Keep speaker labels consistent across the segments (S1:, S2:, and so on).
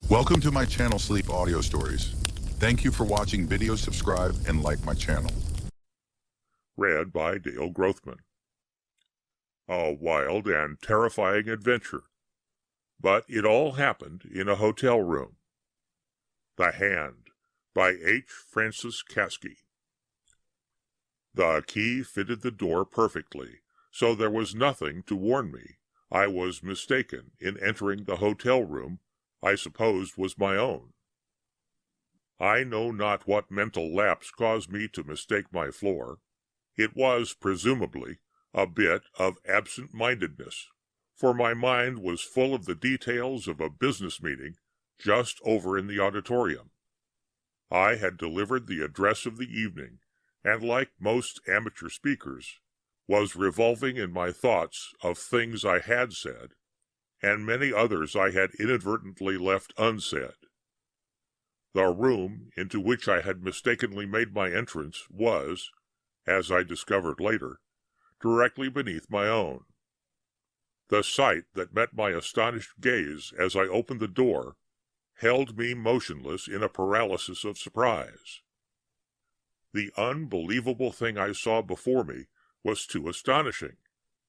S1: Welcome to my channel Sleep Audio Stories. Thank you for watching. Video, subscribe, and like my channel.
S2: Read by Dale Grothman. A wild and terrifying adventure, but it all happened in a hotel room. The Hand by H. Francis Caskey. The key fitted the door perfectly, so there was nothing to warn me I was mistaken in entering the hotel room I supposed was my own. I know not what mental lapse caused me to mistake my floor. It was, presumably, a bit of absent-mindedness, for my mind was full of the details of a business meeting just over in the auditorium. I had delivered the address of the evening, and like most amateur speakers, was revolving in my thoughts of things I had said, and many others I had inadvertently left unsaid. The room into which I had mistakenly made my entrance was, as I discovered later, directly beneath my own. The sight that met my astonished gaze as I opened the door held me motionless in a paralysis of surprise. The unbelievable thing I saw before me was too astonishing,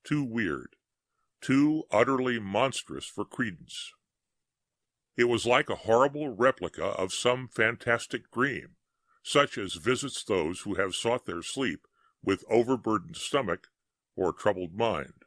S2: too weird, too utterly monstrous for credence. It was like a horrible replica of some fantastic dream, such as visits those who have sought their sleep with overburdened stomach or troubled mind.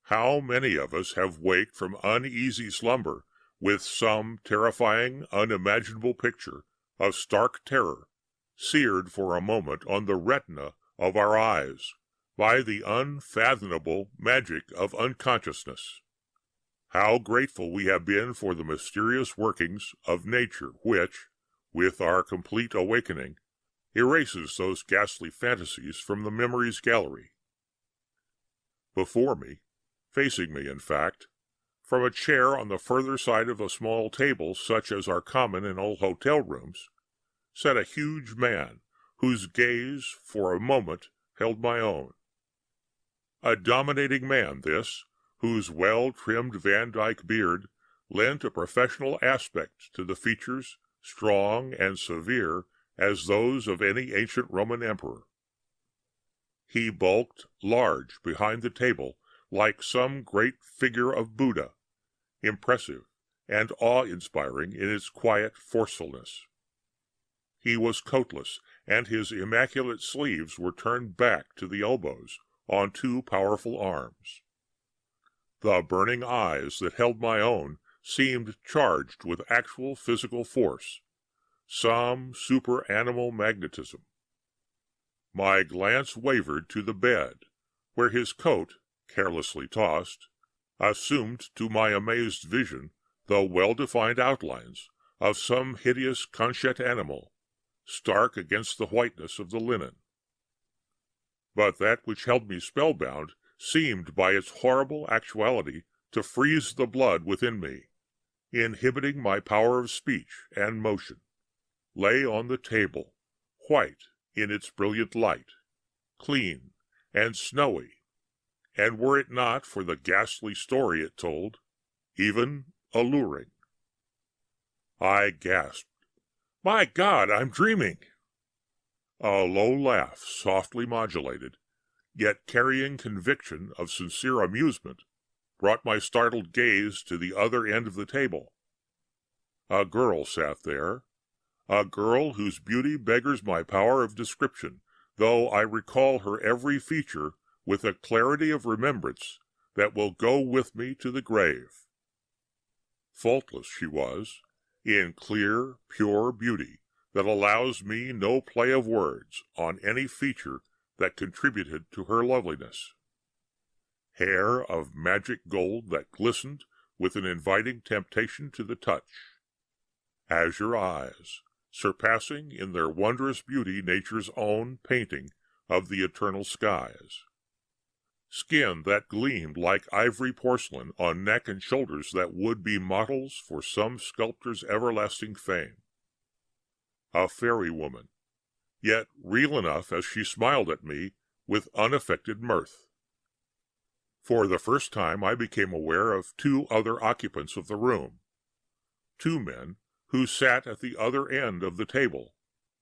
S2: How many of us have waked from uneasy slumber with some terrifying, unimaginable picture of stark terror seared for a moment on the retina of our eyes by the unfathomable magic of unconsciousness. How grateful we have been for the mysterious workings of nature which, with our complete awakening, erases those ghastly fantasies from the memory's gallery. Before me, facing me in fact, from a chair on the further side of a small table such as are common in all hotel rooms, sat a huge man whose gaze for a moment held my own. A dominating man, this, whose well-trimmed Van Dyke beard lent a professional aspect to the features, strong and severe as those of any ancient Roman emperor. He bulked large behind the table like some great figure of Buddha, impressive and awe-inspiring in its quiet forcefulness. He was coatless, and his immaculate sleeves were turned back to the elbows on two powerful arms. The burning eyes that held my own seemed charged with actual physical force, some super-animal magnetism. My glance wavered to the bed, where his coat, carelessly tossed, assumed to my amazed vision the well-defined outlines of some hideous conchet animal, stark against the whiteness of the linen. But that which held me spellbound seemed by its horrible actuality to freeze the blood within me, inhibiting my power of speech and motion, lay on the table, white in its brilliant light, clean and snowy, and were it not for the ghastly story it told, even alluring. I gasped, "My God, I'm dreaming!" A low laugh, softly modulated, yet carrying conviction of sincere amusement, brought my startled gaze to the other end of the table. A girl sat there, a girl whose beauty beggars my power of description, though I recall her every feature with a clarity of remembrance that will go with me to the grave. Faultless she was, in clear, pure beauty that allows me no play of words on any feature that contributed to her loveliness. Hair of magic gold that glistened with an inviting temptation to the touch. Azure eyes, surpassing in their wondrous beauty nature's own painting of the eternal skies. Skin that gleamed like ivory porcelain on neck and shoulders that would be models for some sculptor's everlasting fame. A fairy woman, yet real enough as she smiled at me with unaffected mirth. For the first time I became aware of two other occupants of the room, two men who sat at the other end of the table,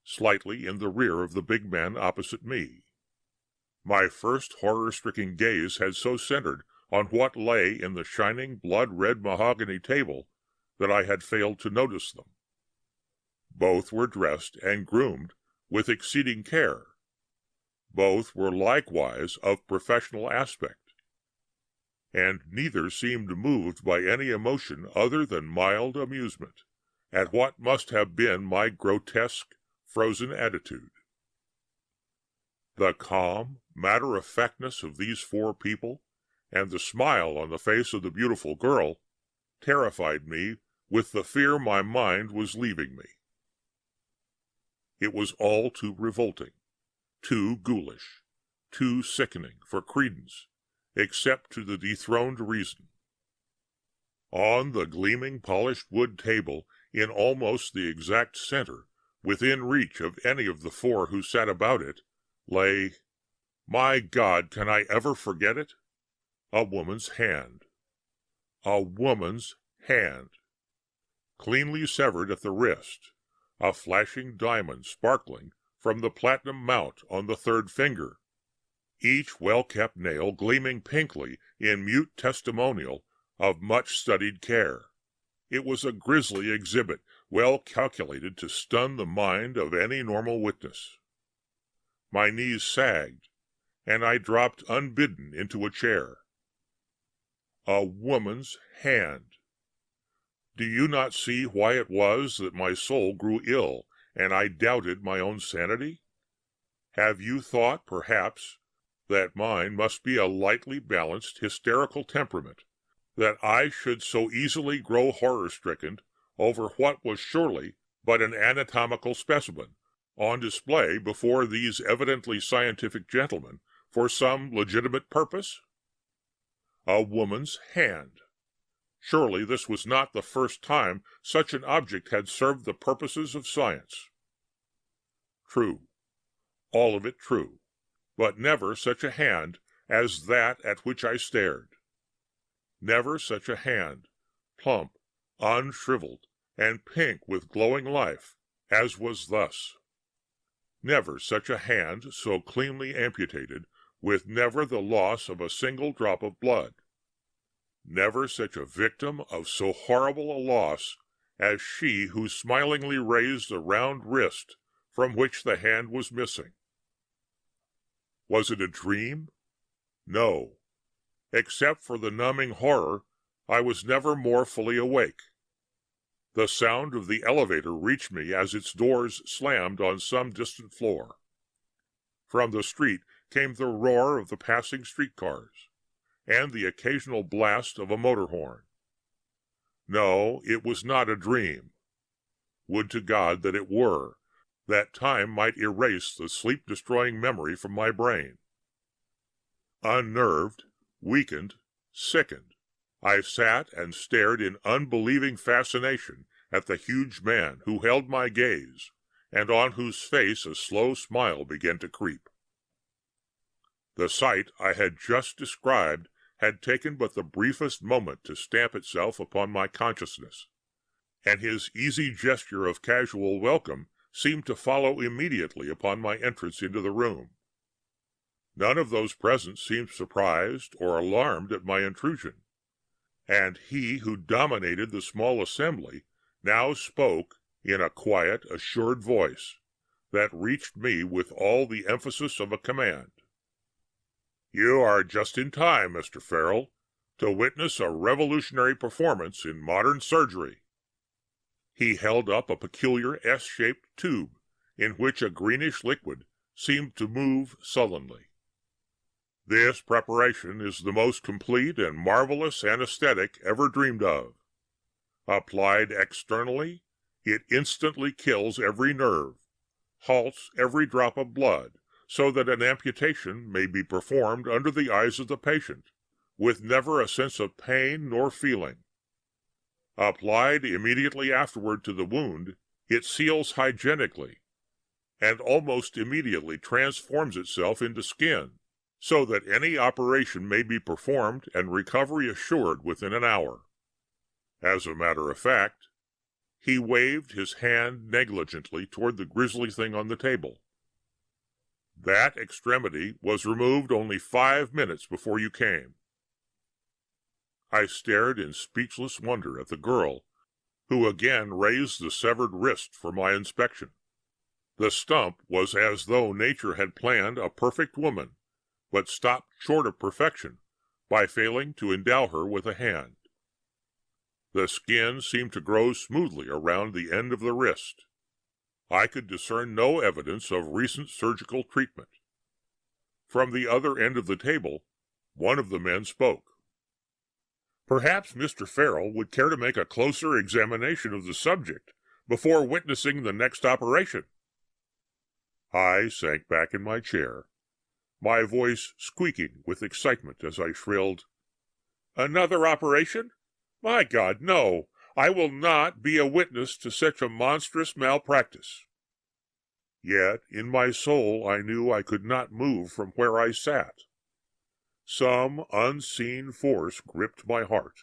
S2: slightly in the rear of the big man opposite me. My first horror-stricken gaze had so centered on what lay in the shining blood-red mahogany table that I had failed to notice them. Both were dressed and groomed with exceeding care. Both were likewise of professional aspect, and neither seemed moved by any emotion other than mild amusement at what must have been my grotesque, frozen attitude. The calm, matter-of-factness of these four people, and the smile on the face of the beautiful girl, terrified me with the fear my mind was leaving me. It was all too revolting, too ghoulish, too sickening for credence, except to the dethroned reason. On the gleaming polished wood table, in almost the exact center, within reach of any of the four who sat about it, lay, my God, can I ever forget it? A woman's hand. A woman's hand. Cleanly severed at the wrist, a flashing diamond sparkling from the platinum mount on the third finger, each well-kept nail gleaming pinkly in mute testimonial of much-studied care. It was a grisly exhibit, well calculated to stun the mind of any normal witness. My knees sagged, and I dropped unbidden into a chair. A woman's hand. Do you not see why it was that my soul grew ill, and I doubted my own sanity? Have you thought, perhaps, that mine must be a lightly balanced, hysterical temperament, that I should so easily grow horror-stricken over what was surely but an anatomical specimen, on display before these evidently scientific gentlemen for some legitimate purpose? A woman's hand. Surely this was not the first time such an object had served the purposes of science. True, all of it true, but never such a hand as that at which I stared. Never such a hand, plump, unshriveled, and pink with glowing life, as was thus. Never such a hand so cleanly amputated, with never the loss of a single drop of blood. Never such a victim of so horrible a loss as she who smilingly raised the round wrist from which the hand was missing. Was it a dream? No. Except for the numbing horror, I was never more fully awake. The sound of the elevator reached me as its doors slammed on some distant floor. From the street came the roar of the passing streetcars, and the occasional blast of a motor horn. No, it was not a dream. Would to God that it were, that time might erase the sleep-destroying memory from my brain. Unnerved, weakened, sickened, I sat and stared in unbelieving fascination at the huge man who held my gaze, and on whose face a slow smile began to creep. The sight I had just described had taken but the briefest moment to stamp itself upon my consciousness, and his easy gesture of casual welcome seemed to follow immediately upon my entrance into the room. None of those present seemed surprised or alarmed at my intrusion, and he who dominated the small assembly now spoke in a quiet, assured voice that reached me with all the emphasis of a command. "You are just in time, Mr. Farrell, to witness a revolutionary performance in modern surgery." He held up a peculiar S-shaped tube in which a greenish liquid seemed to move sullenly. "This preparation is the most complete and marvelous anesthetic ever dreamed of. Applied externally, it instantly kills every nerve, halts every drop of blood, so that an amputation may be performed under the eyes of the patient, with never a sense of pain nor feeling. Applied immediately afterward to the wound, it seals hygienically, and almost immediately transforms itself into skin, so that any operation may be performed and recovery assured within an hour. As a matter of fact, He waved his hand negligently toward the grisly thing on the table. That extremity was removed only 5 minutes before you came. I stared in speechless wonder at the girl, who again raised the severed wrist for my inspection. The stump was as though nature had planned a perfect woman, but stopped short of perfection by failing to endow her with a hand. The skin seemed to grow smoothly around the end of the wrist. I could discern no evidence of recent surgical treatment. From the other end of the table, one of the men spoke. Perhaps Mr. Farrell would care to make a closer examination of the subject before witnessing the next operation. I sank back in my chair, my voice squeaking with excitement as I shrilled, "Another operation? My God, no! I will not be a witness to such a monstrous malpractice." Yet in my soul I knew I could not move from where I sat. Some unseen force gripped my heart.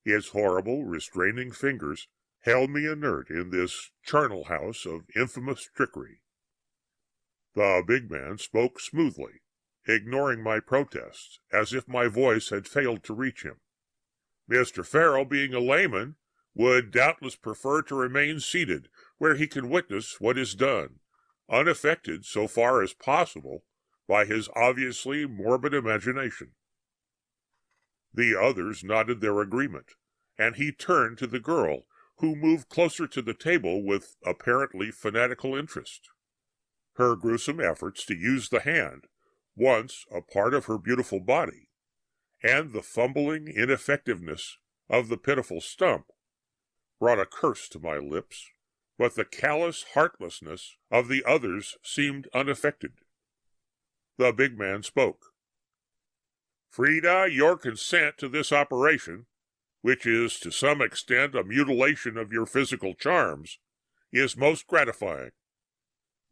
S2: Its horrible, restraining fingers held me inert in this charnel house of infamous trickery. The big man spoke smoothly, ignoring my protests, as if my voice had failed to reach him. Mr. Farrell, being a layman, would doubtless prefer to remain seated where he can witness what is done, unaffected so far as possible by his obviously morbid imagination. The others nodded their agreement, and he turned to the girl, who moved closer to the table with apparently fanatical interest. Her gruesome efforts to use the hand, once a part of her beautiful body, and the fumbling ineffectiveness of the pitiful stump, brought a curse to my lips, but the callous heartlessness of the others seemed unaffected. The big man spoke. "Frida, your consent to this operation, which is to some extent a mutilation of your physical charms, is most gratifying.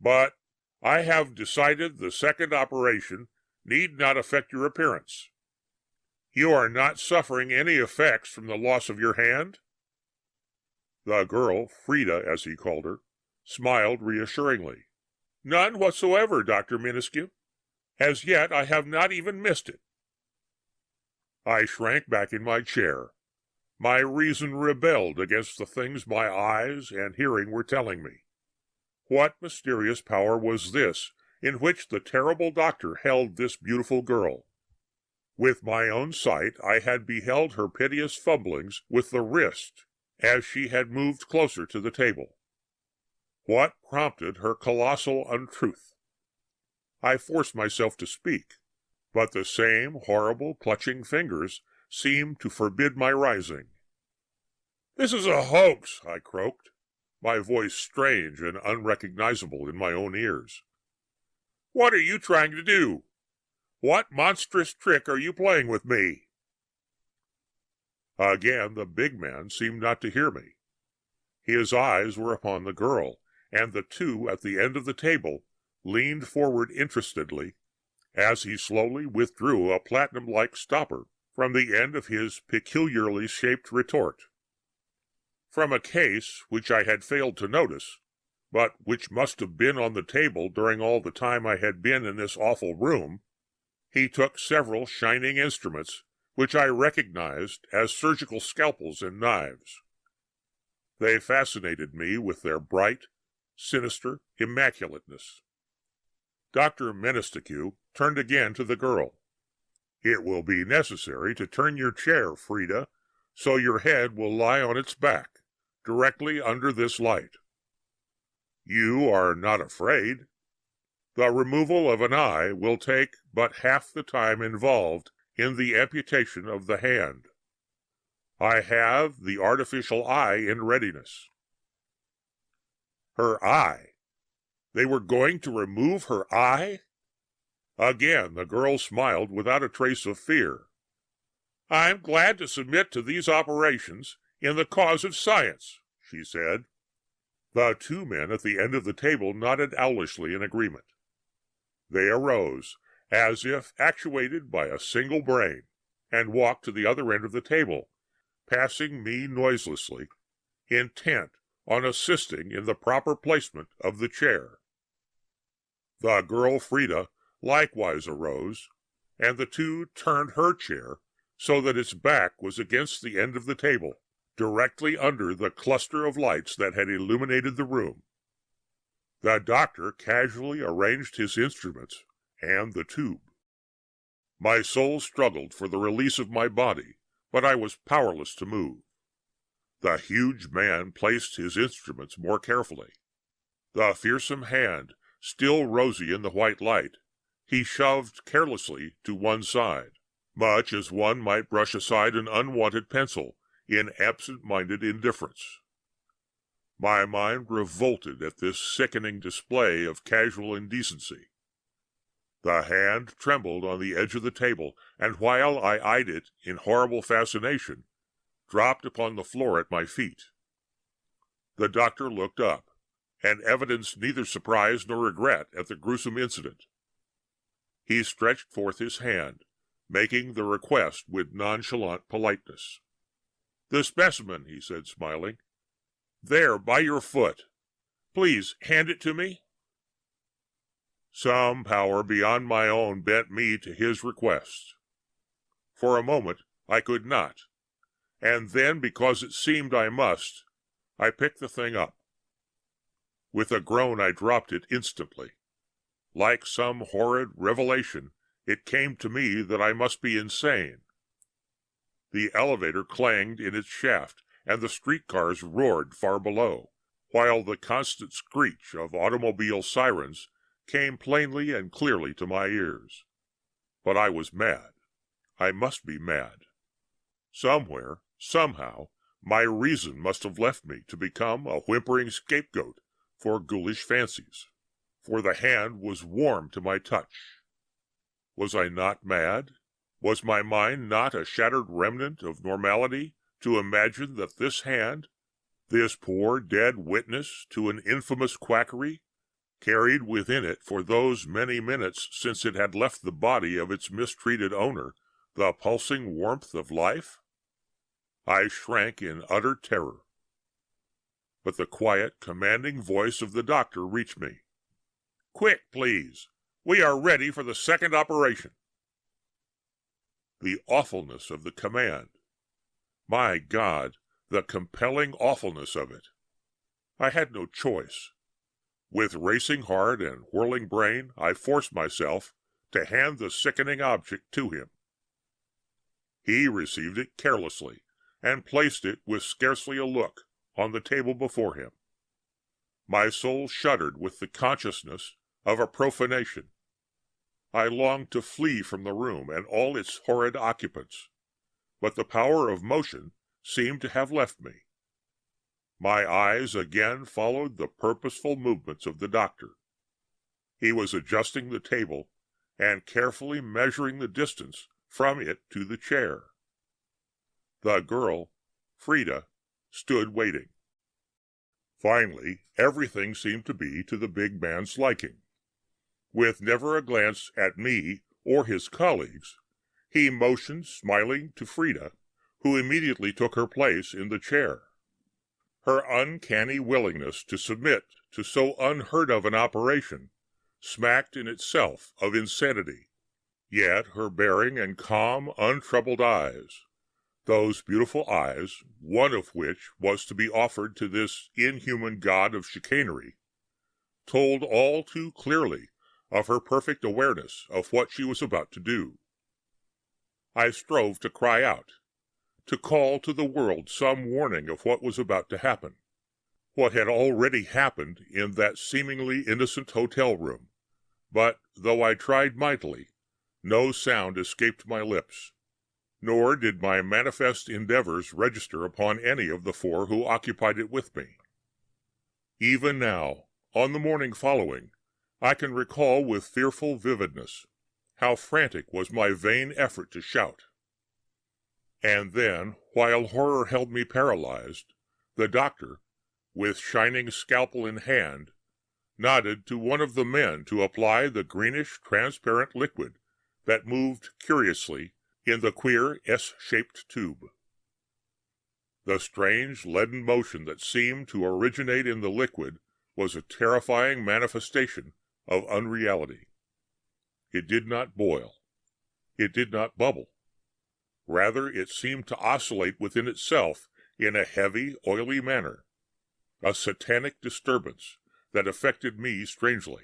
S2: But I have decided the second operation need not affect your appearance. You are not suffering any effects from the loss of your hand?" The girl, Frida as he called her, smiled reassuringly. "None whatsoever, Dr. Minescu. As yet I have not even missed it." I shrank back in my chair. My reason rebelled against the things my eyes and hearing were telling me. What mysterious power was this in which the terrible doctor held this beautiful girl? With my own sight I had beheld her piteous fumblings with the wrist as she had moved closer to the table. What prompted her colossal untruth? I forced myself to speak, but the same horrible clutching fingers seemed to forbid my rising. "This is a hoax," I croaked, my voice strange and unrecognizable in my own ears. "What are you trying to do? What monstrous trick are you playing with me?" Again the big man seemed not to hear me. His eyes were upon the girl, and the two at the end of the table leaned forward interestedly as he slowly withdrew a platinum-like stopper from the end of his peculiarly shaped retort. From a case which I had failed to notice, but which must have been on the table during all the time I had been in this awful room, he took several shining instruments which I recognized as surgical scalpels and knives. They fascinated me with their bright, sinister immaculateness. Dr. Menesticu turned again to the girl. "It will be necessary to turn your chair, Frida, so your head will lie on its back, directly under this light. You are not afraid? The removal of an eye will take but half the time involved in the amputation of the hand. I have the artificial eye in readiness." Her eye! They were going to remove her eye? Again the girl smiled without a trace of fear. "I'm glad to submit to these operations in the cause of science," she said. The two men at the end of the table nodded owlishly in agreement. They arose, as if actuated by a single brain, and walked to the other end of the table, passing me noiselessly intent on assisting in the proper placement of the chair. The girl Frida likewise arose, and the two turned her chair so that its back was against the end of the table, directly under the cluster of lights that had illuminated the room. The doctor casually arranged his instruments and the tube. My soul struggled for the release of my body, but I was powerless to move. The huge man placed his instruments more carefully. The fearsome hand, still rosy in the white light, he shoved carelessly to one side, much as one might brush aside an unwanted pencil in absent-minded indifference. My mind revolted at this sickening display of casual indecency. The hand trembled on the edge of the table, and while I eyed it in horrible fascination, dropped upon the floor at my feet. The doctor looked up, and evidenced neither surprise nor regret at the gruesome incident. He stretched forth his hand, making the request with nonchalant politeness. "The specimen," he said, smiling. "There, by your foot. Please hand it to me." Some power beyond my own bent me to his request. For a moment I could not, and then, because it seemed I must, I picked the thing up. With a groan I dropped it instantly. Like some horrid revelation, it came to me that I must be insane. The elevator clanged in its shaft, and the streetcars roared far below, while the constant screech of automobile sirens came plainly and clearly to my ears. But I was mad. I must be mad. Somewhere, somehow, my reason must have left me to become a whimpering scapegoat for ghoulish fancies, for the hand was warm to my touch. Was I not mad? Was my mind not a shattered remnant of normality to imagine that this hand, this poor dead witness to an infamous quackery, carried within it for those many minutes since it had left the body of its mistreated owner the pulsing warmth of life? I shrank in utter terror. But the quiet, commanding voice of the doctor reached me. "Quick, please. We are ready for the second operation." The awfulness of the command. My God, the compelling awfulness of it. I had no choice. With racing heart and whirling brain, I forced myself to hand the sickening object to him. He received it carelessly, and placed it with scarcely a look on the table before him. My soul shuddered with the consciousness of a profanation. I longed to flee from the room and all its horrid occupants, but the power of motion seemed to have left me. My eyes again followed the purposeful movements of the doctor. He was adjusting the table and carefully measuring the distance from it to the chair. The girl, Frida, stood waiting. Finally, everything seemed to be to the big man's liking. With never a glance at me or his colleagues, he motioned smiling to Frida, who immediately took her place in the chair. Her uncanny willingness to submit to so unheard of an operation smacked in itself of insanity, yet her bearing and calm, untroubled eyes, those beautiful eyes, one of which was to be offered to this inhuman god of chicanery, told all too clearly of her perfect awareness of what she was about to do. I strove to cry out, to call to the world some warning of what was about to happen, what had already happened in that seemingly innocent hotel room, but, though I tried mightily, no sound escaped my lips, nor did my manifest endeavors register upon any of the four who occupied it with me. Even now, on the morning following, I can recall with fearful vividness how frantic was my vain effort to shout. And then, while horror held me paralyzed, the doctor, with shining scalpel in hand, nodded to one of the men to apply the greenish, transparent liquid that moved curiously in the queer S-shaped tube. The strange leaden motion that seemed to originate in the liquid was a terrifying manifestation of unreality. It did not boil. It did not bubble. Rather, it seemed to oscillate within itself in a heavy, oily manner, a satanic disturbance that affected me strangely.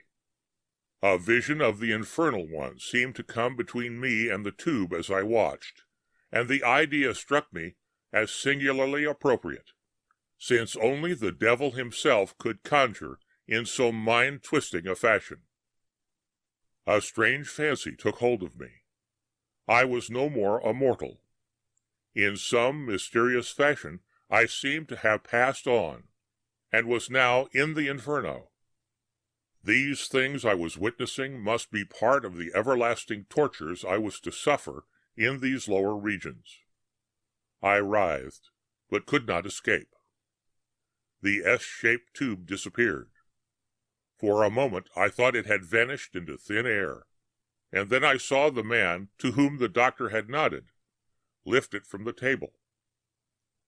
S2: A vision of the infernal one seemed to come between me and the tube as I watched, and the idea struck me as singularly appropriate, since only the devil himself could conjure in so mind-twisting a fashion. A strange fancy took hold of me. I was no more a mortal. In some mysterious fashion I seemed to have passed on, and was now in the inferno. These things I was witnessing must be part of the everlasting tortures I was to suffer in these lower regions. I writhed, but could not escape. The S-shaped tube disappeared. For a moment I thought it had vanished into thin air, and then I saw the man to whom the doctor had nodded lift it from the table.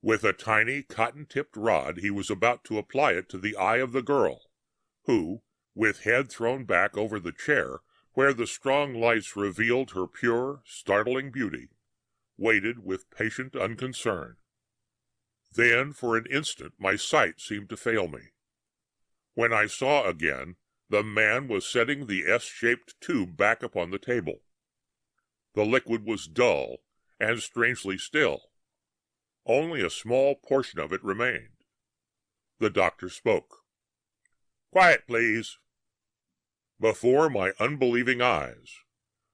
S2: With a tiny cotton-tipped rod he was about to apply it to the eye of the girl, who, with head thrown back over the chair where the strong lights revealed her pure, startling beauty, waited with patient unconcern. Then, for an instant, my sight seemed to fail me. When I saw again, the man was setting the S-shaped tube back upon the table. The liquid was dull and strangely still. Only a small portion of it remained. The doctor spoke. "Quiet, please." Before my unbelieving eyes,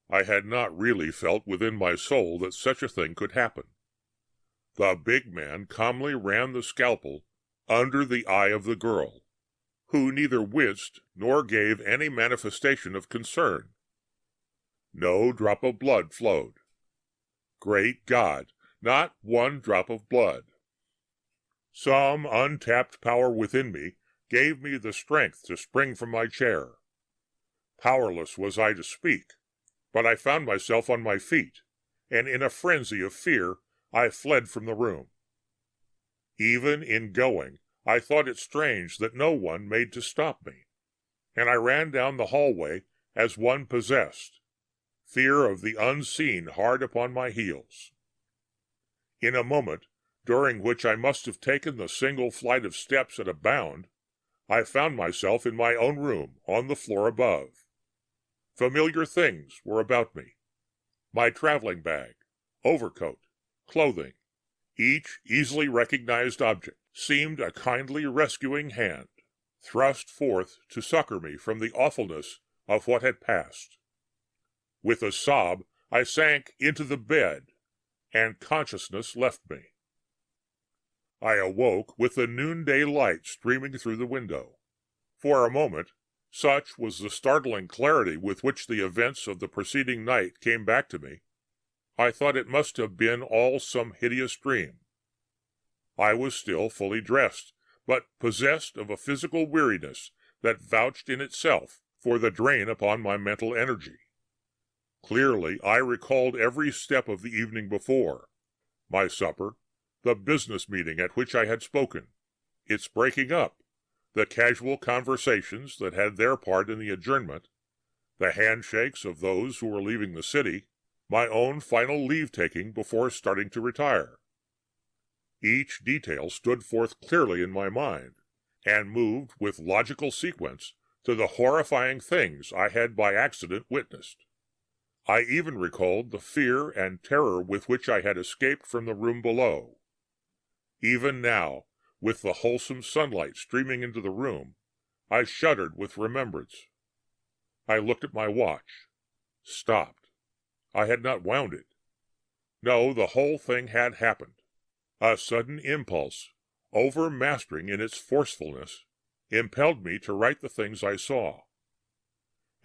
S2: I had not really felt within my soul that such a thing could happen. The big man calmly ran the scalpel under the eye of the girl, who neither winced nor gave any manifestation of concern. No drop of blood flowed. Great God, not one drop of blood. Some untapped power within me gave me the strength to spring from my chair. Powerless was I to speak, but I found myself on my feet, and in a frenzy of fear I fled from the room. Even in going, I thought it strange that no one made to stop me, and I ran down the hallway as one possessed, fear of the unseen hard upon my heels. In a moment, during which I must have taken the single flight of steps at a bound, I found myself in my own room on the floor above. Familiar things were about me. My traveling bag, overcoat, clothing, each easily recognized object, seemed a kindly rescuing hand, thrust forth to succor me from the awfulness of what had passed. With a sob, I sank into the bed, and consciousness left me. I awoke with the noonday light streaming through the window. For a moment, such was the startling clarity with which the events of the preceding night came back to me, I thought it must have been all some hideous dream. I was still fully dressed, but possessed of a physical weariness that vouched in itself for the drain upon my mental energy. Clearly, I recalled every step of the evening before, my supper, the business meeting at which I had spoken, its breaking up, the casual conversations that had their part in the adjournment, the handshakes of those who were leaving the city, my own final leave-taking before starting to retire. Each detail stood forth clearly in my mind, and moved with logical sequence to the horrifying things I had by accident witnessed. I even recalled the fear and terror with which I had escaped from the room below. Even now, with the wholesome sunlight streaming into the room, I shuddered with remembrance. I looked at my watch, stopped. I had not wound it. No, the whole thing had happened. A sudden impulse, overmastering in its forcefulness, impelled me to write the things I saw.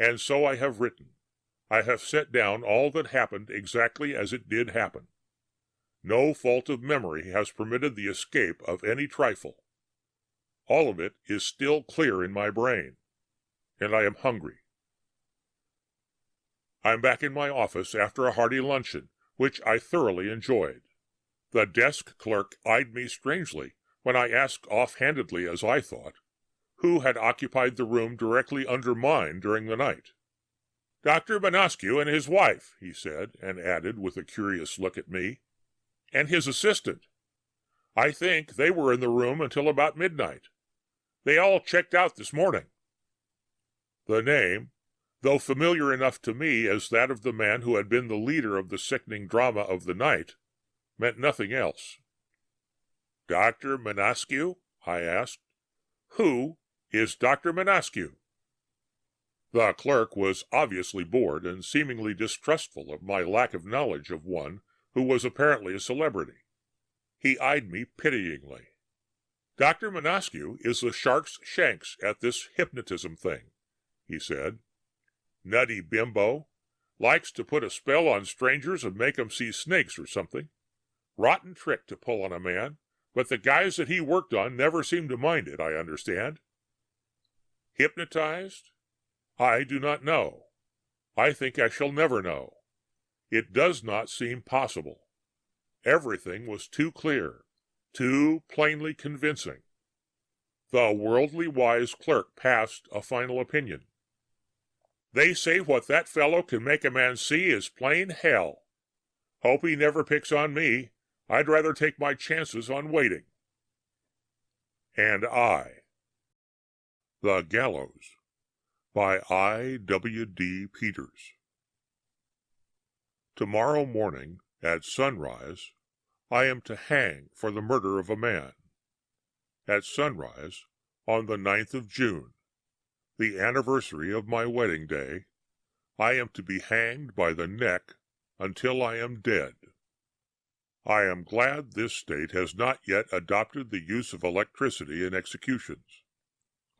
S2: And so I have written. I have set down all that happened exactly as it did happen. No fault of memory has permitted the escape of any trifle. All of it is still clear in my brain, and I am hungry. I am back in my office after a hearty luncheon, which I thoroughly enjoyed. The desk clerk eyed me strangely when I asked offhandedly, as I thought, who had occupied the room directly under mine during the night. "Dr. Manascu and his wife," he said, and added with a curious look at me, "and his assistant. I think they were in the room until about midnight. They all checked out this morning." The name, though familiar enough to me as that of the man who had been the leader of the sickening drama of the night, meant nothing else. "Dr. Manascu?" I asked. "Who is Dr. Manascu?" The clerk was obviously bored and seemingly distrustful of my lack of knowledge of one who was apparently a celebrity. He eyed me pityingly. "Dr. Manascu is the shark's shanks at this hypnotism thing," he said. "Nutty bimbo. Likes to put a spell on strangers and make 'em see snakes or something. Rotten trick to pull on a man, but the guys that he worked on never seemed to mind it, I understand. Hypnotized? I do not know. I think I shall never know. It does not seem possible. Everything was too clear, too plainly convincing." The worldly wise clerk passed a final opinion. "They say what that fellow can make a man see is plain hell. Hope he never picks on me. I'd rather take my chances on waiting." And I. The Gallows by I.W.D. Peters. Tomorrow morning, at sunrise, I am to hang for the murder of a man. At sunrise, on the 9th of June, the anniversary of my wedding day, I am to be hanged by the neck until I am dead. I am glad this state has not yet adopted the use of electricity in executions.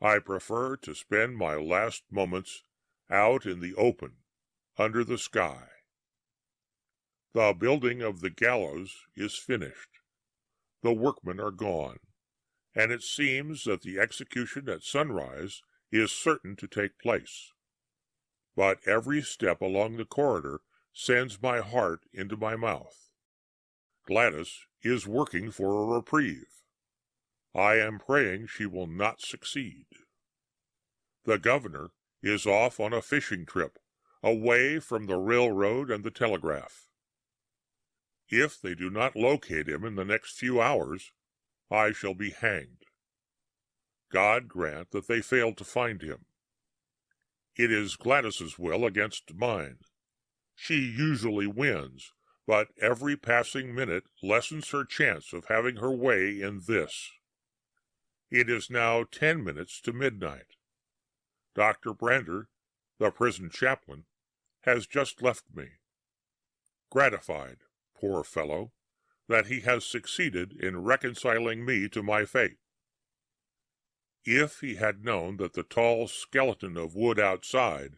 S2: I prefer to spend my last moments out in the open, under the sky. The building of the gallows is finished. The workmen are gone, and it seems that the execution at sunrise is certain to take place. But every step along the corridor sends my heart into my mouth. Gladys is working for a reprieve. I am praying she will not succeed. The governor is off on a fishing trip, away from the railroad and the telegraph. If they do not locate him in the next few hours, I shall be hanged. God grant that they fail to find him. It is Gladys's will against mine. She usually wins, but every passing minute lessens her chance of having her way in this. It is now 10 minutes to midnight. Dr. Brander, the prison chaplain, has just left me. Gratified, poor fellow, that he has succeeded in reconciling me to my fate. If he had known that the tall skeleton of wood outside,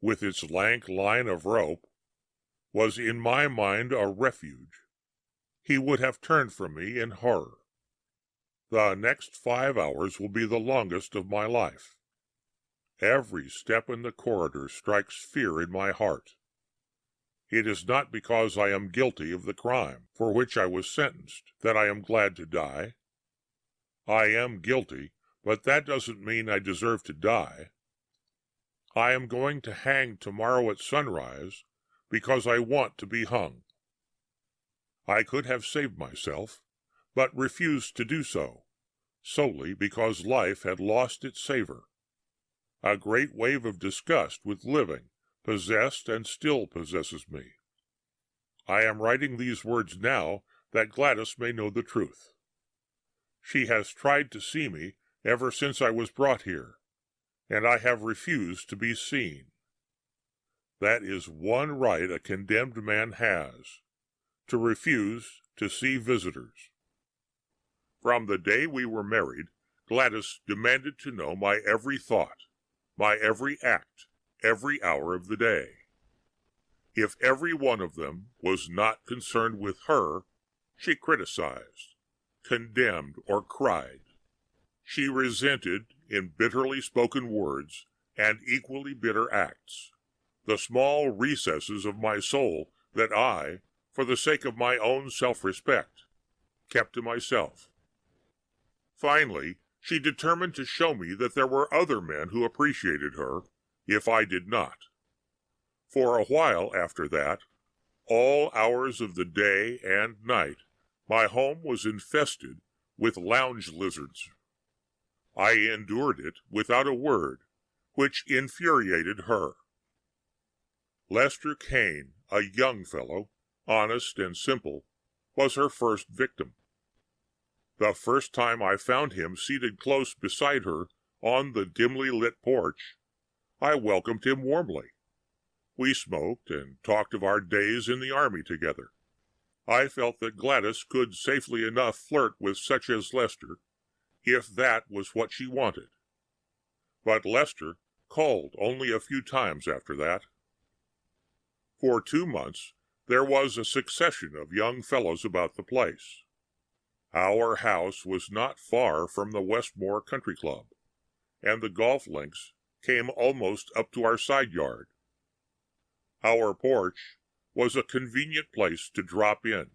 S2: with its lank line of rope, was in my mind a refuge, he would have turned from me in horror. The next 5 hours will be the longest of my life. Every step in the corridor strikes fear in my heart. It is not because I am guilty of the crime for which I was sentenced that I am glad to die. I am guilty, but that doesn't mean I deserve to die. I am going to hang tomorrow at sunrise because I want to be hung. I could have saved myself, but refused to do so, solely because life had lost its savor. A great wave of disgust with living possessed and still possesses me. I am writing these words now that Gladys may know the truth. She has tried to see me ever since I was brought here, and I have refused to be seen. That is one right a condemned man has, to refuse to see visitors. From the day we were married, Gladys demanded to know my every thought, my every act, every hour of the day. If every one of them was not concerned with her, she criticized, condemned, or cried. She resented, in bitterly spoken words and equally bitter acts, the small recesses of my soul that I, for the sake of my own self-respect, kept to myself. Finally, she determined to show me that there were other men who appreciated her, if I did not. For a while after that, all hours of the day and night, my home was infested with lounge lizards. I endured it without a word, which infuriated her. Lester Kane, a young fellow, honest and simple, was her first victim. The first time I found him seated close beside her on the dimly lit porch, I welcomed him warmly. We smoked and talked of our days in the army together. I felt that Gladys could safely enough flirt with such as Lester, if that was what she wanted. But Lester called only a few times after that. For 2 months there was a succession of young fellows about the place. Our house was not far from the Westmore Country Club, and the golf links came almost up to our side yard. Our porch was a convenient place to drop in.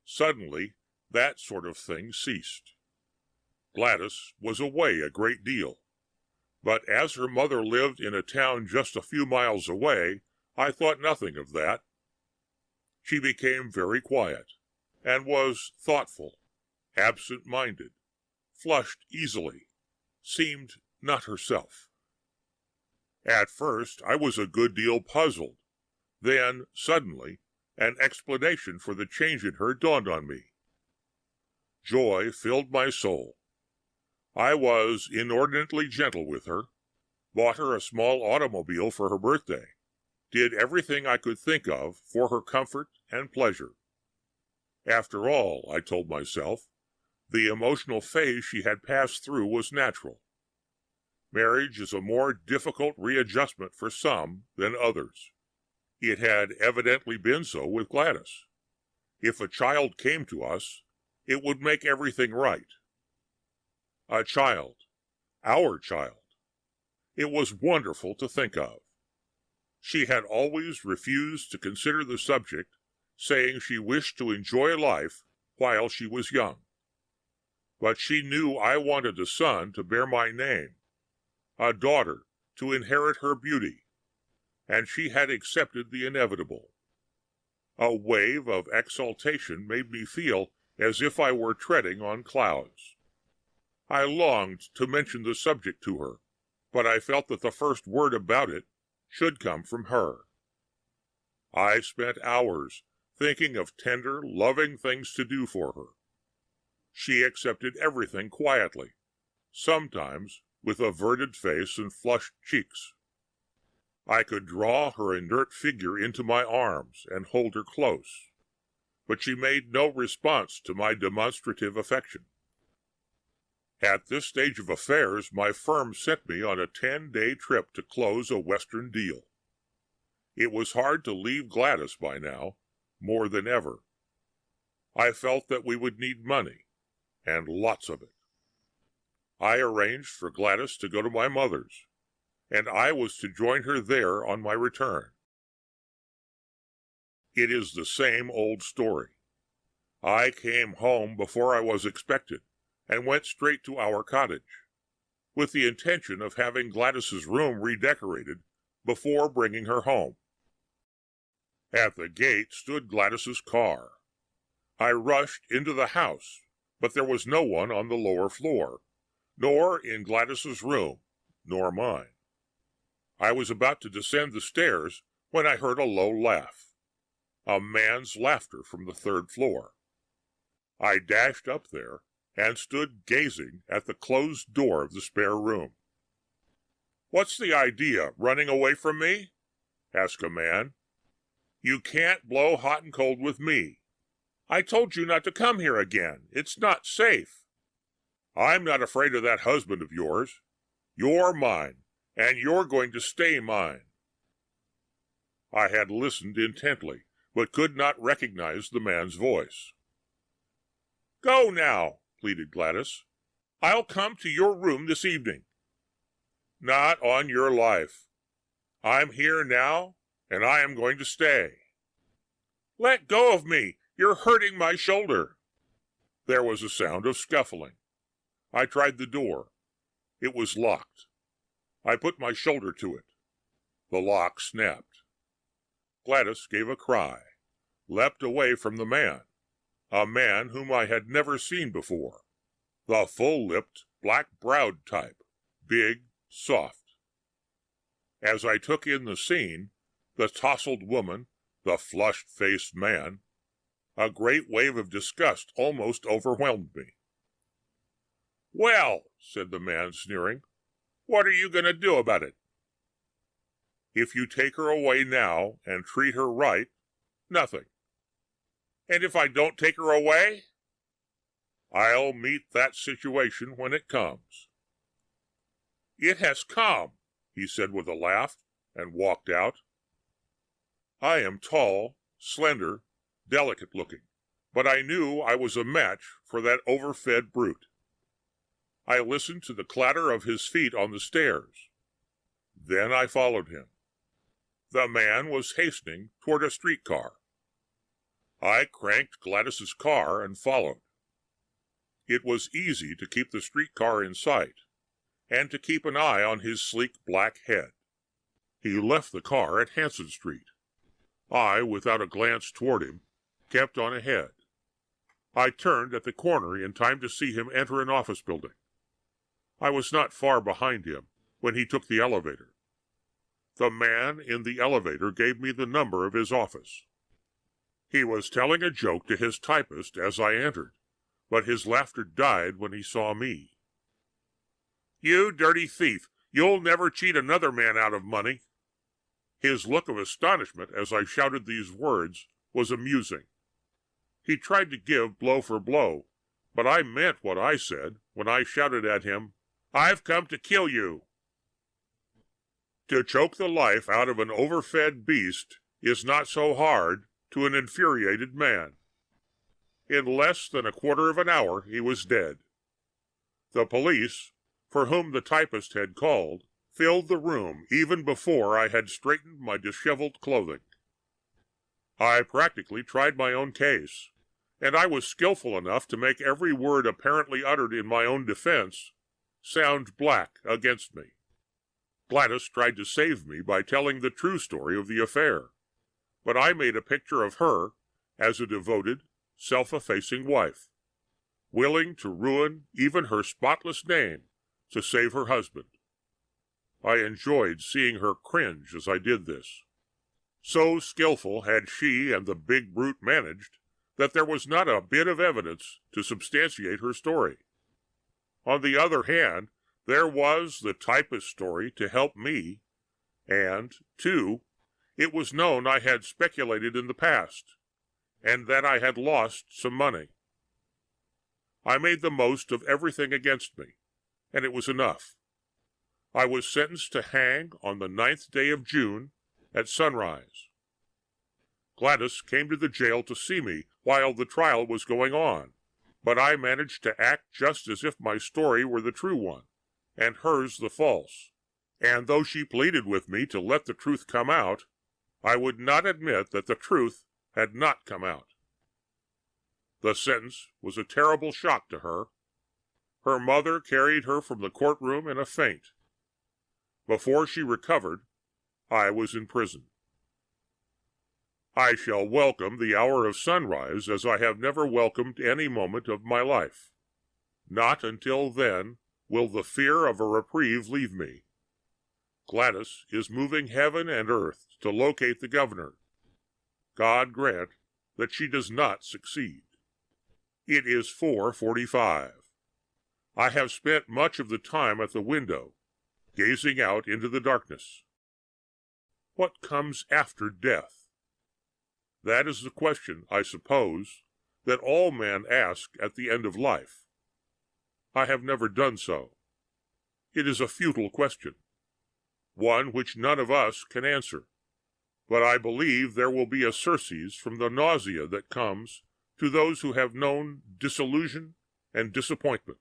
S2: Suddenly, that sort of thing ceased. Gladys was away a great deal, but as her mother lived in a town just a few miles away, I thought nothing of that. She became very quiet, and was thoughtful, absent-minded, flushed easily, seemed not herself. At first I was a good deal puzzled. Then, suddenly, an explanation for the change in her dawned on me. Joy filled my soul. I was inordinately gentle with her, bought her a small automobile for her birthday, did everything I could think of for her comfort and pleasure. After all, I told myself, the emotional phase she had passed through was natural. Marriage is a more difficult readjustment for some than others. It had evidently been so with Gladys. If a child came to us, it would make everything right. A child, our child. It was wonderful to think of. She had always refused to consider the subject, saying she wished to enjoy life while she was young. But she knew I wanted a son to bear my name, a daughter to inherit her beauty, and she had accepted the inevitable. A wave of exultation made me feel as if I were treading on clouds. I longed to mention the subject to her, but I felt that the first word about it should come from her. I spent hours thinking of tender, loving things to do for her. She accepted everything quietly, sometimes with averted face and flushed cheeks. I could draw her inert figure into my arms and hold her close, but she made no response to my demonstrative affection. At this stage of affairs, my firm sent me on a 10-day trip to close a Western deal. It was hard to leave Gladys by now, more than ever. I felt that we would need money, and lots of it. I arranged for Gladys to go to my mother's, and I was to join her there on my return. It is the same old story. I came home before I was expected, and went straight to our cottage, with the intention of having Gladys's room redecorated before bringing her home. At the gate stood Gladys's car. I rushed into the house, but there was no one on the lower floor, nor in Gladys's room, nor mine. I was about to descend the stairs when I heard a low laugh, a man's laughter from the 3rd floor. I dashed up there and stood gazing at the closed door of the spare room. "What's the idea, running away from me?" asked a man. "You can't blow hot and cold with me. I told you not to come here again. It's not safe." "I'm not afraid of that husband of yours. You're mine, and you're going to stay mine." I had listened intently, but could not recognize the man's voice. "Go now," pleaded Gladys. "I'll come to your room this evening." "Not on your life. I'm here now, and I am going to stay." "Let go of me. You're hurting my shoulder." There was a sound of scuffling. I tried the door. It was locked. I put my shoulder to it. The lock snapped. Gladys gave a cry, leapt away from the man, a man whom I had never seen before, the full-lipped, black-browed type, big, soft. As I took in the scene, the tousled woman, the flushed-faced man, a great wave of disgust almost overwhelmed me. "Well," said the man, sneering, "what are you going to do about it?" "If you take her away now and treat her right, nothing." "And if I don't take her away?" "I'll meet that situation when it comes." "It has come," he said with a laugh, and walked out. I am tall, slender, delicate-looking, but I knew I was a match for that overfed brute. I listened to the clatter of his feet on the stairs. Then I followed him. The man was hastening toward a streetcar. I cranked Gladys's car and followed. It was easy to keep the streetcar in sight, and to keep an eye on his sleek black head. He left the car at Hanson Street. I, without a glance toward him, kept on ahead. I turned at the corner in time to see him enter an office building. I was not far behind him when he took the elevator. The man in the elevator gave me the number of his office. He was telling a joke to his typist as I entered, but his laughter died when he saw me. "You dirty thief! You'll never cheat another man out of money!" His look of astonishment as I shouted these words was amusing. He tried to give blow for blow, but I meant what I said when I shouted at him, "I've come to kill you!" To choke the life out of an overfed beast is not so hard to an infuriated man. In less than a quarter of an hour he was dead. The police, for whom the typist had called, filled the room even before I had straightened my disheveled clothing. I practically tried my own case, and I was skillful enough to make every word apparently uttered in my own defense sound black against me. Gladys tried to save me by telling the true story of the affair, but I made a picture of her as a devoted, self-effacing wife, willing to ruin even her spotless name to save her husband. I enjoyed seeing her cringe as I did this. So skillful had she and the big brute managed that there was not a bit of evidence to substantiate her story. On the other hand, there was the typist's story to help me, and, too, it was known I had speculated in the past, and that I had lost some money. I made the most of everything against me, and it was enough. I was sentenced to hang on the 9th day of June at sunrise. Gladys came to the jail to see me while the trial was going on, but I managed to act just as if my story were the true one, and hers the false, and though she pleaded with me to let the truth come out, I would not admit that the truth had not come out. The sentence was a terrible shock to her. Her mother carried her from the courtroom in a faint. Before she recovered, I was in prison. I shall welcome the hour of sunrise as I have never welcomed any moment of my life. Not until then will the fear of a reprieve leave me. Gladys is moving heaven and earth to locate the governor. God grant that she does not succeed. It is 4:45. I have spent much of the time at the window, gazing out into the darkness. What comes after death? That is the question, I suppose, that all men ask at the end of life. I have never done so. It is a futile question, one which none of us can answer, but I believe there will be a surcease from the nausea that comes to those who have known disillusion and disappointment.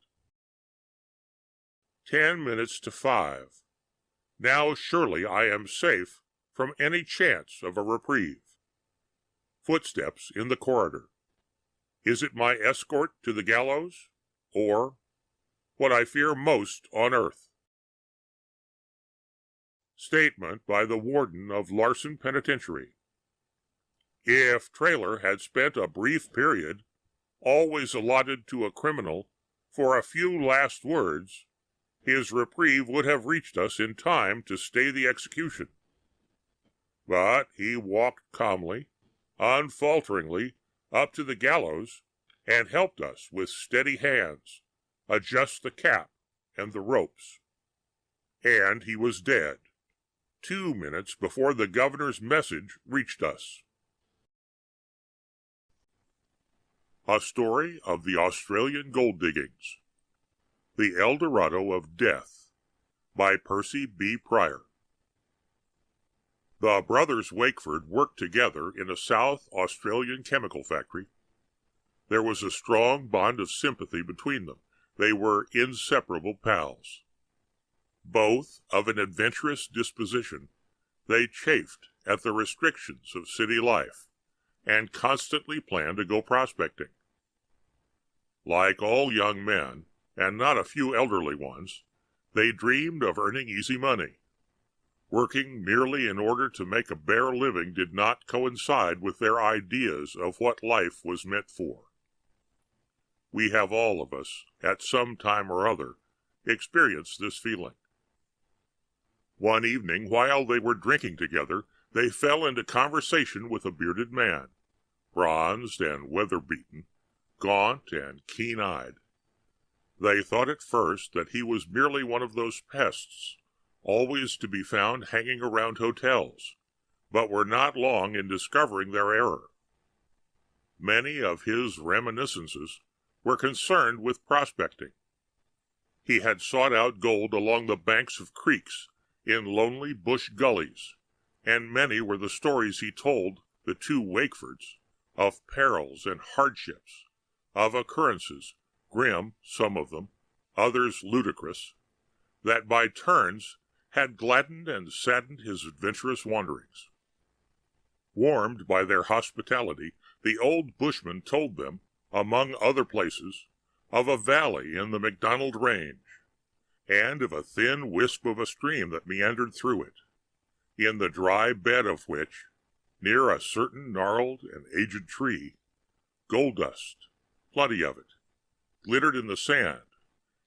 S2: 10 minutes to 5. Now surely I am safe from any chance of a reprieve. Footsteps in the corridor. Is it my escort to the gallows, or what I fear most on earth? Statement by the warden of Larson Penitentiary. If Traylor had spent a brief period, always allotted to a criminal, for a few last words, his reprieve would have reached us in time to stay the execution. But he walked calmly, unfalteringly, up to the gallows, and helped us with steady hands adjust the cap and the ropes. And he was dead, 2 minutes before the governor's message reached us. A Story of the Australian Gold Diggings. The El Dorado of Death, by Percy B. Pryor. The brothers Wakeford worked together in a South Australian chemical factory. There was a strong bond of sympathy between them. They were inseparable pals. Both of an adventurous disposition, they chafed at the restrictions of city life and constantly planned to go prospecting. Like all young men, and not a few elderly ones, they dreamed of earning easy money. Working merely in order to make a bare living did not coincide with their ideas of what life was meant for. We have all of us, at some time or other, experienced this feeling. One evening, while they were drinking together, they fell into conversation with a bearded man, bronzed and weather-beaten, gaunt and keen-eyed. They thought at first that he was merely one of those pests, always to be found hanging around hotels, but were not long in discovering their error. Many of his reminiscences were concerned with prospecting. He had sought out gold along the banks of creeks, in lonely bush gullies, and many were the stories he told the two Wakefords of perils and hardships, of occurrences, grim, some of them, others ludicrous, that by turns had gladdened and saddened his adventurous wanderings. Warmed by their hospitality, the old bushman told them, among other places, of a valley in the McDonald Range, and of a thin wisp of a stream that meandered through it, in the dry bed of which, near a certain gnarled and aged tree, gold dust, plenty of it, glittered in the sand,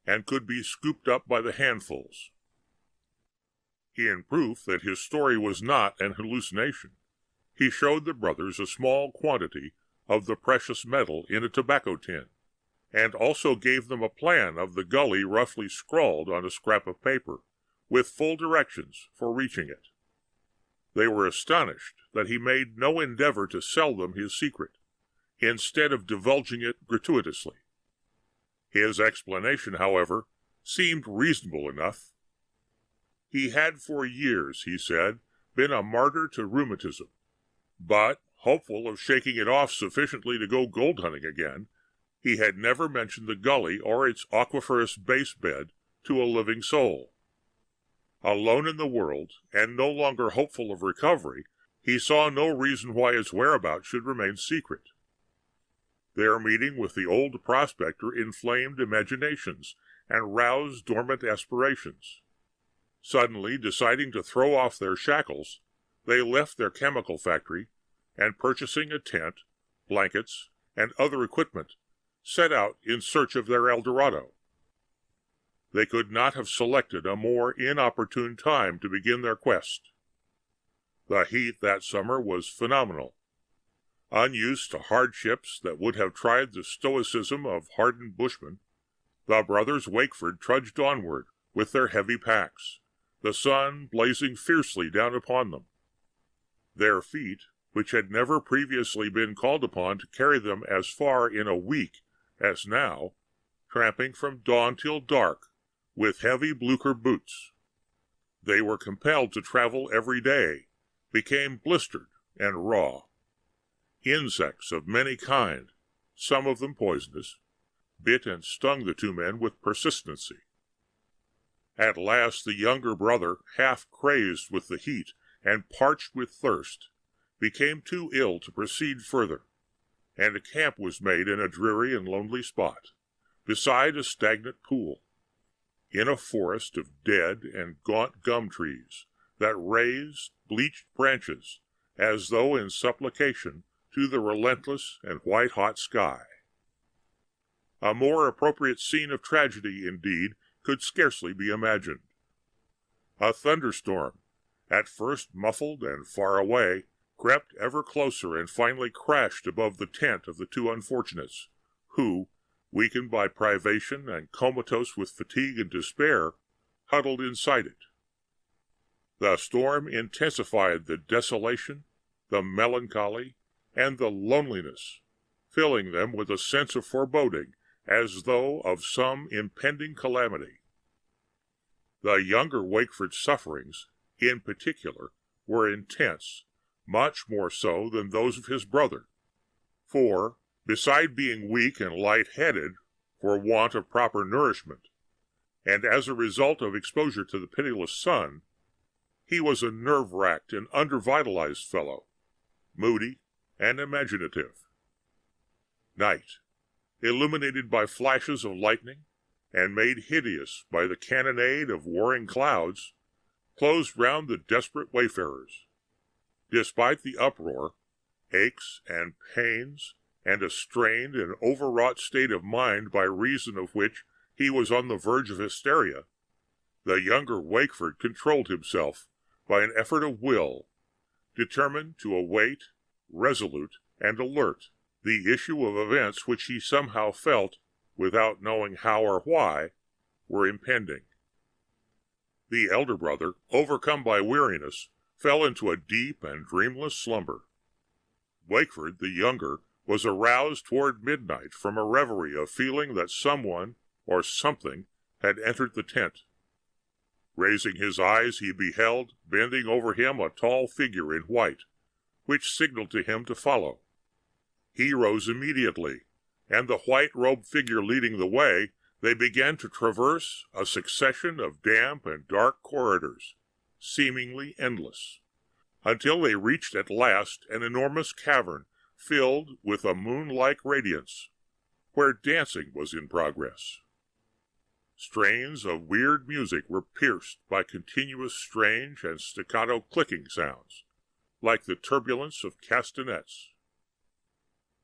S2: and could be scooped up by the handfuls. In proof that his story was not an hallucination, he showed the brothers a small quantity of the precious metal in a tobacco tin, and also gave them a plan of the gully roughly scrawled on a scrap of paper, with full directions for reaching it. They were astonished that he made no endeavor to sell them his secret, instead of divulging it gratuitously. His explanation, however, seemed reasonable enough. He had for years, he said, been a martyr to rheumatism, but, hopeful of shaking it off sufficiently to go gold hunting again, he had never mentioned the gully or its aquiferous base bed to a living soul. Alone in the world, and no longer hopeful of recovery, he saw no reason why its whereabouts should remain secret. Their meeting with the old prospector inflamed imaginations and roused dormant aspirations. Suddenly deciding to throw off their shackles, they left their chemical factory, and purchasing a tent, blankets, and other equipment, set out in search of their El Dorado. They could not have selected a more inopportune time to begin their quest. The heat that summer was phenomenal. Unused to hardships that would have tried the stoicism of hardened bushmen, the brothers Wakeford trudged onward with their heavy packs, the sun blazing fiercely down upon them. Their feet, which had never previously been called upon to carry them as far in a week as now, tramping from dawn till dark with heavy blucher boots. They were compelled to travel every day, became blistered and raw. Insects of many kinds, some of them poisonous, bit and stung the two men with persistency. At last the younger brother, half crazed with the heat and parched with thirst, became too ill to proceed further, and a camp was made in a dreary and lonely spot, beside a stagnant pool, in a forest of dead and gaunt gum trees that raised bleached branches as though in supplication to the relentless and white-hot sky. A more appropriate scene of tragedy, indeed, could scarcely be imagined. A thunderstorm, at first muffled and far away, crept ever closer and finally crashed above the tent of the two unfortunates, who, weakened by privation and comatose with fatigue and despair, huddled inside it. The storm intensified the desolation, the melancholy, and the loneliness, filling them with a sense of foreboding as though of some impending calamity. The younger Wakeford's sufferings, in particular, were intense, much more so than those of his brother, for, beside being weak and light-headed for want of proper nourishment, and as a result of exposure to the pitiless sun, he was a nerve-racked and undervitalized fellow, moody and imaginative. Night, illuminated by flashes of lightning and made hideous by the cannonade of warring clouds, closed round the desperate wayfarers. Despite the uproar, aches and pains, and a strained and overwrought state of mind by reason of which he was on the verge of hysteria, the younger Wakeford controlled himself by an effort of will, determined to await, resolute and alert, the issue of events which he somehow felt, without knowing how or why, were impending. The elder brother, overcome by weariness, fell into a deep and dreamless slumber. Wakeford, the younger, was aroused toward midnight from a reverie of feeling that someone or something had entered the tent. Raising his eyes, he beheld, bending over him, a tall figure in white, which signaled to him to follow. He rose immediately, and the white-robed figure leading the way, they began to traverse a succession of damp and dark corridors, seemingly endless, until they reached at last an enormous cavern filled with a moon-like radiance, where dancing was in progress. Strains of weird music were pierced by continuous strange and staccato clicking sounds, like the turbulence of castanets.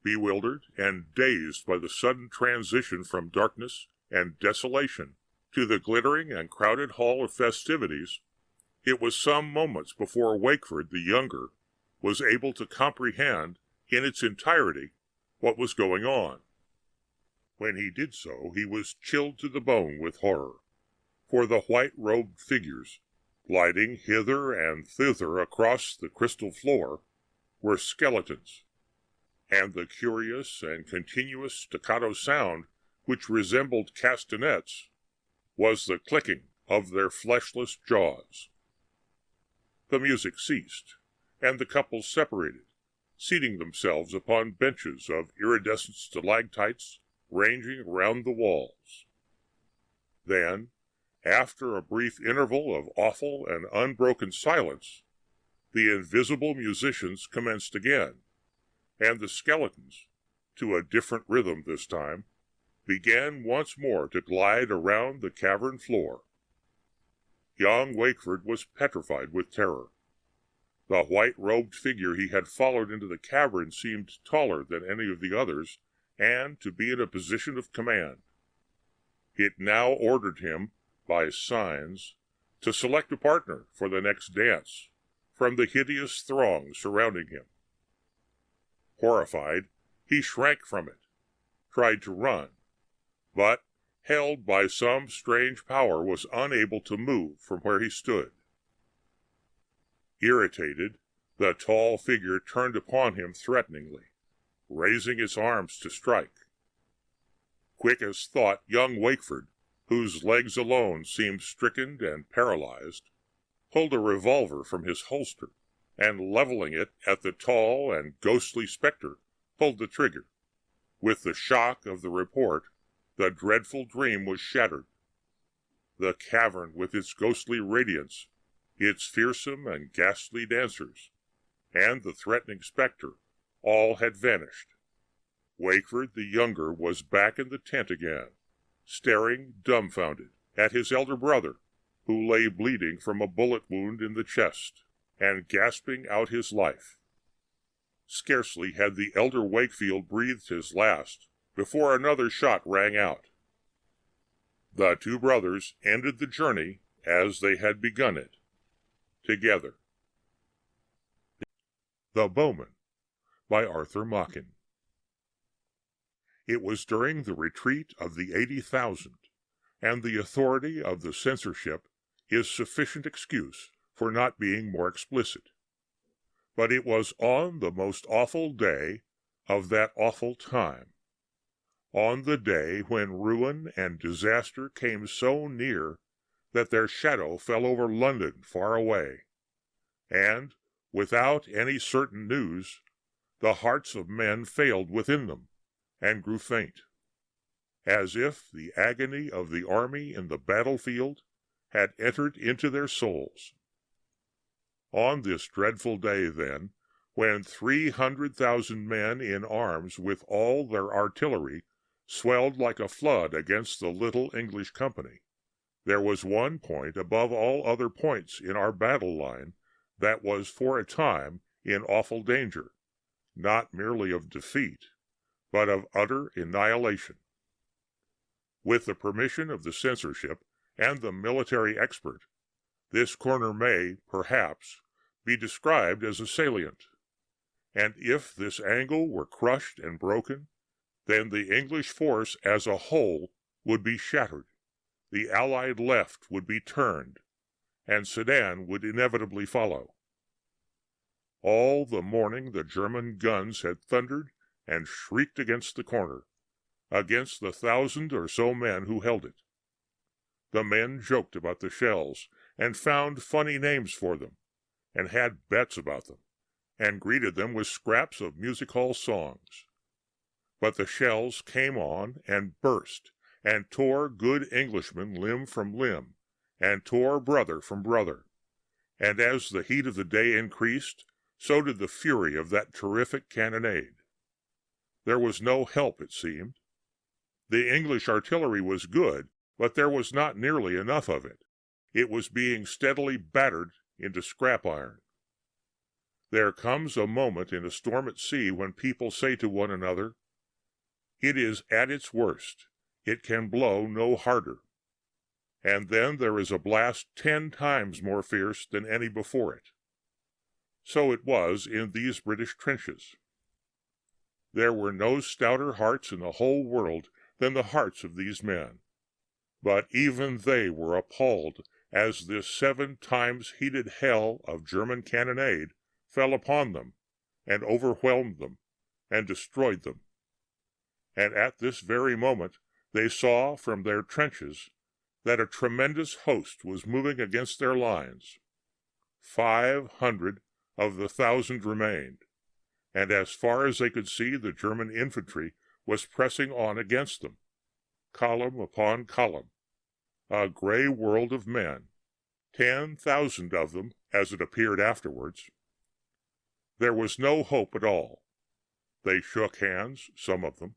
S2: Bewildered and dazed by the sudden transition from darkness and desolation to the glittering and crowded hall of festivities, it was some moments before Wakeford the younger was able to comprehend in its entirety what was going on. When he did so, he was chilled to the bone with horror, for the white-robed figures, gliding hither and thither across the crystal floor, were skeletons, and the curious and continuous staccato sound, which resembled castanets, was the clicking of their fleshless jaws. The music ceased, and the couples separated, seating themselves upon benches of iridescent stalactites ranging round the walls. Then, after a brief interval of awful and unbroken silence, the invisible musicians commenced again, and the skeletons, to a different rhythm this time, began once more to glide around the cavern floor. Young Wakeford was petrified with terror. The white-robed figure he had followed into the cavern seemed taller than any of the others, and to be in a position of command. It now ordered him, by signs, to select a partner for the next dance from the hideous throng surrounding him. Horrified, he shrank from it, tried to run, but, held by some strange power, was unable to move from where he stood. Irritated, the tall figure turned upon him threateningly, raising its arms to strike. Quick as thought, young Wakeford, whose legs alone seemed stricken and paralyzed, pulled a revolver from his holster, and leveling it at the tall and ghostly spectre, pulled the trigger. With the shock of the report, the dreadful dream was shattered. The cavern with its ghostly radiance, its fearsome and ghastly dancers, and the threatening spectre, all had vanished, Wakeford the younger was back in the tent again, staring dumbfounded at his elder brother, who lay bleeding from a bullet wound in the chest and gasping out his life. Scarcely had the elder Wakefield breathed his last before another shot rang out. The two brothers ended the journey as they had begun it, together. The Bowman, by Arthur Machen. It was during the retreat of the 80,000, and the authority of the censorship is sufficient excuse for not being more explicit. But it was on the most awful day of that awful time, on the day when ruin and disaster came so near that their shadow fell over London far away, and, without any certain news, the hearts of men failed within them, and grew faint, as if the agony of the army in the battlefield had entered into their souls. On this dreadful day, then, when 300,000 men in arms with all their artillery swelled like a flood against the little English company, there was one point above all other points in our battle line that was for a time in awful danger, not merely of defeat, but of utter annihilation. With the permission of the censorship and the military expert, this corner may, perhaps, be described as a salient, and if this angle were crushed and broken, then the English force as a whole would be shattered, the Allied left would be turned, and Sedan would inevitably follow. All the morning the German guns had thundered and shrieked against the corner, against the 1,000 or so men who held it. The men joked about the shells, and found funny names for them, and had bets about them, and greeted them with scraps of music-hall songs. But the shells came on and burst, and tore good Englishmen limb from limb, and tore brother from brother, and as the heat of the day increased, so did the fury of that terrific cannonade. There was no help, it seemed. The English artillery was good, but there was not nearly enough of it. It was being steadily battered into scrap iron. There comes a moment in a storm at sea when people say to one another, "It is at its worst. It can blow no harder." And then there is a blast 10 times more fierce than any before it. So it was in these British trenches. There were no stouter hearts in the whole world than the hearts of these men, but even they were appalled as this 7 times heated hell of German cannonade fell upon them, and overwhelmed them, and destroyed them. And at this very moment they saw from their trenches that a tremendous host was moving against their lines. 500 of the 1,000 remained, and as far as they could see the German infantry was pressing on against them, column upon column, a gray world of men, 10,000 of them, as it appeared afterwards. There was no hope at all. They shook hands, some of them.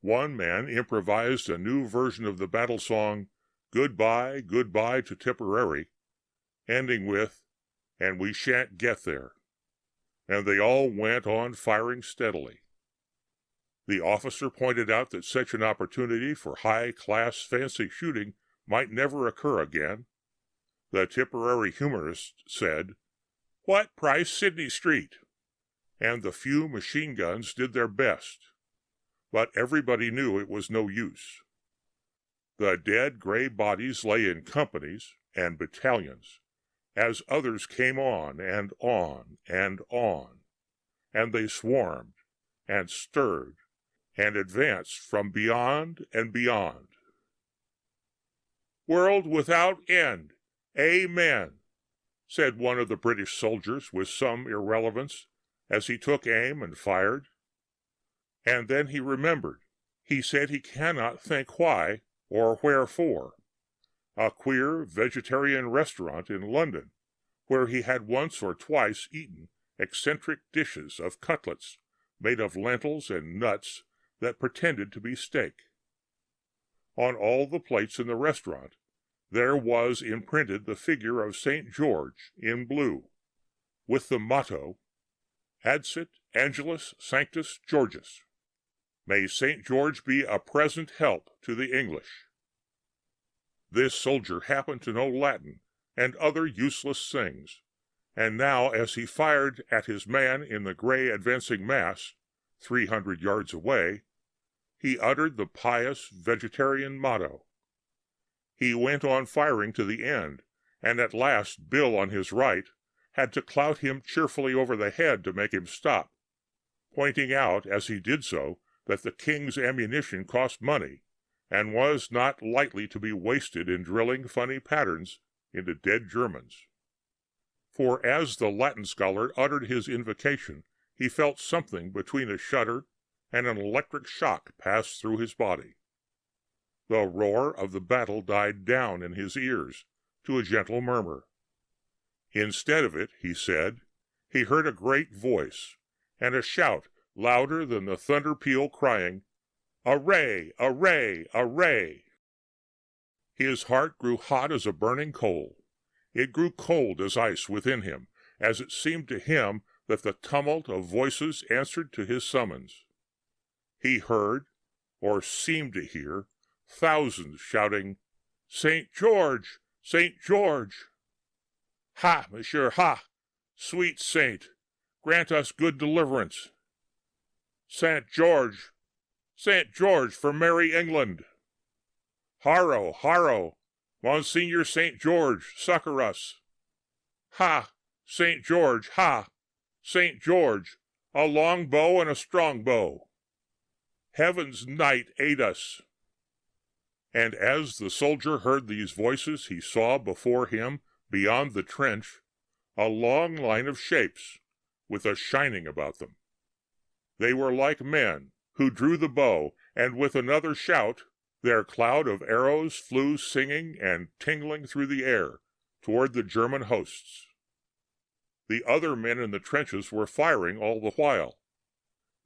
S2: One man improvised a new version of the battle song, "Goodbye, Goodbye to Tipperary," ending with, "And we shan't get there," and they all went on firing steadily. The officer pointed out that such an opportunity for high-class fancy shooting might never occur again. The Tipperary humorist said, "What price Sydney Street?" And the few machine guns did their best, but everybody knew it was no use. The dead gray bodies lay in companies and battalions, as others came on and on and on, and they swarmed and stirred and advanced from beyond and beyond. "World without end, amen," said one of the British soldiers with some irrelevance, as he took aim and fired. And then he remembered. He said he cannot think why or wherefore. A queer vegetarian restaurant in London, where he had once or twice eaten eccentric dishes of cutlets made of lentils and nuts that pretended to be steak. On all the plates in the restaurant there was imprinted the figure of St. George in blue, with the motto, Adsit Angelus Sanctus Georgius. May St. George be a present help to the English. This soldier happened to know Latin and other useless things, and now as he fired at his man in the gray advancing mass, 300 yards away, he uttered the pious vegetarian motto. He went on firing to the end, and at last Bill on his right had to clout him cheerfully over the head to make him stop, pointing out as he did so that the king's ammunition cost money, and was not lightly to be wasted in drilling funny patterns into dead Germans. For as the Latin scholar uttered his invocation, he felt something between a shudder and an electric shock pass through his body. The roar of the battle died down in his ears to a gentle murmur. Instead of it, he said, he heard a great voice, and a shout louder than the thunder peal crying, "Array! Array! Array!" His heart grew hot as a burning coal. It grew cold as ice within him, as it seemed to him that the tumult of voices answered to his summons. He heard, or seemed to hear, thousands shouting, "St. George! St. George!" "Ha, monsieur, ha! Sweet saint, grant us good deliverance! St. George! St. George for merry England! Haro, haro! Monseigneur St. George, succor us! Ha! St. George, ha! St. George, a long bow and a strong bow! Heaven's knight aid us!" And as the soldier heard these voices, he saw before him, beyond the trench, a long line of shapes, with a shining about them. They were like men who drew the bow, and with another shout, their cloud of arrows flew singing and tingling through the air toward the German hosts. The other men in the trenches were firing all the while.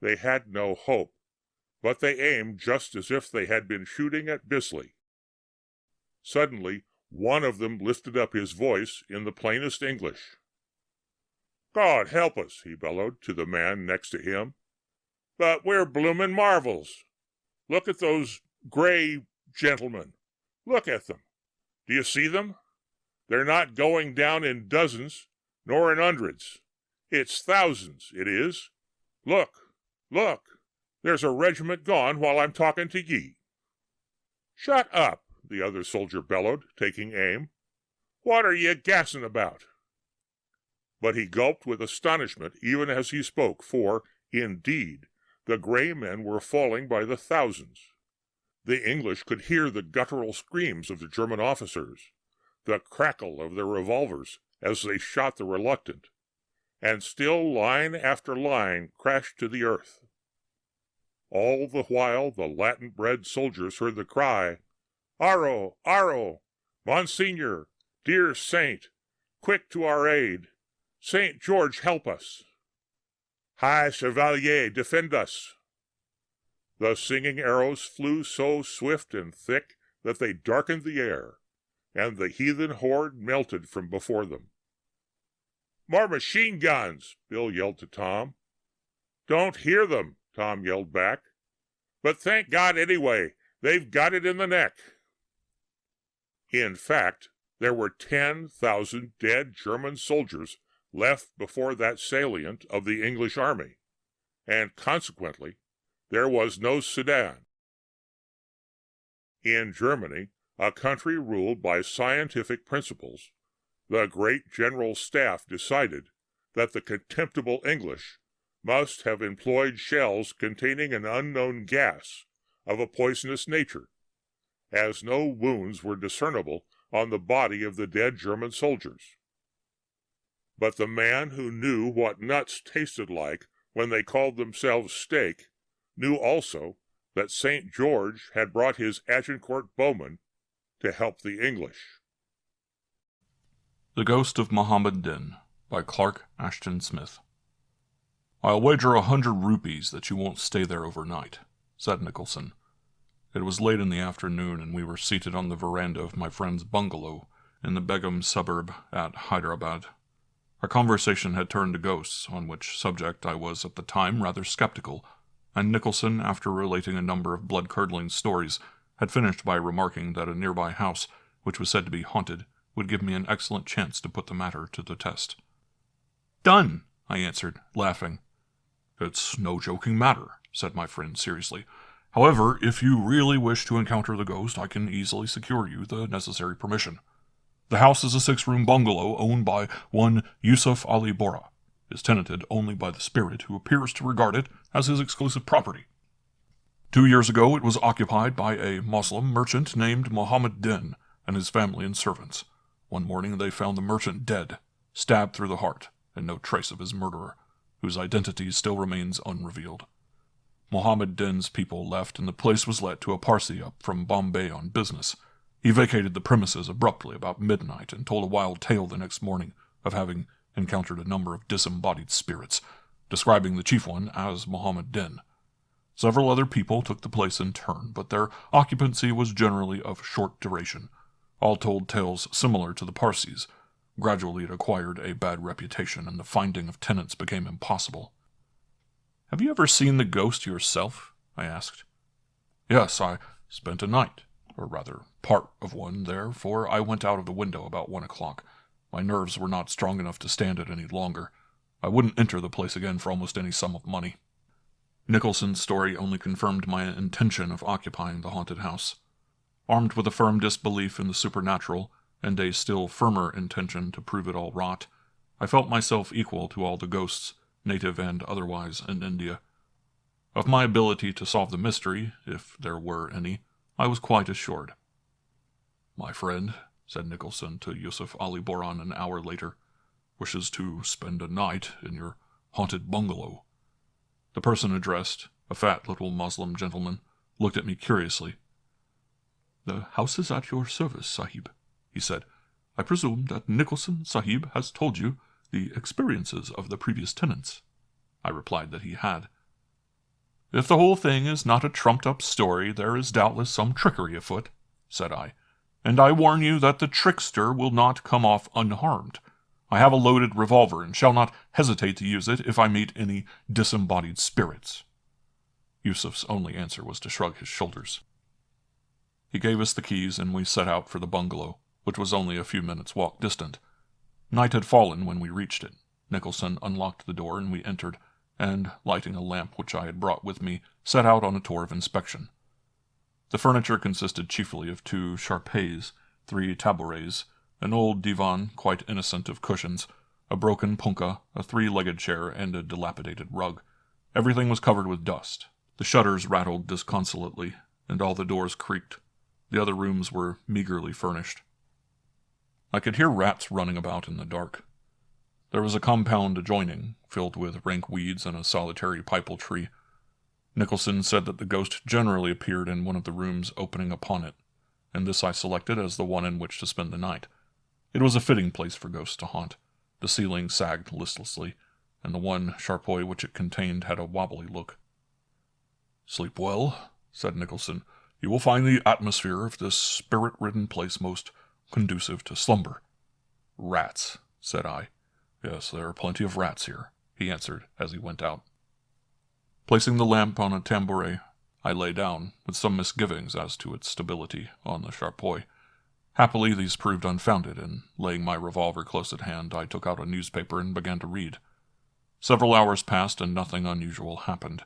S2: They had no hope, but they aimed just as if they had been shooting at Bisley. Suddenly, one of them lifted up his voice in the plainest English. "God help us," he bellowed to the man next to him, "but we're bloomin' marvels. Look at those gray gentlemen. Look at them. Do you see them? They're not going down in dozens, nor in hundreds. It's thousands, it is. Look, look. There's a regiment gone while I'm talking to ye." "Shut up," the other soldier bellowed, taking aim. "What are ye gassing about?" But he gulped with astonishment even as he spoke, for, indeed, the gray men were falling by the thousands. The English could hear the guttural screams of the German officers, the crackle of their revolvers as they shot the reluctant, and still line after line crashed to the earth. All the while the Latin-bred soldiers heard the cry, "Aro! Aro! Monseigneur! Dear saint! Quick to our aid! St. George help us! High Chevalier, defend us!" The singing arrows flew so swift and thick that they darkened the air, and the heathen horde melted from before them. "More machine guns!" Bill yelled to Tom. "Don't hear them," Tom yelled back. "But thank God anyway, they've got it in the neck." In fact, there were 10,000 dead German soldiers left before that salient of the English army, and consequently there was no Sedan. In Germany, a country ruled by scientific principles, the great General Staff decided that the contemptible English must have employed shells containing an unknown gas of a poisonous nature, as no wounds were discernible on the body of the dead German soldiers. But the man who knew what nuts tasted like when they called themselves steak knew also that St. George had brought his Agincourt bowmen to help the English.
S3: The Ghost of Mohammed Din by Clark Ashton Smith. "I'll wager 100 rupees that you won't stay there overnight," said Nicholson. It was late in the afternoon, and we were seated on the veranda of my friend's bungalow in the Begum suburb at Hyderabad. Our conversation had turned to ghosts, on which subject I was at the time rather skeptical, and Nicholson, after relating a number of blood-curdling stories, had finished by remarking that a nearby house, which was said to be haunted, would give me an excellent chance to put the matter to the test. "Done," I answered, laughing. "It's no joking matter," said my friend seriously. "However, if you really wish to encounter the ghost, I can easily secure you the necessary permission. The house is a 6-room bungalow owned by one Yusuf Ali Bora, is tenanted only by the spirit who appears to regard it as his exclusive property. 2 years ago it was occupied by a Moslem merchant named Mohammed Din and his family and servants. One morning they found the merchant dead, stabbed through the heart, and no trace of his murderer, whose identity still remains unrevealed. Mohammed Din's people left, and the place was let to a Parsi up from Bombay on business. He vacated the premises abruptly about midnight and told a wild tale the next morning of having encountered a number of disembodied spirits, describing the chief one as Mohammed Din. Several other people took the place in turn, but their occupancy was generally of short duration. All told tales similar to the Parsis. Gradually it acquired a bad reputation, and the finding of tenants became impossible. "Have you ever seen the ghost yourself?" I asked. "Yes, I spent a night, or rather part of one there, for I went out of the window about 1 o'clock. My nerves were not strong enough to stand it any longer. I wouldn't enter the place again for almost any sum of money." Nicholson's story only confirmed my intention of occupying the haunted house. Armed with a firm disbelief in the supernatural, and a still firmer intention to prove it all rot, I felt myself equal to all the ghosts, native and otherwise, in India. Of my ability to solve the mystery, if there were any, I was quite assured. "My friend," said Nicholson to Yusuf Ali Boran an hour later, "wishes to spend a night in your haunted bungalow." The person addressed, a fat little Moslem gentleman, looked at me curiously. "The house is at your service, Sahib," he said. "I presume that Nicholson Sahib has told you the experiences of the previous tenants." I replied that he had. "If the whole thing is not a trumped-up story, there is doubtless some trickery afoot," said I, "and I warn you that the trickster will not come off unharmed. I have a loaded revolver and shall not hesitate to use it if I meet any disembodied spirits." Yusuf's only answer was to shrug his shoulders. He gave us the keys, and we set out for the bungalow, which was only a few minutes' walk distant. Night had fallen when we reached it. Nicholson unlocked the door, and we entered, and, lighting a lamp which I had brought with me, set out on a tour of inspection. The furniture consisted chiefly of 2 charpets, 3 tabourets, an old divan quite innocent of cushions, a broken punkah, a 3-legged chair, and a dilapidated rug. Everything was covered with dust. The shutters rattled disconsolately, and all the doors creaked. The other rooms were meagerly furnished. I could hear rats running about in the dark. There was a compound adjoining, filled with rank weeds and a solitary pipal tree. Nicholson said that the ghost generally appeared in one of the rooms opening upon it, and this I selected as the one in which to spend the night. It was a fitting place for ghosts to haunt. The ceiling sagged listlessly, and the one charpoy which it contained had a wobbly look. "Sleep well," said Nicholson. "You will find the atmosphere of this spirit-ridden place most conducive to slumber." "Rats," said I. "Yes, there are plenty of rats here," he answered as he went out. Placing the lamp on a tambouret, I lay down, with some misgivings as to its stability, on the charpoy. Happily these proved unfounded, and laying my revolver close at hand, I took out a newspaper and began to read. Several hours passed, and nothing unusual happened.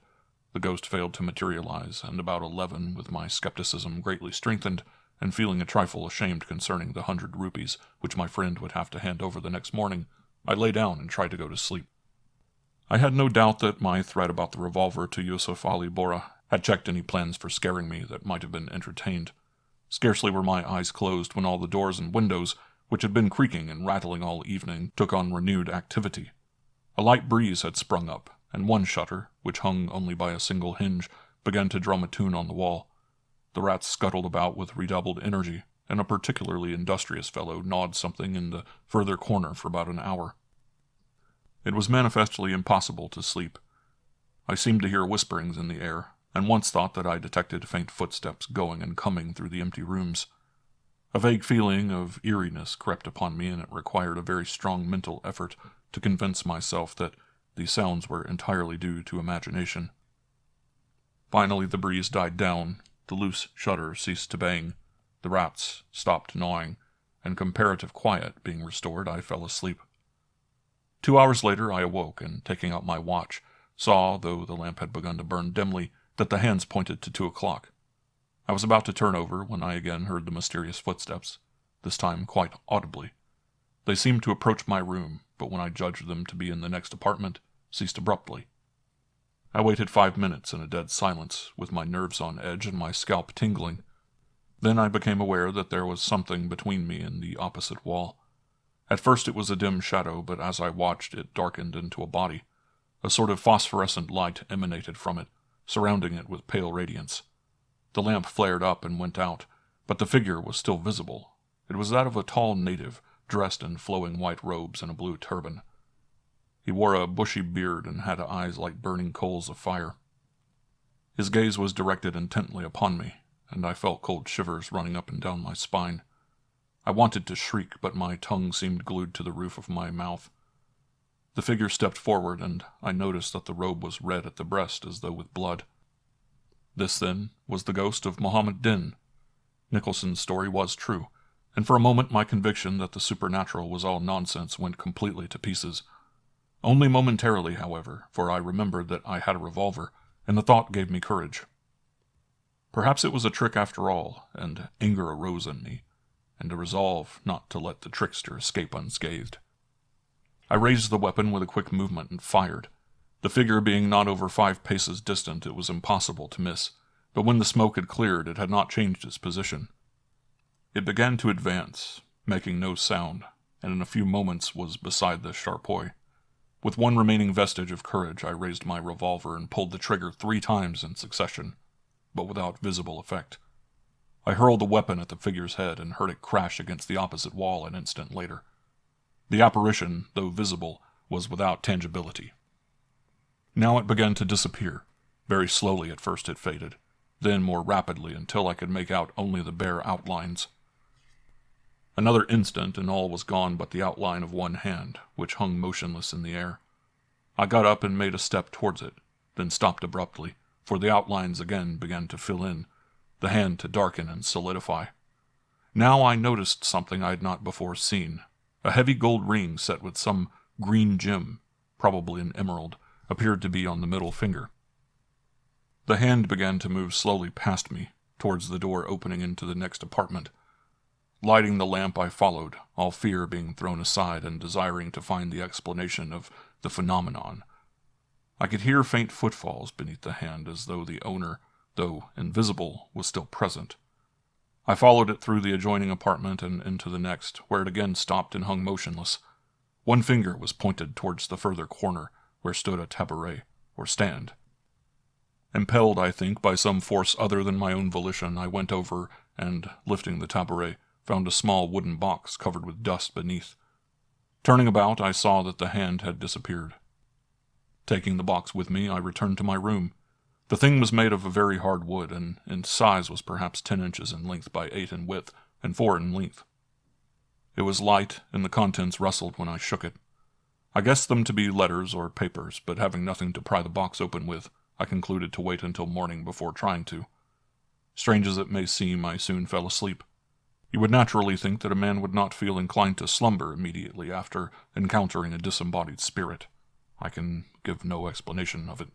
S3: The ghost failed to materialize, and about 11, with my skepticism greatly strengthened, and feeling a trifle ashamed concerning the 100 rupees which my friend would have to hand over the next morning, I lay down and tried to go to sleep. I had no doubt that my threat about the revolver to Yusuf Ali Bora had checked any plans for scaring me that might have been entertained. Scarcely were my eyes closed when all the doors and windows, which had been creaking and rattling all evening, took on renewed activity. A light breeze had sprung up, and one shutter, which hung only by a single hinge, began to drum a tune on the wall. The rats scuttled about with redoubled energy, and a particularly industrious fellow gnawed something in the further corner for about an hour. It was manifestly impossible to sleep, I seemed to hear whisperings in the air, and once thought that I detected faint footsteps going and coming through the empty rooms. A vague feeling of eeriness crept upon me, and it required a very strong mental effort to convince myself that these sounds were entirely due to imagination. Finally, the breeze died down, the loose shutters ceased to bang, the rats stopped gnawing, and comparative quiet being restored, I fell asleep. 2 hours later I awoke, and taking out my watch, saw, though the lamp had begun to burn dimly, that the hands pointed to 2 o'clock. I was about to turn over when I again heard the mysterious footsteps, this time quite audibly. They seemed to approach my room, but when I judged them to be in the next apartment, ceased abruptly. I waited 5 minutes in a dead silence, with my nerves on edge and my scalp tingling. Then I became aware that there was something between me and the opposite wall. At first it was a dim shadow, but as I watched it darkened into a body. A sort of phosphorescent light emanated from it, surrounding it with pale radiance. The lamp flared up and went out, but the figure was still visible. It was that of a tall native, dressed in flowing white robes and a blue turban. He wore a bushy beard and had eyes like burning coals of fire. His gaze was directed intently upon me, and I felt cold shivers running up and down my spine. I wanted to shriek, but my tongue seemed glued to the roof of my mouth. The figure stepped forward, and I noticed that the robe was red at the breast as though with blood. This, then, was the ghost of Mohammed Din. Nicholson's story was true, and for a moment my conviction that the supernatural was all nonsense went completely to pieces. Only momentarily, however, for I remembered that I had a revolver, and the thought gave me courage. Perhaps it was a trick after all, and anger arose in me, and a resolve not to let the trickster escape unscathed. I raised the weapon with a quick movement and fired. The figure being not over 5 paces distant, it was impossible to miss, but when the smoke had cleared, it had not changed its position. It began to advance, making no sound, and in a few moments was beside the charpoy. With one remaining vestige of courage, I raised my revolver and pulled the trigger 3 times in succession, but without visible effect. I hurled the weapon at the figure's head and heard it crash against the opposite wall an instant later. The apparition, though visible, was without tangibility. Now it began to disappear. Very slowly at first it faded, then more rapidly until I could make out only the bare outlines. Another instant and all was gone but the outline of one hand, which hung motionless in the air. I got up and made a step towards it, then stopped abruptly, for the outlines again began to fill in, the hand to darken and solidify. Now I noticed something I had not before seen. A heavy gold ring set with some green gem, probably an emerald, appeared to be on the middle finger. The hand began to move slowly past me, towards the door opening into the next apartment. Lighting the lamp, I followed, all fear being thrown aside and desiring to find the explanation of the phenomenon. I could hear faint footfalls beneath the hand, as though the owner, though invisible, was still present. I followed it through the adjoining apartment and into the next, where it again stopped and hung motionless. One finger was pointed towards the further corner, where stood a tabouret, or stand. Impelled, I think, by some force other than my own volition, I went over and, lifting the tabouret, found a small wooden box covered with dust beneath. Turning about, I saw that the hand had disappeared. Taking the box with me, I returned to my room. The thing was made of a very hard wood, and in size was perhaps 10 inches in length by 8 in width, and 4 in length. It was light, and the contents rustled when I shook it. I guessed them to be letters or papers, but having nothing to pry the box open with, I concluded to wait until morning before trying to. Strange as it may seem, I soon fell asleep. You would naturally think that a man would not feel inclined to slumber immediately after encountering a disembodied spirit. I can give no explanation of it.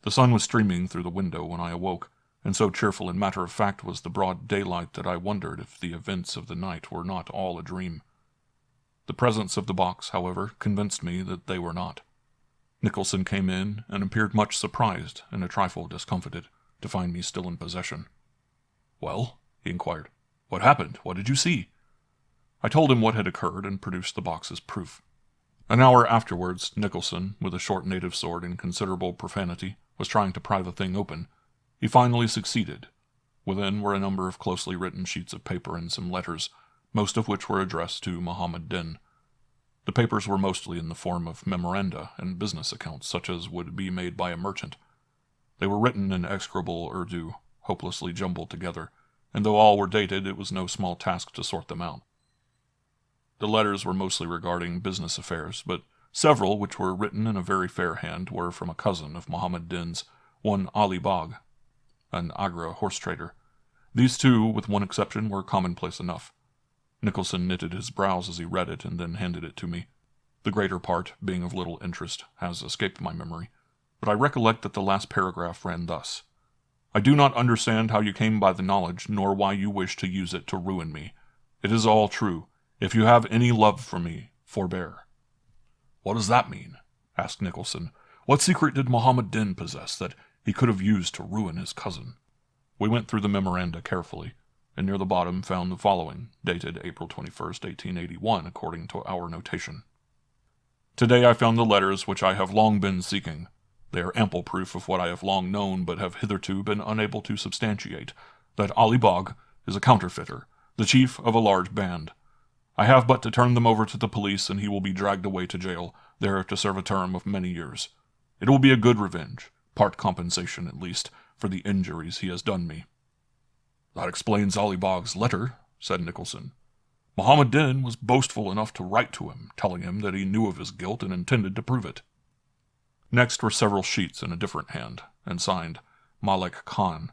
S3: The sun was streaming through the window when I awoke, and so cheerful and matter-of-fact was the broad daylight that I wondered if the events of the night were not all a dream. The presence of the box, however, convinced me that they were not. Nicholson came in and appeared much surprised and a trifle discomfited to find me still in possession. "Well?" he inquired. "What happened? What did you see?" I told him what had occurred and produced the box as proof. An hour afterwards, Nicholson, with a short native sword and considerable profanity, was trying to pry the thing open. He finally succeeded. Within were a number of closely written sheets of paper and some letters, most of which were addressed to Mohammed Din. The papers were mostly in the form of memoranda and business accounts such as would be made by a merchant. They were written in execrable Urdu, hopelessly jumbled together, and though all were dated, it was no small task to sort them out. The letters were mostly regarding business affairs, but several, which were written in a very fair hand, were from a cousin of Muhammad Din's, one Ali Bagh, an Agra horse trader. These two, with one exception, were commonplace enough. Nicholson knitted his brows as he read it and then handed it to me. The greater part, being of little interest, has escaped my memory, but I recollect that the last paragraph ran thus: "I do not understand how you came by the knowledge, nor why you wish to use it to ruin me. It is all true. If you have any love for me, forbear." "What does that mean?" asked Nicholson. "What secret did Muhammad Din possess that he could have used to ruin his cousin?" We went through the memoranda carefully, and near the bottom found the following, dated April 21st, 1881, according to our notation. "Today I found the letters which I have long been seeking. They are ample proof of what I have long known but have hitherto been unable to substantiate, that Ali Bagh is a counterfeiter, the chief of a large band. I have but to turn them over to the police and he will be dragged away to jail, there to serve a term of many years. It will be a good revenge, part compensation at least, for the injuries he has done me." "That explains Ali Bagh's letter," said Nicholson. "Muhammad Din was boastful enough to write to him, telling him that he knew of his guilt and intended to prove it." Next were several sheets in a different hand, and signed Malik Khan.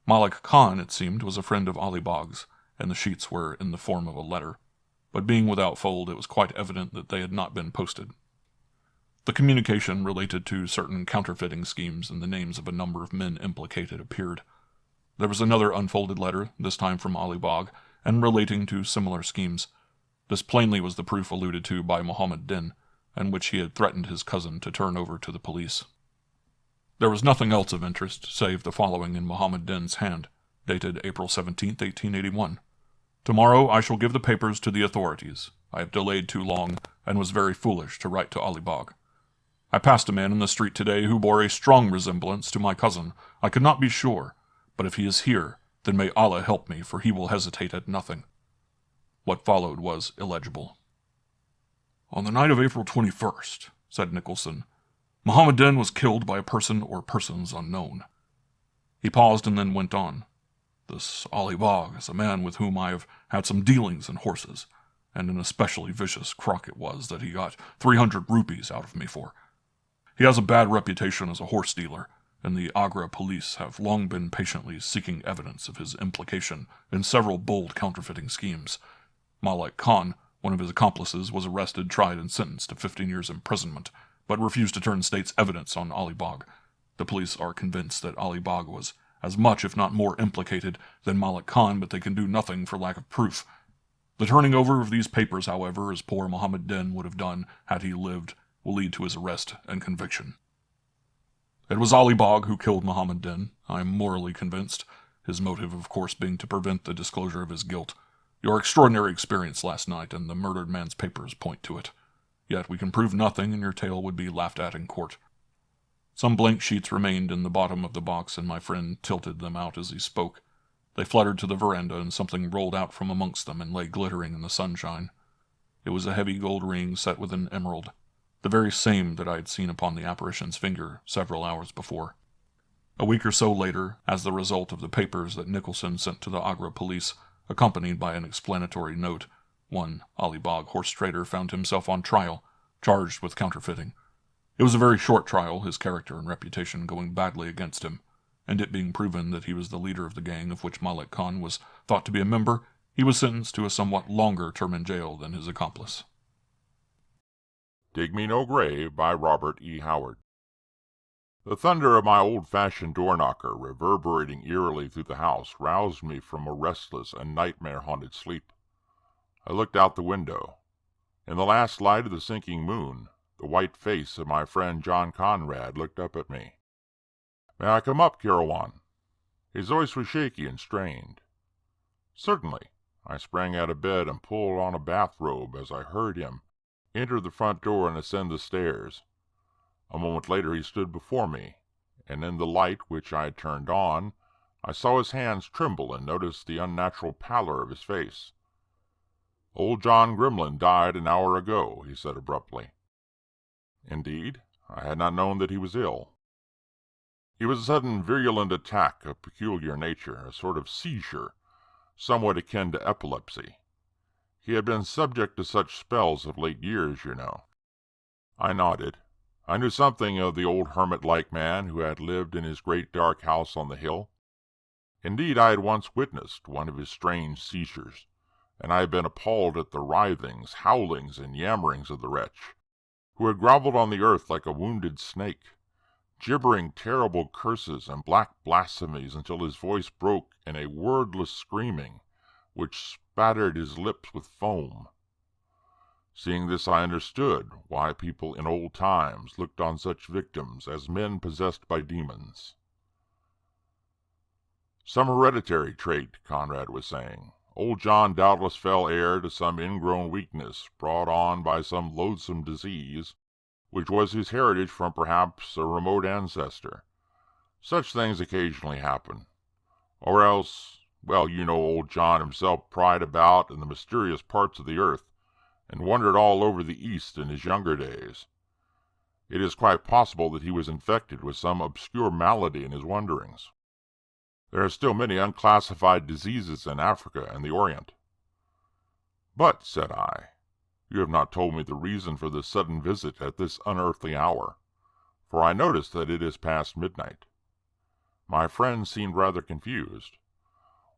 S3: Malik Khan, it seemed, was a friend of Ali Bagh's, and the sheets were in the form of a letter, but being without fold, it was quite evident that they had not been posted. The communication related to certain counterfeiting schemes, and the names of a number of men implicated appeared. There was another unfolded letter, this time from Ali Bagh, and relating to similar schemes. This plainly was the proof alluded to by Muhammad Din, and which he had threatened his cousin to turn over to the police. There was nothing else of interest, save the following in Muhammad Din's hand, dated April 17th, 1881. "Tomorrow I shall give the papers to the authorities. I have delayed too long, and was very foolish to write to Ali Bagh. I passed a man in the street today who bore a strong resemblance to my cousin. I could not be sure, but if he is here, then may Allah help me, for he will hesitate at nothing." What followed was illegible. "On the night of April 21st, said Nicholson, "Muhammad Din was killed by a person or persons unknown." He paused and then went on. "This Ali Bagh is a man with whom I have had some dealings in horses, and an especially vicious crock it was that he got 300 rupees out of me for. He has a bad reputation as a horse dealer, and the Agra police have long been patiently seeking evidence of his implication in several bold counterfeiting schemes. Malik Khan, one of his accomplices, was arrested, tried, and sentenced to 15 years' imprisonment, but refused to turn state's evidence on Ali Bagh. The police are convinced that Ali Bagh was as much, if not more, implicated than Malik Khan, but they can do nothing for lack of proof. The turning over of these papers, however, as poor Muhammad Din would have done had he lived, will lead to his arrest and conviction. It was Ali Bagh who killed Muhammad Din, I am morally convinced, his motive, of course, being to prevent the disclosure of his guilt. Your extraordinary experience last night and the murdered man's papers point to it. Yet we can prove nothing, and your tale would be laughed at in court." Some blank sheets remained in the bottom of the box, and my friend tilted them out as he spoke. They fluttered to the veranda, and something rolled out from amongst them and lay glittering in the sunshine. It was a heavy gold ring set with an emerald, the very same that I had seen upon the apparition's finger several hours before. A week or so later, as the result of the papers that Nicholson sent to the Agra police, accompanied by an explanatory note, one Ali Bagh horse trader found himself on trial, charged with counterfeiting. It was a very short trial, his character and reputation going badly against him, and it being proven that he was the leader of the gang of which Malik Khan was thought to be a member, he was sentenced to a somewhat longer term in jail than his accomplice.
S2: Dig Me No Grave by Robert E. Howard. The thunder of my old-fashioned door-knocker reverberating eerily through the house roused me from a restless and nightmare-haunted sleep. I looked out the window. In the last light of the sinking moon, the white face of my friend John Conrad looked up at me. "May I come up, Carawan?" His voice was shaky and strained. "Certainly." I sprang out of bed and pulled on a bathrobe as I heard him enter the front door and ascend the stairs. A moment later he stood before me, and in the light which I had turned on, I saw his hands tremble and noticed the unnatural pallor of his face.
S4: "Old John Grimlin died an hour ago," he said abruptly. Indeed, I had not known that he was ill. It was a sudden virulent attack of peculiar nature, a sort of seizure, somewhat akin to epilepsy. He had been subject to such spells of late years, you know. I nodded. I knew something of the old hermit-like man who had lived in his great dark house on the hill. Indeed, I had once witnessed one of his strange seizures, and I had been appalled at the writhings, howlings, and yammerings of the wretch, who had grovelled on the earth like a wounded snake, gibbering terrible curses and black blasphemies until his voice broke in a wordless screaming, which spattered his lips with foam. Seeing this, I understood why people in old times looked on such victims as men possessed by demons. "Some hereditary trait," Conrad was saying. "Old John doubtless fell heir to some ingrown weakness brought on by some loathsome disease, which was his heritage from perhaps a remote ancestor. Such things occasionally happen. Or else, well, you know old John himself pried about in the mysterious parts of the earth, and wandered all over the East in his younger days. It is quite possible that he was infected with some obscure malady in his wanderings. There are still many unclassified diseases in Africa and the Orient." "But," said I, "you have not told me the reason for this sudden visit at this unearthly hour, for I notice that it is past midnight." My friend seemed rather confused.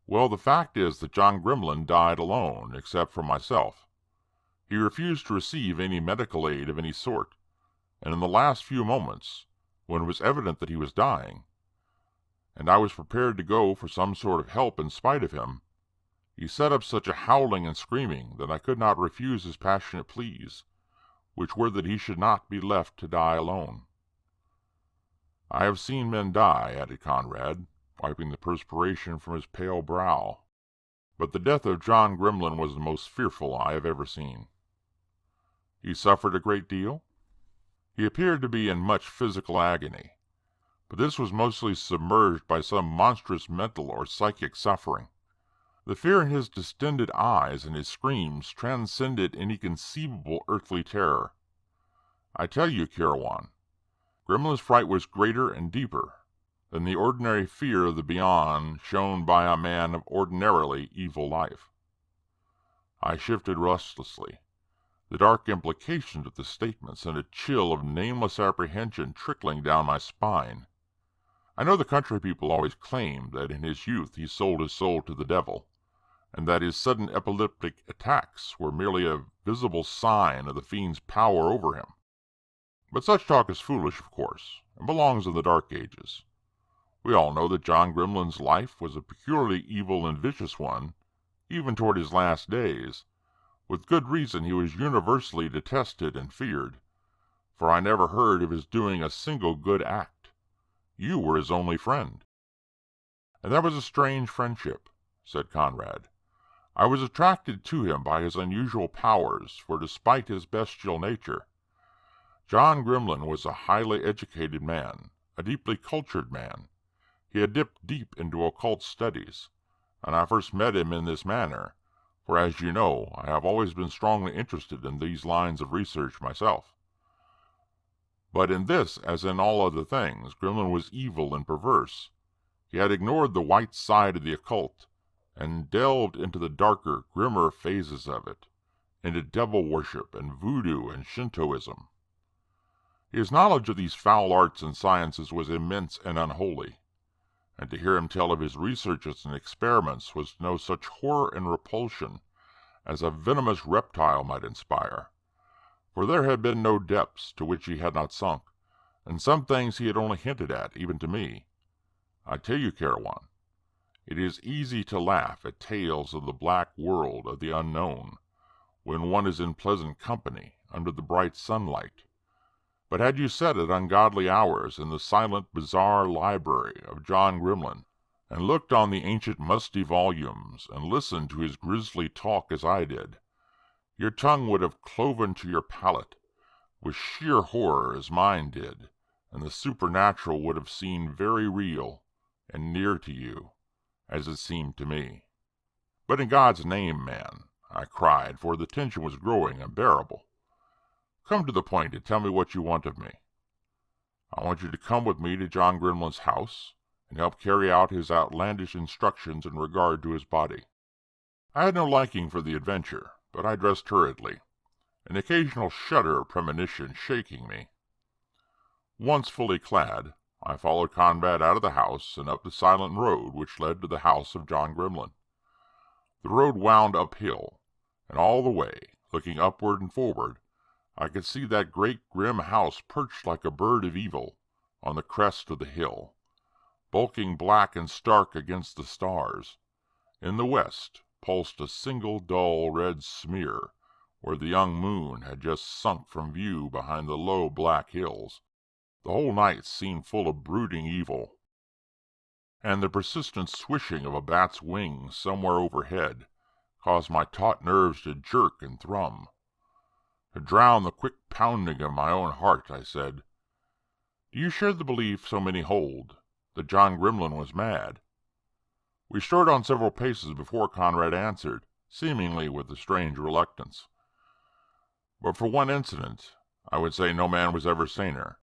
S4: "Well, the fact is that John Grimlin died alone, except for myself. He refused to receive any medical aid of any sort, and in the last few moments, when it was evident that he was dying, and I was prepared to go for some sort of help in spite of him, he set up such a howling and screaming that I could not refuse his passionate pleas, which were that he should not be left to die alone. I have seen men die," added Conrad, wiping the perspiration from his pale brow, "but the death of John Grimlin was the most fearful I have ever seen." "He suffered a great deal?" "He appeared to be in much physical agony, but this was mostly submerged by some monstrous mental or psychic suffering. The fear in his distended eyes and his screams transcended any conceivable earthly terror. I tell you, Kirwan, Grimlin's fright was greater and deeper than the ordinary fear of the beyond shown by a man of ordinarily evil life." I shifted restlessly. The dark implications of the statement sent a chill of nameless apprehension trickling down my spine. I know the country people always claimed that in his youth he sold his soul to the devil, and that his sudden epileptic attacks were merely a visible sign of the fiend's power over him. But such talk is foolish, of course, and belongs in the Dark Ages. We all know that John Grimlin's life was a peculiarly evil and vicious one, even toward his last days. With good reason he was universally detested and feared, for I never heard of his doing a single good act. You were his only friend." "And that was a strange friendship," said Conrad. "I was attracted to him by his unusual powers, for despite his bestial nature, John Grimlin was a highly educated man, a deeply cultured man. He had dipped deep into occult studies, and I first met him in this manner, for, as you know, I have always been strongly interested in these lines of research myself. But in this, as in all other things, Grimlin was evil and perverse. He had ignored the white side of the occult, and delved into the darker, grimmer phases of it, into devil worship and voodoo and Shintoism. His knowledge of these foul arts and sciences was immense and unholy, and to hear him tell of his researches and experiments was to know such horror and repulsion as a venomous reptile might inspire, for there had been no depths to which he had not sunk, and some things he had only hinted at, even to me. I tell you, Kirwan, it is easy to laugh at tales of the black world of the unknown, when one is in pleasant company, under the bright sunlight. But had you sat at ungodly hours in the silent, bizarre library of John Grimlin, and looked on the ancient musty volumes, and listened to his grisly talk as I did, your tongue would have cloven to your palate with sheer horror as mine did, and the supernatural would have seemed very real and near to you, as it seemed to me. But in God's name, man, I cried, for the tension was growing unbearable. "Come to the point and tell me what you want of me." "I want you to come with me to John Grimlin's house and help carry out his outlandish instructions in regard to his body." I had no liking for the adventure, but I dressed hurriedly, an occasional shudder of premonition shaking me. Once fully clad, I followed Conrad out of the house and up the silent road which led to the house of John Grimlin. The road wound uphill, and all the way, looking upward and forward, I could see that great grim house perched like a bird of evil on the crest of the hill, bulking black and stark against the stars. In the west pulsed a single dull red smear, where the young moon had just sunk from view behind the low black hills. The whole night seemed full of brooding evil, and the persistent swishing of a bat's wings somewhere overhead caused my taut nerves to jerk and thrum. To drown the quick pounding of my own heart, I said, "Do you share the belief so many hold, that John Grimlin was mad?" We strode on several paces before Conrad answered, seemingly with a strange reluctance. "But for one incident, I would say no man was ever saner.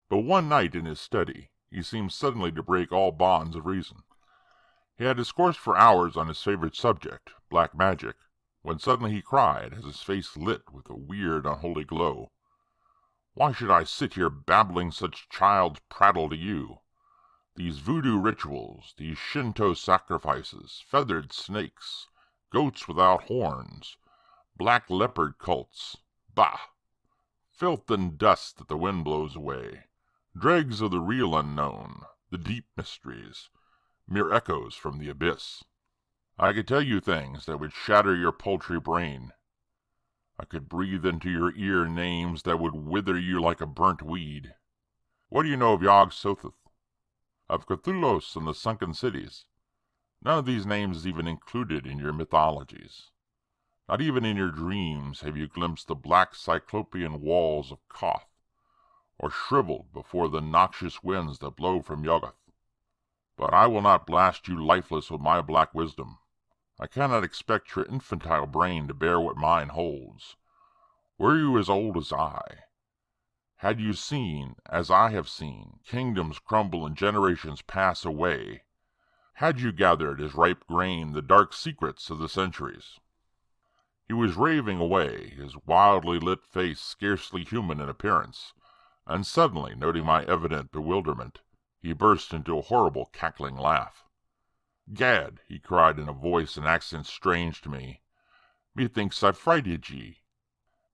S4: But one night in his study, he seemed suddenly to break all bonds of reason. He had discoursed for hours on his favorite subject, black magic, when suddenly he cried, as his face lit with a weird, unholy glow, 'Why should I sit here babbling such child's prattle to you? These voodoo rituals, these Shinto sacrifices, feathered snakes, goats without horns, black leopard cults, bah! Filth and dust that the wind blows away, dregs of the real unknown, the deep mysteries, mere echoes from the abyss. I could tell you things that would shatter your paltry brain. I could breathe into your ear names that would wither you like a burnt weed. What do you know of Yog-Sothoth? Of Cthulhu's and the sunken cities? None of these names is even included in your mythologies. Not even in your dreams have you glimpsed the black cyclopean walls of Koth, or shriveled before the noxious winds that blow from Yuggoth. But I will not blast you lifeless with my black wisdom. I cannot expect your infantile brain to bear what mine holds. Were you as old as I, had you seen, as I have seen, kingdoms crumble and generations pass away, had you gathered as ripe grain the dark secrets of the centuries?" He was raving away, his wildly lit face scarcely human in appearance, and suddenly, noting my evident bewilderment, he burst into a horrible cackling laugh. "Gad," he cried in a voice and accent strange to me, "methinks I've frighted ye.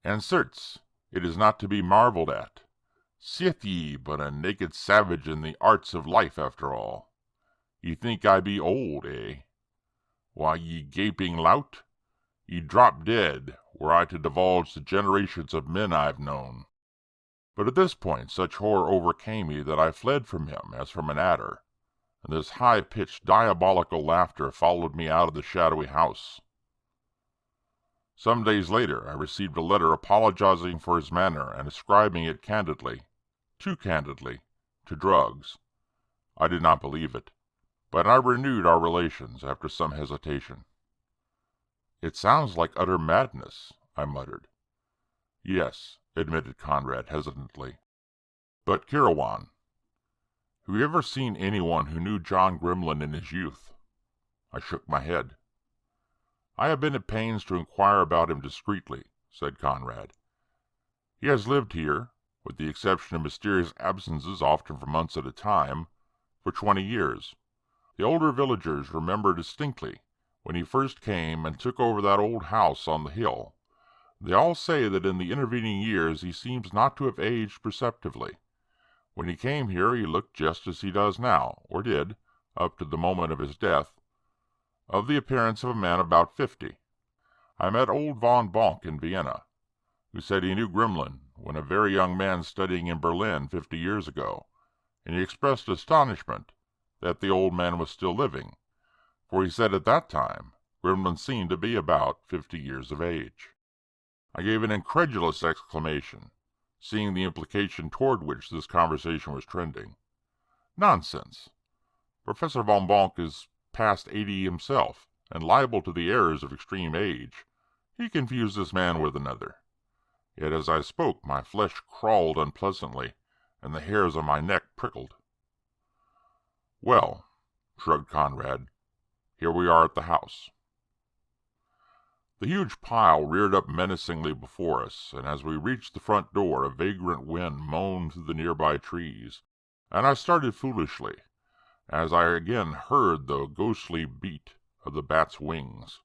S4: And certes, it is not to be marvelled at. Seeth ye but a naked savage in the arts of life after all? Ye think I be old, eh? Why, ye gaping lout, ye'd drop dead were I to divulge the generations of men I've known." But at this point such horror overcame me that I fled from him as from an adder, and this high-pitched diabolical laughter followed me out of the shadowy house. Some days later I received a letter apologizing for his manner and ascribing it candidly, too candidly, to drugs. I did not believe it, but I renewed our relations after some hesitation. "It sounds like utter madness," I muttered. "Yes," admitted Conrad hesitantly. "But, Kirawan, have you ever seen anyone who knew John Grimlin in his youth?" I shook my head. "I have been at pains to inquire about him discreetly," said Conrad. "He has lived here, with the exception of mysterious absences often for months at a time, for 20 years. The older villagers remember distinctly when he first came and took over that old house on the hill. They all say that in the intervening years he seems not to have aged perceptibly. When he came here he looked just as he does now, or did, up to the moment of his death, of the appearance of a man about 50. I met old von Bonk in Vienna, who said he knew Grimlin when a very young man studying in Berlin 50 years ago, and he expressed astonishment that the old man was still living, for he said at that time Grimlin seemed to be about 50 years of age. I gave an incredulous exclamation, seeing the implication toward which this conversation was trending. "Nonsense! Professor von Bonk is past 80 himself, and liable to the errors of extreme age. He confused this man with another. Yet as I spoke, my flesh crawled unpleasantly, and the hairs on my neck prickled. "Well," shrugged Conrad, "here we are at the house." The huge pile reared up menacingly before us, and as we reached the front door a vagrant wind moaned through the nearby trees, and I started foolishly, as I again heard the ghostly beat of the bat's wings.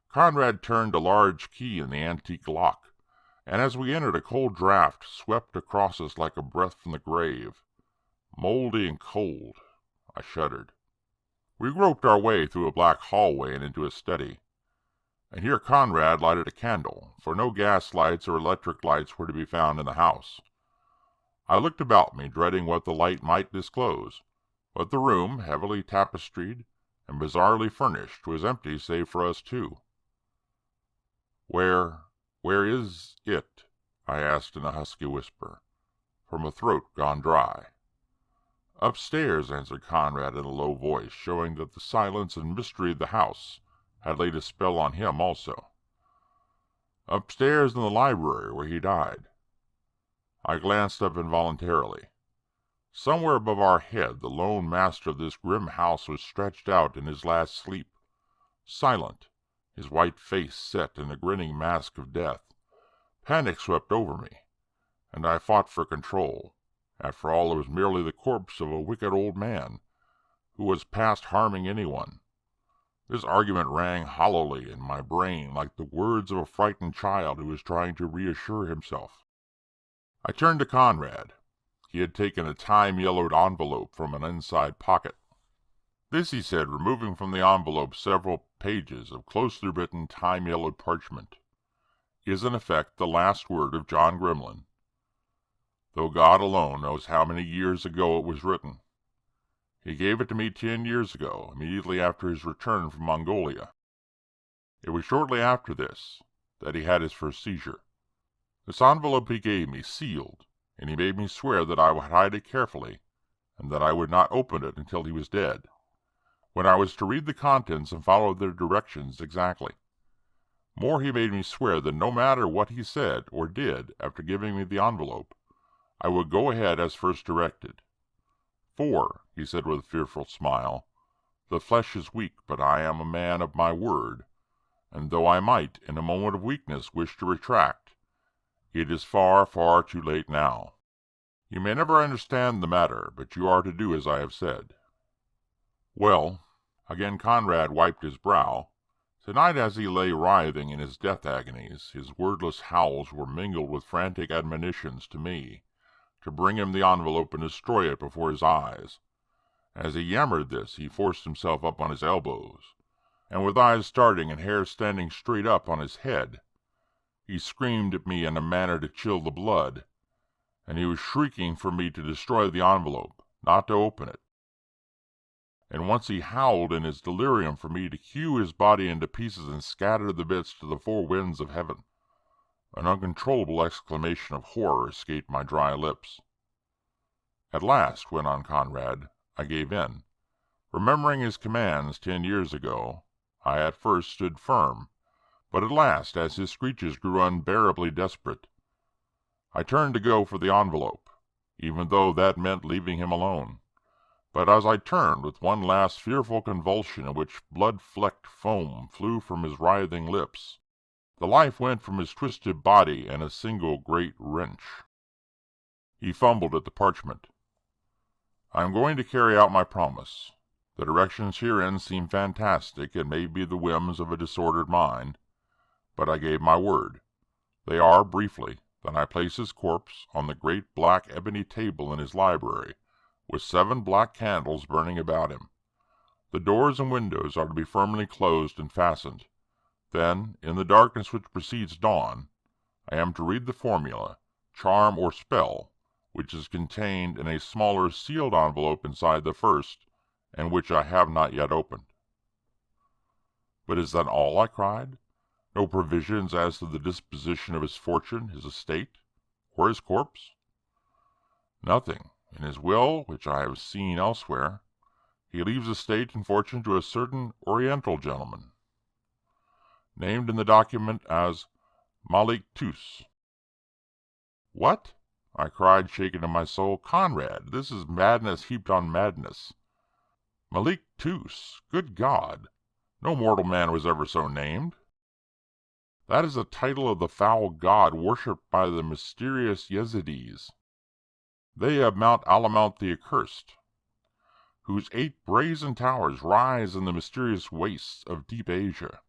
S4: Conrad turned a large key in the antique lock, and as we entered a cold draught swept across us like a breath from the grave. Mouldy and cold. I shuddered. We groped our way through a black hallway and into a study. And here Conrad lighted a candle, for no gas lights or electric lights were to be found in the house. I looked about me, dreading what the light might disclose, but the room, heavily tapestried and bizarrely furnished, was empty save for us two. Where is it?" I asked in a husky whisper, from a throat gone dry. "Upstairs," answered Conrad in a low voice, showing that the silence and mystery of the house had laid a spell on him also. "Upstairs in the library where he died." I glanced up involuntarily. Somewhere above our head the lone master of this grim house was stretched out in his last sleep, silent, his white face set in a grinning mask of death. Panic swept over me, and I fought for control. After all, it was merely the corpse of a wicked old man, who was past harming anyone. This argument rang hollowly in my brain like the words of a frightened child who was trying to reassure himself. I turned to Conrad. He had taken a time-yellowed envelope from an inside pocket. "This," he said, removing from the envelope several pages of closely written time-yellowed parchment, "is in effect the last word of John Grimlin, though God alone knows how many years ago it was written. He gave it to me 10 years ago, immediately after his return from Mongolia. It was shortly after this that he had his first seizure. This envelope he gave me, sealed, and he made me swear that I would hide it carefully, and that I would not open it until he was dead, when I was to read the contents and follow their directions exactly. More, he made me swear that no matter what he said or did after giving me the envelope, I would go ahead as first directed. For," he said with a fearful smile, "the flesh is weak, but I am a man of my word, and though I might, in a moment of weakness, wish to retract, it is far, far too late now. You may never understand the matter, but you are to do as I have said." Well, again Conrad wiped his brow. Tonight, as he lay writhing in his death agonies, his wordless howls were mingled with frantic admonitions to me to bring him the envelope and destroy it before his eyes. As he yammered this, he forced himself up on his elbows, and with eyes starting and hair standing straight up on his head, he screamed at me in a manner to chill the blood, and he was shrieking for me to destroy the envelope, not to open it. And once he howled in his delirium for me to hew his body into pieces and scatter the bits to the four winds of heaven. An uncontrollable exclamation of horror escaped my dry lips. "At last," went on Conrad, "I gave in. Remembering his commands 10 years ago, I at first stood firm, but at last, as his screeches grew unbearably desperate, I turned to go for the envelope, even though that meant leaving him alone. But as I turned, with one last fearful convulsion in which blood-flecked foam flew from his writhing lips, the life went from his twisted body in a single great wrench." He fumbled at the parchment. "I am going to carry out my promise. The directions herein seem fantastic and may be the whims of a disordered mind, but I gave my word. They are, briefly, that I place his corpse on the great black ebony table in his library, with 7 black candles burning about him. The doors and windows are to be firmly closed and fastened. Then, in the darkness which precedes dawn, I am to read the formula, charm or spell, which is contained in a smaller sealed envelope inside the first, and which I have not yet opened." "But is that all?" I cried. "No provisions as to the disposition of his fortune, his estate, or his corpse?" "Nothing. In his will, which I have seen elsewhere, he leaves estate and fortune to a certain Oriental gentleman." named in the document as Malik Tus. What? I cried, shaken in my soul. Conrad, this is madness heaped on madness. Malik Tus, good God! No mortal man was ever so named. That is the title of the foul god worshipped by the mysterious Yezidis. They of Mount Alamount the Accursed, whose 8 brazen towers rise in the mysterious wastes of deep Asia.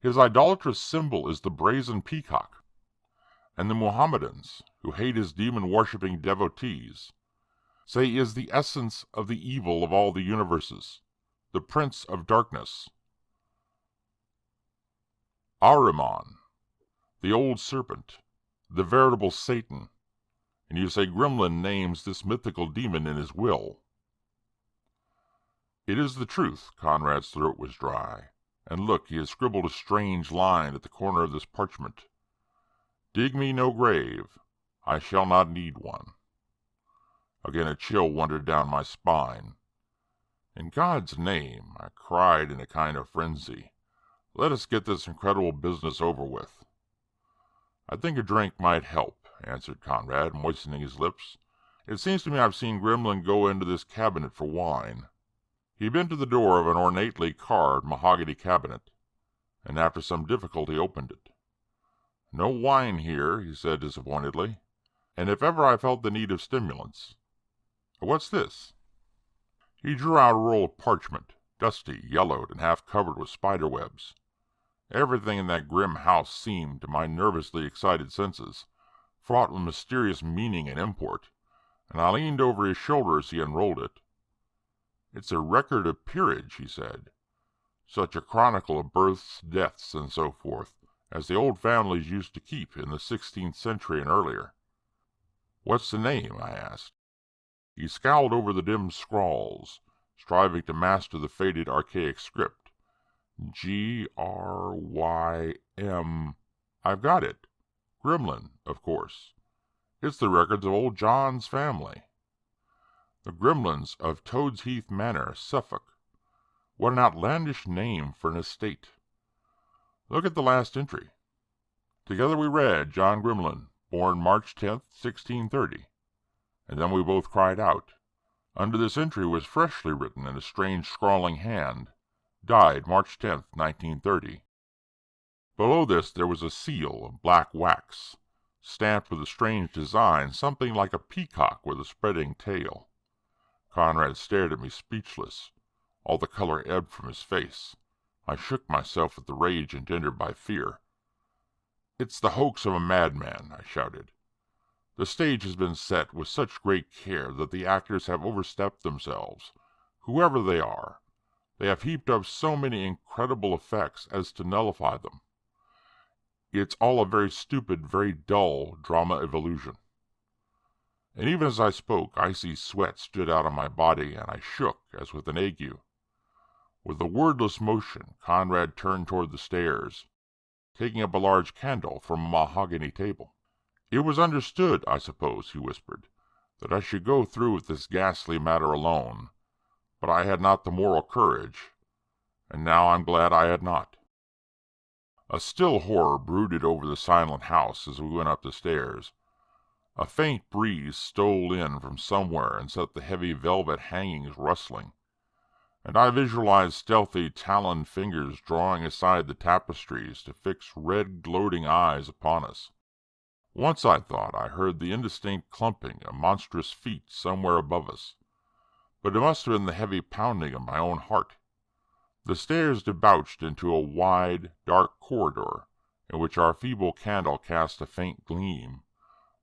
S4: His idolatrous symbol is the brazen peacock, and the Mohammedans, who hate his demon-worshipping devotees, say he is the essence of the evil of all the universes, the prince of darkness. Ahriman, the old serpent, the veritable Satan, and you say Gremlin names this mythical demon in his will. It is the truth. Conrad's throat was dry. And look, he has scribbled a strange line at the corner of this parchment. Dig me no grave, I shall not need one. Again a chill wandered down my spine. In God's name, I cried in a kind of frenzy, let us get this incredible business over with. I think a drink might help, answered Conrad, moistening his lips. It seems to me I've seen Gremlin go into this cabinet for wine. He had been to the door of an ornately carved mahogany cabinet, and after some difficulty opened it. No wine here, he said disappointedly, and if ever I felt the need of stimulants. What's this? He drew out a roll of parchment, dusty, yellowed, and half covered with spider webs. Everything in that grim house seemed, to my nervously excited senses, fraught with mysterious meaning and import, and I leaned over his shoulder as he unrolled it. It's a record of peerage, he said, such a chronicle of births, deaths, and so forth, as the old families used to keep in the 16th century and earlier. What's the name? I asked. He scowled over the dim scrawls, striving to master the faded archaic script. Grym. I've got it. Gremlin, of course. It's the records of old John's family. The Gremlins of Toad's Heath Manor, Suffolk. What an outlandish name for an estate. Look at the last entry. Together we read John Gremlin, born March 10th, 1630. And then we both cried out. Under this entry was freshly written in a strange scrawling hand, died March 10th, 1930. Below this there was a seal of black wax, stamped with a strange design, something like a peacock with a spreading tail. Conrad stared at me speechless. All the color ebbed from his face. I shook myself with the rage engendered by fear. It's the hoax of a madman, I shouted. The stage has been set with such great care that the actors have overstepped themselves, whoever they are. They have heaped up so many incredible effects as to nullify them. It's all a very stupid, very dull drama of illusion. And even as I spoke, icy sweat stood out on my body, and I shook as with an ague. With a wordless motion, Conrad turned toward the stairs, taking up a large candle from a mahogany table. It was understood, I suppose, he whispered, that I should go through with this ghastly matter alone, but I had not the moral courage, and now I'm glad I had not. A still horror brooded over the silent house as we went up the stairs. A faint breeze stole in from somewhere and set the heavy velvet hangings rustling, and I visualized stealthy taloned fingers drawing aside the tapestries to fix red gloating eyes upon us. Once I thought I heard the indistinct clumping of monstrous feet somewhere above us, but it must have been the heavy pounding of my own heart. The stairs debouched into a wide, dark corridor, in which our feeble candle cast a faint gleam,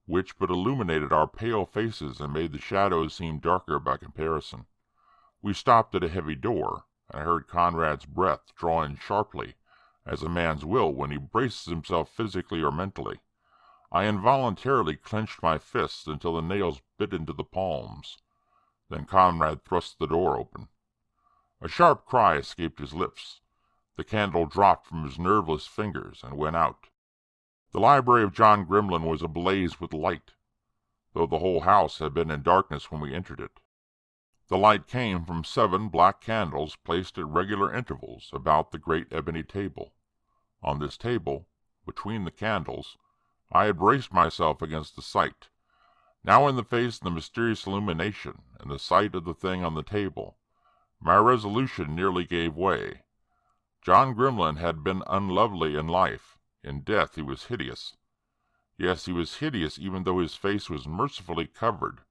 S4: which but illuminated our pale faces and made the shadows seem darker by comparison. We stopped at a heavy door, and I heard Conrad's breath draw in sharply, as a man's will when he braces himself physically or mentally. I involuntarily clenched my fists until the nails bit into the palms. Then Conrad thrust the door open. A sharp cry escaped his lips. The candle dropped from his nerveless fingers and went out. The library of John Gremlin was ablaze with light, though the whole house had been in darkness when we entered it. The light came from 7 black candles placed at regular intervals about the great ebony table. On this table, between the candles, I had braced myself against the sight. Now in the face of the mysterious illumination and the sight of the thing on the table, my resolution nearly gave way. John Grimlin had been unlovely in life. In death he was hideous. Yes, he was hideous even though his face was mercifully covered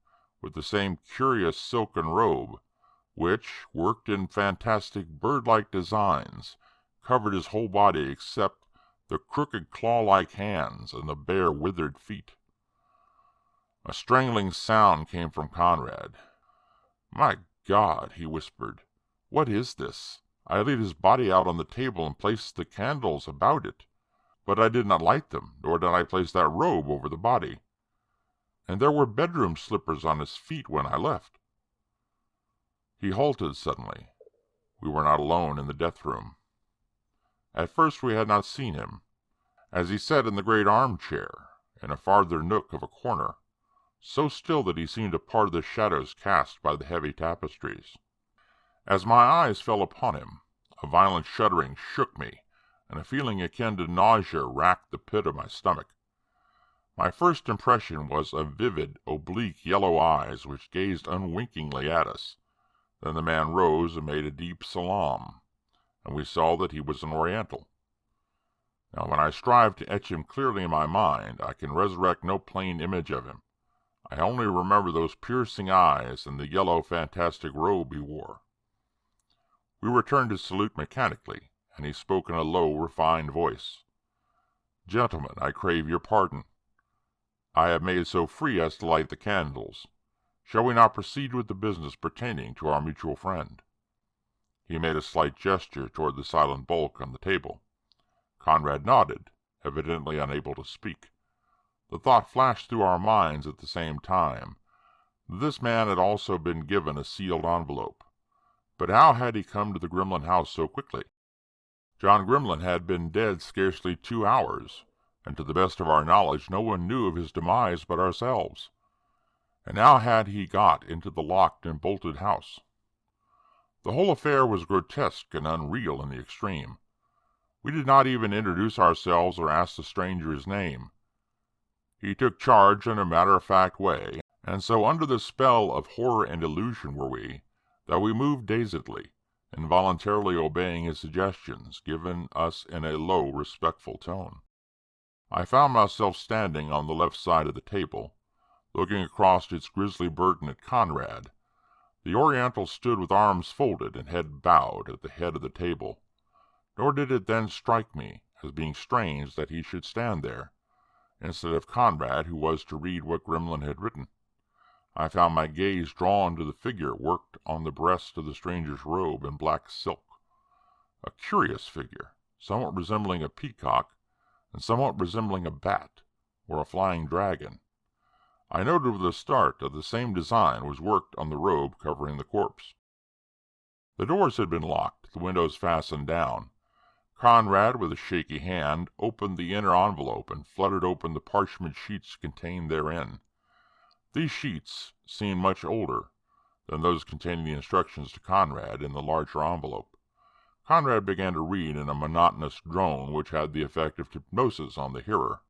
S4: with the same curious silken robe, which, worked in fantastic bird-like designs, covered his whole body except the crooked claw-like hands and the bare withered feet. A strangling sound came from Conrad. "My God," he whispered, "what is this? I laid his body out on the table and placed the candles about it, but I did not light them, nor did I place that robe over the body. And there were bedroom slippers on his feet when I left." He halted suddenly. We were not alone in the death-room. At first we had not seen him, as he sat in the great armchair, in a farther nook of a corner, so still that he seemed a part of the shadows cast by the heavy tapestries. As my eyes fell upon him, a violent shuddering shook me, and a feeling akin to nausea racked the pit of my stomach. My first impression was of vivid, oblique yellow eyes which gazed unwinkingly at us. Then the man rose and made a deep salaam, and we saw that he was an Oriental. Now when I strive to etch him clearly in my mind, I can resurrect no plain image of him. I only remember those piercing eyes and the yellow fantastic robe he wore. We returned his salute mechanically, and he spoke in a low, refined voice. "Gentlemen, I crave your pardon. I have made so free as to light the candles. Shall we now proceed with the business pertaining to our mutual friend?" He made a slight gesture toward the silent bulk on the table. Conrad nodded, evidently unable to speak. The thought flashed through our minds at the same time. This man had also been given a sealed envelope. But how had he come to the Grimlin house so quickly? John Grimlin had been dead scarcely 2 hours, and to the best of our knowledge no one knew of his demise but ourselves. And how had he got into the locked and bolted house? The whole affair was grotesque and unreal in the extreme. We did not even introduce ourselves or ask the stranger his name. He took charge in a matter-of-fact way, and so under the spell of horror and illusion were we, that we moved dazedly, involuntarily obeying his suggestions, given us in a low, respectful tone. I found myself standing on the left side of the table, looking across its grisly burden at Conrad. The Oriental stood with arms folded and head bowed at the head of the table, nor did it then strike me as being strange that he should stand there, instead of Conrad, who was to read what Grimlin had written. I found my gaze drawn to the figure worked on the breast of the stranger's robe in black silk. A curious figure, somewhat resembling a peacock, and somewhat resembling a bat, or a flying dragon. I noted with a start that the same design was worked on the robe covering the corpse. The doors had been locked, the windows fastened down. Conrad, with a shaky hand, opened the inner envelope and fluttered open the parchment sheets contained therein. These sheets seemed much older than those containing the instructions to Conrad in the larger envelope. Conrad began to read in a monotonous drone which had the effect of hypnosis on the hearer.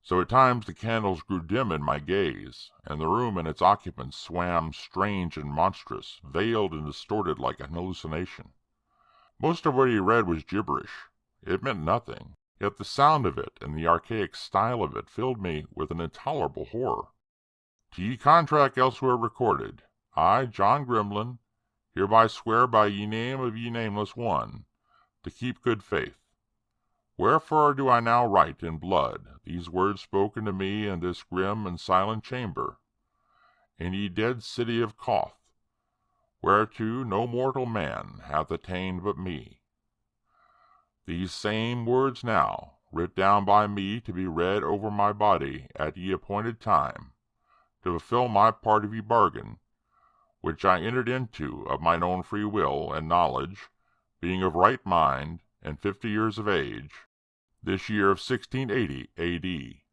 S4: So at times the candles grew dim in my gaze, and the room and its occupants swam strange and monstrous, veiled and distorted like an hallucination. Most of what he read was gibberish. It meant nothing, yet the sound of it and the archaic style of it filled me with an intolerable horror. "To ye contract elsewhere recorded, I, John Grimlin, hereby swear by ye name of ye nameless one, to keep good faith. Wherefore do I now write in blood these words spoken to me in this grim and silent chamber, in ye dead city of Coth, whereto no mortal man hath attained but me. These same words now, writ down by me to be read over my body at ye appointed time, to fulfill my part of ye bargain, which I entered into of mine own free will and knowledge, being of right mind and 50 years of age, this year of 1680 A.D.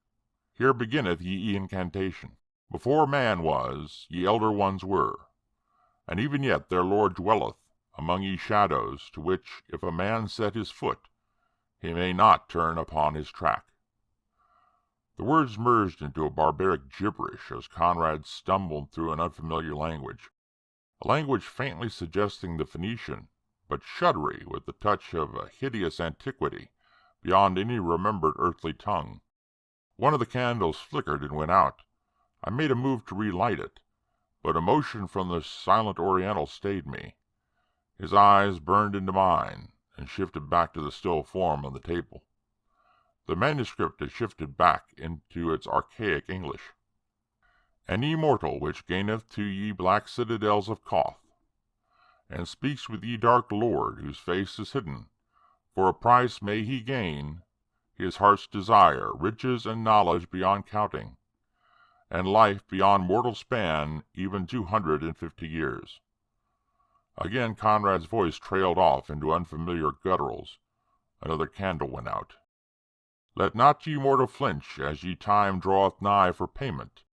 S4: Here beginneth ye incantation. Before man was, ye elder ones were, and even yet their Lord dwelleth among ye shadows, to which if a man set his foot, he may not turn upon his track. The words merged into a barbaric gibberish as Conrad stumbled through an unfamiliar language, a language faintly suggesting the Phoenician, but shuddery with the touch of a hideous antiquity beyond any remembered earthly tongue. One of the candles flickered and went out. I made a move to relight it, but emotion from the silent Oriental stayed me. His eyes burned into mine and shifted back to the still form on the table. The manuscript had shifted back into its archaic English. An immortal which gaineth to ye black citadels of Koth, and speaks with ye dark lord whose face is hidden, for a price may he gain his heart's desire, riches and knowledge beyond counting, and life beyond mortal span, even 250 years. Again Conrad's voice trailed off into unfamiliar gutturals. Another candle went out. Let not ye mortal flinch, as ye time draweth nigh for payment,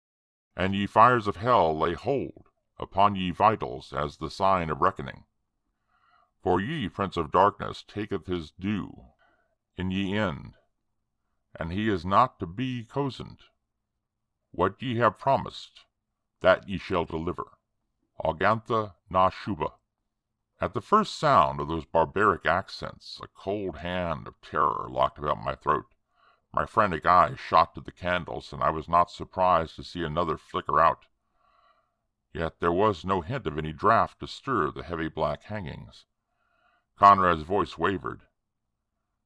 S4: and ye fires of hell lay hold upon ye vitals as the sign of reckoning. For ye, Prince of Darkness, taketh his due in ye end, and he is not to be cozened. What ye have promised, that ye shall deliver. Augantha na Shuba. At the first sound of those barbaric accents, a cold hand of terror locked about my throat. My frantic eyes shot to the candles, and I was not surprised to see another flicker out. Yet there was no hint of any draught to stir the heavy black hangings. Conrad's voice wavered.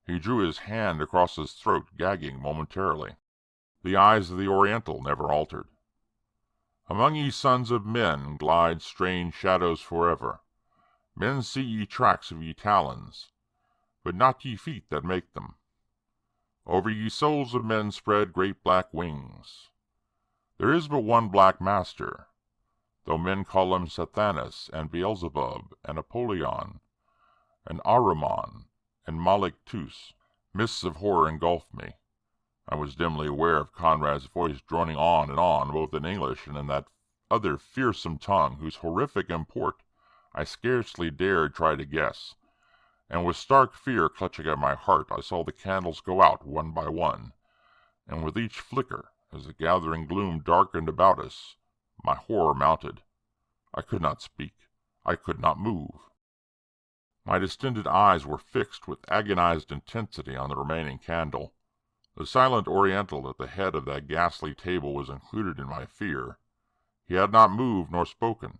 S4: He drew his hand across his throat, gagging momentarily. The eyes of the Oriental never altered. Among ye sons of men glide strange shadows forever. Men see ye tracks of ye talons, but not ye feet that make them. Over ye souls of men spread great black wings. There is but one black master, though men call him Sathanas, and Beelzebub, and Apollyon, and Ahriman, and Malik-Tus. Mists of horror engulfed me. I was dimly aware of Conrad's voice droning on, both in English and in that other fearsome tongue whose horrific import I scarcely dared try to guess. And with stark fear clutching at my heart, I saw the candles go out one by one, and with each flicker, as the gathering gloom darkened about us, my horror mounted. I could not speak. I could not move. My distended eyes were fixed with agonized intensity on the remaining candle. The silent Oriental at the head of that ghastly table was included in my fear. He had not moved nor spoken,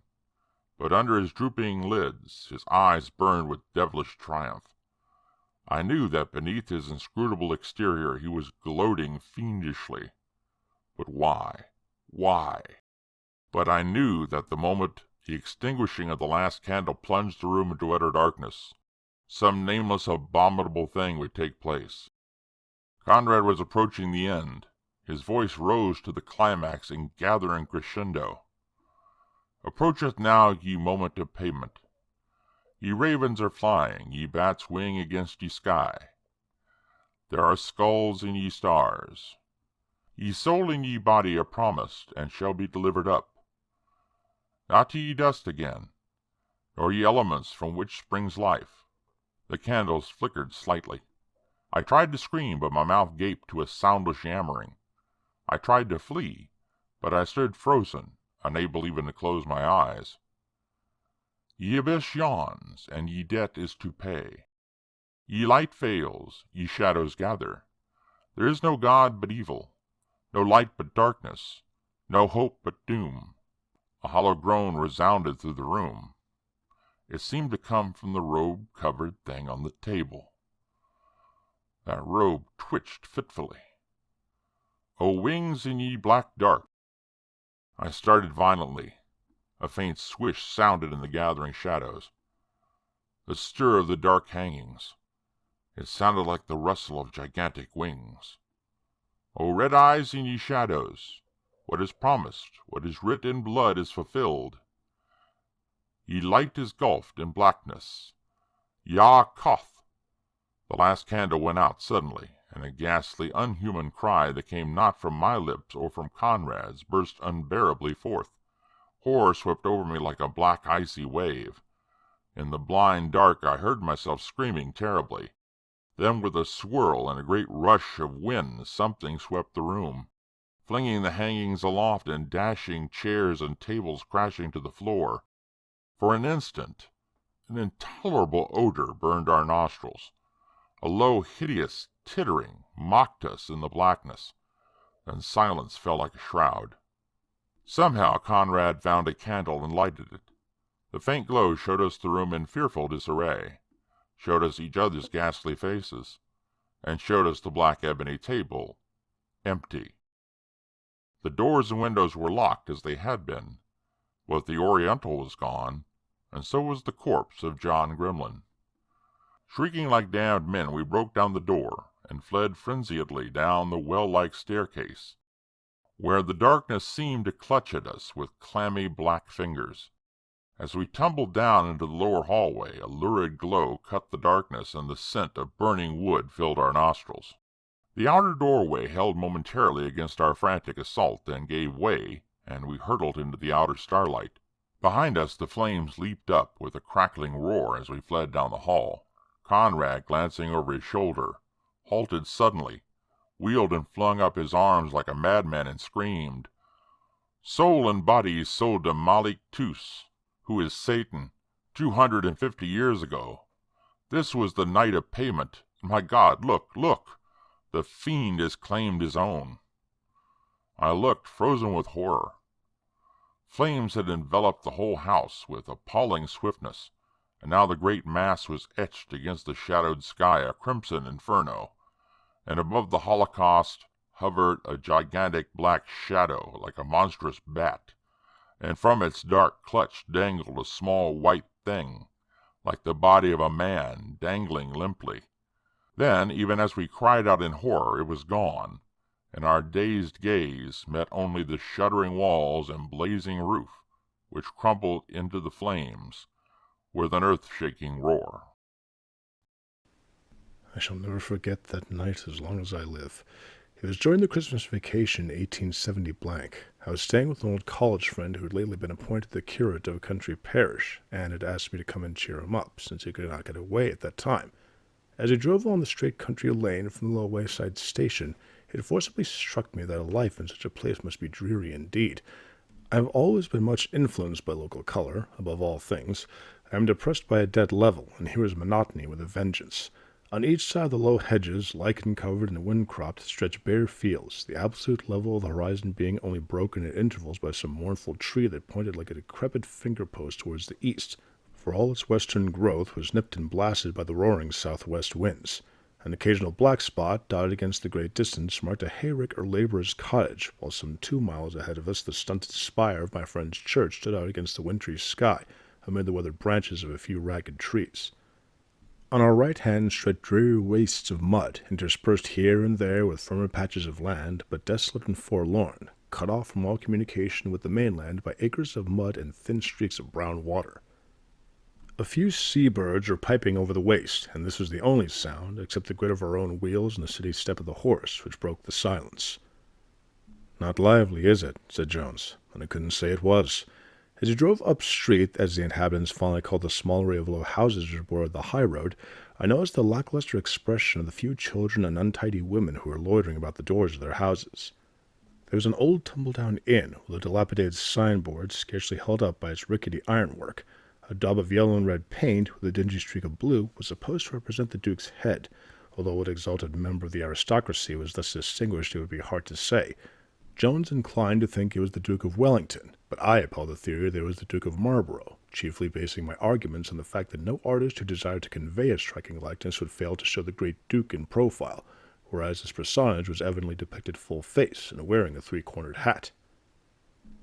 S4: but under his drooping lids his eyes burned with devilish triumph. I knew that beneath his inscrutable exterior he was gloating fiendishly. But why? Why? But I knew that the moment the extinguishing of the last candle plunged the room into utter darkness, some nameless abominable thing would take place. Conrad was approaching the end. His voice rose to the climax in gathering crescendo. Approacheth now ye moment of payment. Ye ravens are flying, ye bats wing against ye sky. There are skulls in ye stars. Ye soul and ye body are promised, and shall be delivered up. Not to ye dust again, nor ye elements from which springs life. The candles flickered slightly. I tried to scream, but my mouth gaped to a soundless yammering. I tried to flee, but I stood frozen, unable even to close my eyes. Ye abyss yawns, and ye debt is to pay. Ye light fails, ye shadows gather. There is no God but evil, no light but darkness, no hope but doom. A hollow groan resounded through the room. It seemed to come from the robe-covered thing on the table. That robe twitched fitfully. O wings in ye black dark! I started violently. A faint swish sounded in the gathering shadows. The stir of the dark hangings. It sounded like the rustle of gigantic wings. O red eyes in ye shadows! What is promised, what is writ in blood is fulfilled. Ye light is gulfed in blackness. Ya Koth! The last candle went out suddenly, and a ghastly, unhuman cry that came not from my lips or from Conrad's burst unbearably forth. Horror swept over me like a black icy wave. In the blind dark I heard myself screaming terribly. Then with a swirl and a great rush of wind something swept the room, flinging the hangings aloft and dashing chairs and tables crashing to the floor. For an instant an intolerable odor burned our nostrils. A low, hideous tittering mocked us in the blackness, and silence fell like a shroud. Somehow Conrad found a candle and lighted it. The faint glow showed us the room in fearful disarray, showed us each other's ghastly faces, and showed us the black ebony table, empty. The doors and windows were locked as they had been, but the Oriental was gone, and so was the corpse of John Grimlin. Shrieking like damned men, we broke down the door and fled frenziedly down the well-like staircase, where the darkness seemed to clutch at us with clammy black fingers. As we tumbled down into the lower hallway, a lurid glow cut the darkness, and the scent of burning wood filled our nostrils. The outer doorway held momentarily against our frantic assault, then gave way, and we hurtled into the outer starlight. Behind us the flames leaped up with a crackling roar as we fled down the hall. Conrad, glancing over his shoulder, halted suddenly, wheeled and flung up his arms like a madman, and screamed, "Soul and body sold to Malik Tus, who is Satan, 250 years ago. This was the night of payment. My God, look, look! The fiend has claimed his own." I looked, frozen with horror. Flames had enveloped the whole house with appalling swiftness, and now the great mass was etched against the shadowed sky, a crimson inferno, and above the holocaust hovered a gigantic black shadow like a monstrous bat, and from its dark clutch dangled a small white thing, like the body of a man, dangling limply. Then, even as we cried out in horror, it was gone, and our dazed gaze met only the shuddering walls and blazing roof, which crumbled into the flames with an earth-shaking roar.
S5: I shall never forget that night as long as I live. It was during the Christmas vacation 1870 blank. I was staying with an old college friend who had lately been appointed the curate of a country parish, and had asked me to come and cheer him up, since he could not get away at that time. As we drove along the straight country lane from the little wayside station, it forcibly struck me that a life in such a place must be dreary indeed. I have always been much influenced by local color, above all things. I am depressed by a dead level, and here is monotony with a vengeance. On each side of the low hedges, lichen-covered and wind-cropped, stretched bare fields, the absolute level of the horizon being only broken at intervals by some mournful tree that pointed like a decrepit finger-post towards the east, for all its western growth was nipped and blasted by the roaring southwest winds. An occasional black spot, dotted against the great distance, marked a hayrick or laborer's cottage, while some 2 miles ahead of us the stunted spire of my friend's church stood out against the wintry sky, amid the weathered branches of a few ragged trees. On our right hand stretched dreary wastes of mud, interspersed here and there with firmer patches of land, but desolate and forlorn, cut off from all communication with the mainland by acres of mud and thin streaks of brown water. A few seabirds were piping over the waste, and this was the only sound, except the grit of our own wheels and the steady step of the horse, which broke the silence. "Not lively, is it?" said Jones, and I couldn't say it was. As he drove up street, as the inhabitants fondly called the small array of low houses which bordered the high road, I noticed the lackluster expression of the few children and untidy women who were loitering about the doors of their houses. There was an old tumble-down inn, with a dilapidated signboard scarcely held up by its rickety ironwork. A daub of yellow and red paint, with a dingy streak of blue, was supposed to represent the Duke's head, although what exalted member of the aristocracy was thus distinguished it would be hard to say. Jones inclined to think it was the Duke of Wellington, but I upheld the theory that it was the Duke of Marlborough, chiefly basing my arguments on the fact that no artist who desired to convey a striking likeness would fail to show the great Duke in profile, whereas his personage was evidently depicted full face and wearing a three-cornered hat.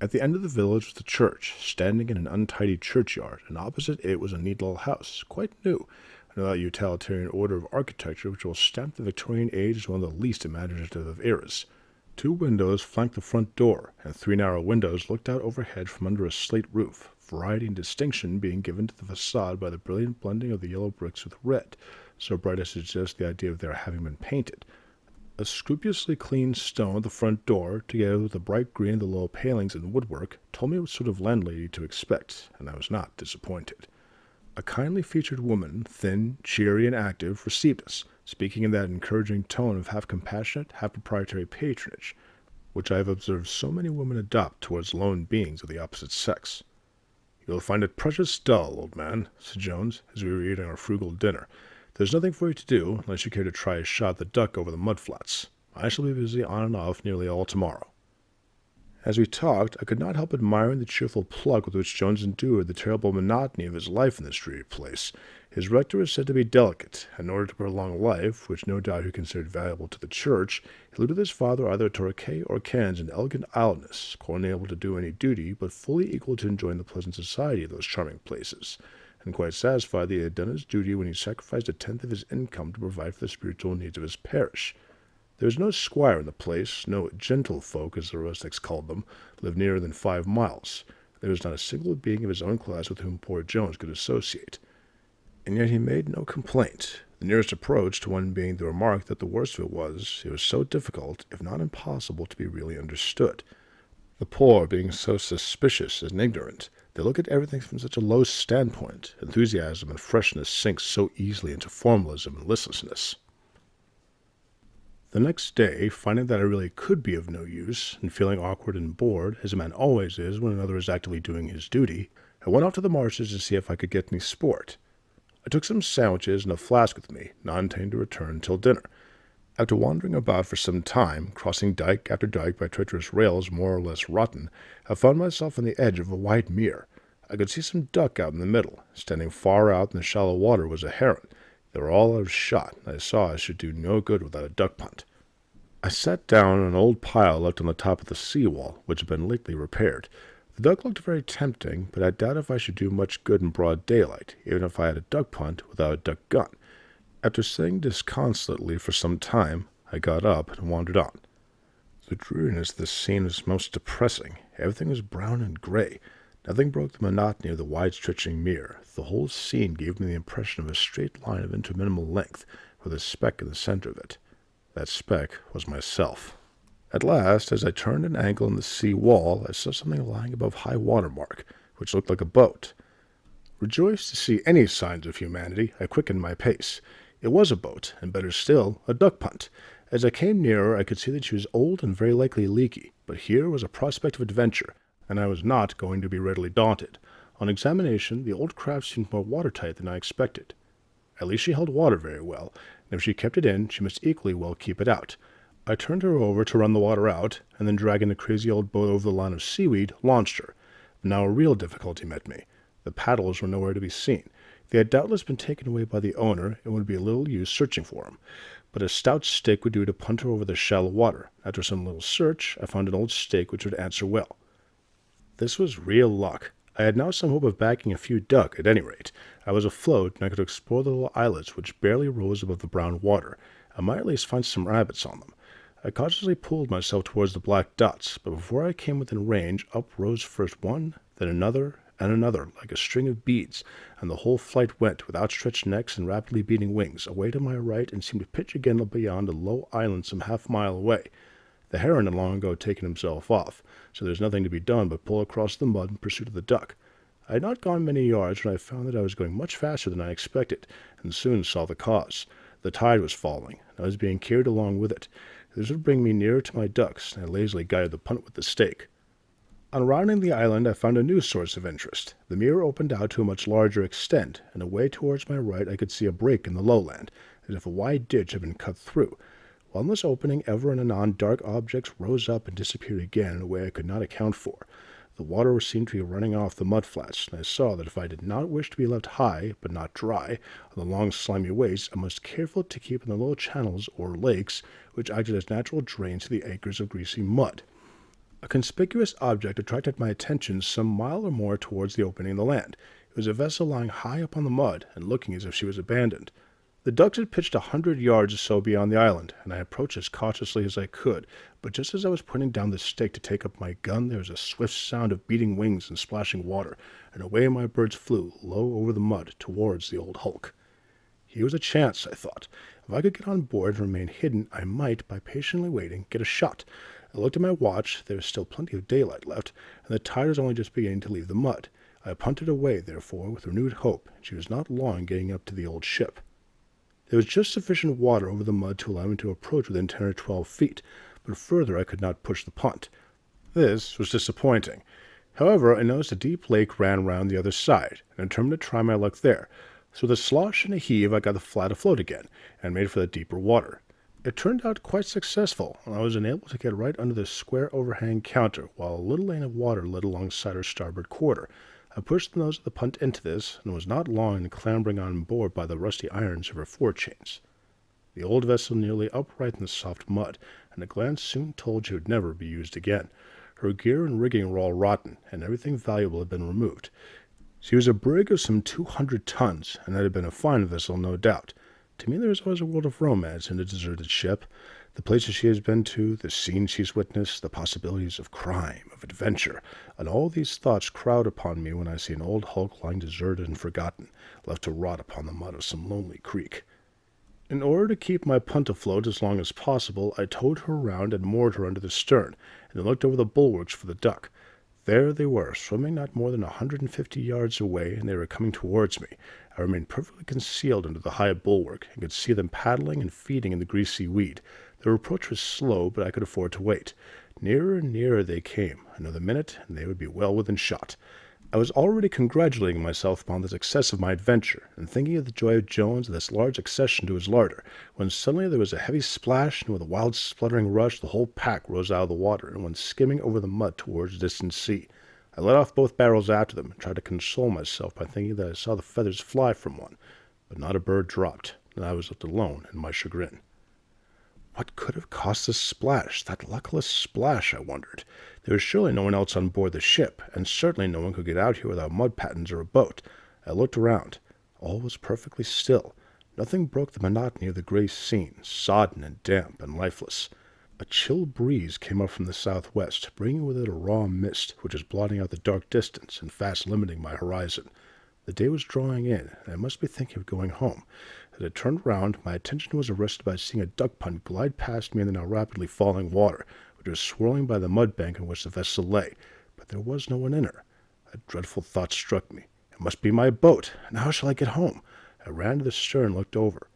S5: At the end of the village was the church, standing in an untidy churchyard, and opposite it was a neat little house, quite new, and of that utilitarian order of architecture which will stamp the Victorian age as one of the least imaginative of eras. 2 windows flanked the front door, and 3 narrow windows looked out overhead from under a slate roof, variety and distinction being given to the facade by the brilliant blending of the yellow bricks with red, so bright as to suggest the idea of their having been painted. A scrupulously clean stone at the front door, together with the bright green of the low palings and woodwork, told me what sort of landlady to expect, and I was not disappointed. A kindly-featured woman, thin, cheery, and active, received us, speaking in that encouraging tone of half compassionate, half proprietary patronage, which I have observed so many women adopt towards lone beings of the opposite sex. "You'll find it precious dull, old man," said Jones, as we were eating our frugal dinner. "There's nothing for you to do, unless you care to try a shot at the duck over the mudflats. I shall be busy on and off nearly all tomorrow." As we talked, I could not help admiring the cheerful pluck with which Jones endured the terrible monotony of his life in this dreary place. His rector is said to be delicate, and in order to prolong life, which no doubt he considered valuable to the church, he lived with his father either at Torquay or Cannes in elegant idleness, quite unable to do any duty, but fully equal to enjoying the pleasant society of those charming places, and quite satisfied that he had done his duty when he sacrificed a tenth of his income to provide for the spiritual needs of his parish. There was no squire in the place, no gentlefolk, as the rustics called them, lived nearer than 5 miles. There was not a single being of his own class with whom poor Jones could associate. And yet he made no complaint, the nearest approach to one being the remark that the worst of it was so difficult, if not impossible, to be really understood. The poor being so suspicious and ignorant, they look at everything from such a low standpoint, enthusiasm and freshness sinks so easily into formalism and listlessness. The next day, finding that I really could be of no use, and feeling awkward and bored, as a man always is when another is actively doing his duty, I went off to the marshes to see if I could get any sport. I took some sandwiches and a flask with me, not intending to return till dinner. After wandering about for some time, crossing dike after dike by treacherous rails more or less rotten, I found myself on the edge of a wide mere. I could see some duck out in the middle. Standing far out in the shallow water was a heron. They were all out of shot, and I saw I should do no good without a duck punt. I sat down on an old pile left on the top of the sea-wall, which had been lately repaired. The duck looked very tempting, but I doubt if I should do much good in broad daylight, even if I had a duck punt without a duck gun. After sitting disconsolately for some time, I got up and wandered on. The dreariness of the scene was most depressing. Everything was brown and gray. Nothing broke the monotony of the wide-stretching mere. The whole scene gave me the impression of a straight line of interminable length, with a speck in the center of it. That speck was myself. At last, as I turned an angle in the sea wall, I saw something lying above high water mark, which looked like a boat. Rejoiced to see any signs of humanity, I quickened my pace. It was a boat, and better still, a duck punt. As I came nearer, I could see that she was old and very likely leaky, but here was a prospect of adventure, and I was not going to be readily daunted. On examination, the old craft seemed more watertight than I expected. At least she held water very well, and if she kept it in, she must equally well keep it out. I turned her over to run the water out, and then dragging the crazy old boat over the line of seaweed, launched her. But now a real difficulty met me. The paddles were nowhere to be seen. They had doubtless been taken away by the owner, and would be little use searching for them. But a stout stick would do to punt her over the shallow water. After some little search, I found an old stake which would answer well. This was real luck. I had now some hope of bagging a few duck, at any rate. I was afloat, and I could explore the little islets which barely rose above the brown water. I might at least find some rabbits on them. I cautiously pulled myself towards the black dots, but before I came within range, up rose first one, then another, and another, like a string of beads, and the whole flight went, with outstretched necks and rapidly beating wings, away to my right, and seemed to pitch again beyond a low island some half-mile away. The heron had long ago taken himself off, so there was nothing to be done but pull across the mud in pursuit of the duck. I had not gone many yards when I found that I was going much faster than I expected, and soon saw the cause. The tide was falling, and I was being carried along with it. This would bring me nearer to my ducks, and I lazily guided the punt with the stake. On rounding the island, I found a new source of interest. The mere opened out to a much larger extent, and away towards my right I could see a break in the lowland, as if a wide ditch had been cut through. While in this opening, ever and anon dark objects rose up and disappeared again in a way I could not account for. The water seemed to be running off the mudflats, and I saw that if I did not wish to be left high, but not dry, on the long slimy waste, I must careful to keep in the little channels or lakes, which acted as natural drains to the acres of greasy mud. A conspicuous object attracted my attention some mile or more towards the opening in the land. It was a vessel lying high up on the mud, and looking as if she was abandoned. The ducks had pitched 100 yards or so beyond the island, and I approached as cautiously as I could, but just as I was putting down the stake to take up my gun, there was a swift sound of beating wings and splashing water, and away my birds flew, low over the mud, towards the old hulk. Here was a chance, I thought. If I could get on board and remain hidden, I might, by patiently waiting, get a shot. I looked at my watch. There was still plenty of daylight left, and the tide was only just beginning to leave the mud. I punted away, therefore, with renewed hope, and she was not long getting up to the old ship. There was just sufficient water over the mud to allow me to approach within 10 or 12 feet, but further I could not push the punt. This was disappointing. However, I noticed a deep lake ran round the other side, and determined to try my luck there. So with a slosh and a heave, I got the flat afloat again, and made for the deeper water. It turned out quite successful, and I was enabled to get right under the square overhang counter, while a little lane of water led alongside our starboard quarter. I pushed the nose of the punt into this, and was not long in clambering on board by the rusty irons of her forechains. The old vessel nearly upright in the soft mud, and a glance soon told she would never be used again. Her gear and rigging were all rotten, and everything valuable had been removed. She was a brig of some 200 tons, and had been a fine vessel, no doubt. To me there is always a world of romance in a deserted ship. The places she has been to, the scenes she's witnessed, the possibilities of crime, of adventure, and all these thoughts crowd upon me when I see an old hulk lying deserted and forgotten, left to rot upon the mud of some lonely creek. In order to keep my punt afloat as long as possible, I towed her round and moored her under the stern, and then looked over the bulwarks for the duck. There they were, swimming not more than 150 yards away, and they were coming towards me. I remained perfectly concealed under the high bulwark, and could see them paddling and feeding in the greasy weed. Their approach was slow, but I could afford to wait. Nearer and nearer they came. Another minute, and they would be well within shot. I was already congratulating myself upon the success of my adventure, and thinking of the joy of Jones and this large accession to his larder, when suddenly there was a heavy splash, and with a wild spluttering rush the whole pack rose out of the water and went skimming over the mud towards the distant sea. I let off both barrels after them, and tried to console myself by thinking that I saw the feathers fly from one, but not a bird dropped, and I was left alone in my chagrin. What could have caused this splash, that luckless splash, I wondered. There was surely no one else on board the ship, and certainly no one could get out here without mud pattens or a boat. I looked around. All was perfectly still. Nothing broke the monotony of the gray scene, sodden and damp and lifeless. A chill breeze came up from the southwest, bringing with it a raw mist, which was blotting out the dark distance and fast limiting my horizon. The day was drawing in, and I must be thinking of going home. As I turned round, my attention was arrested by seeing a duck punt glide past me in the now rapidly falling water, which was swirling by the mud bank on which the vessel lay, but there was no one in her. A dreadful thought struck me. It must be my boat, and how shall I get home? I ran to the stern and looked over.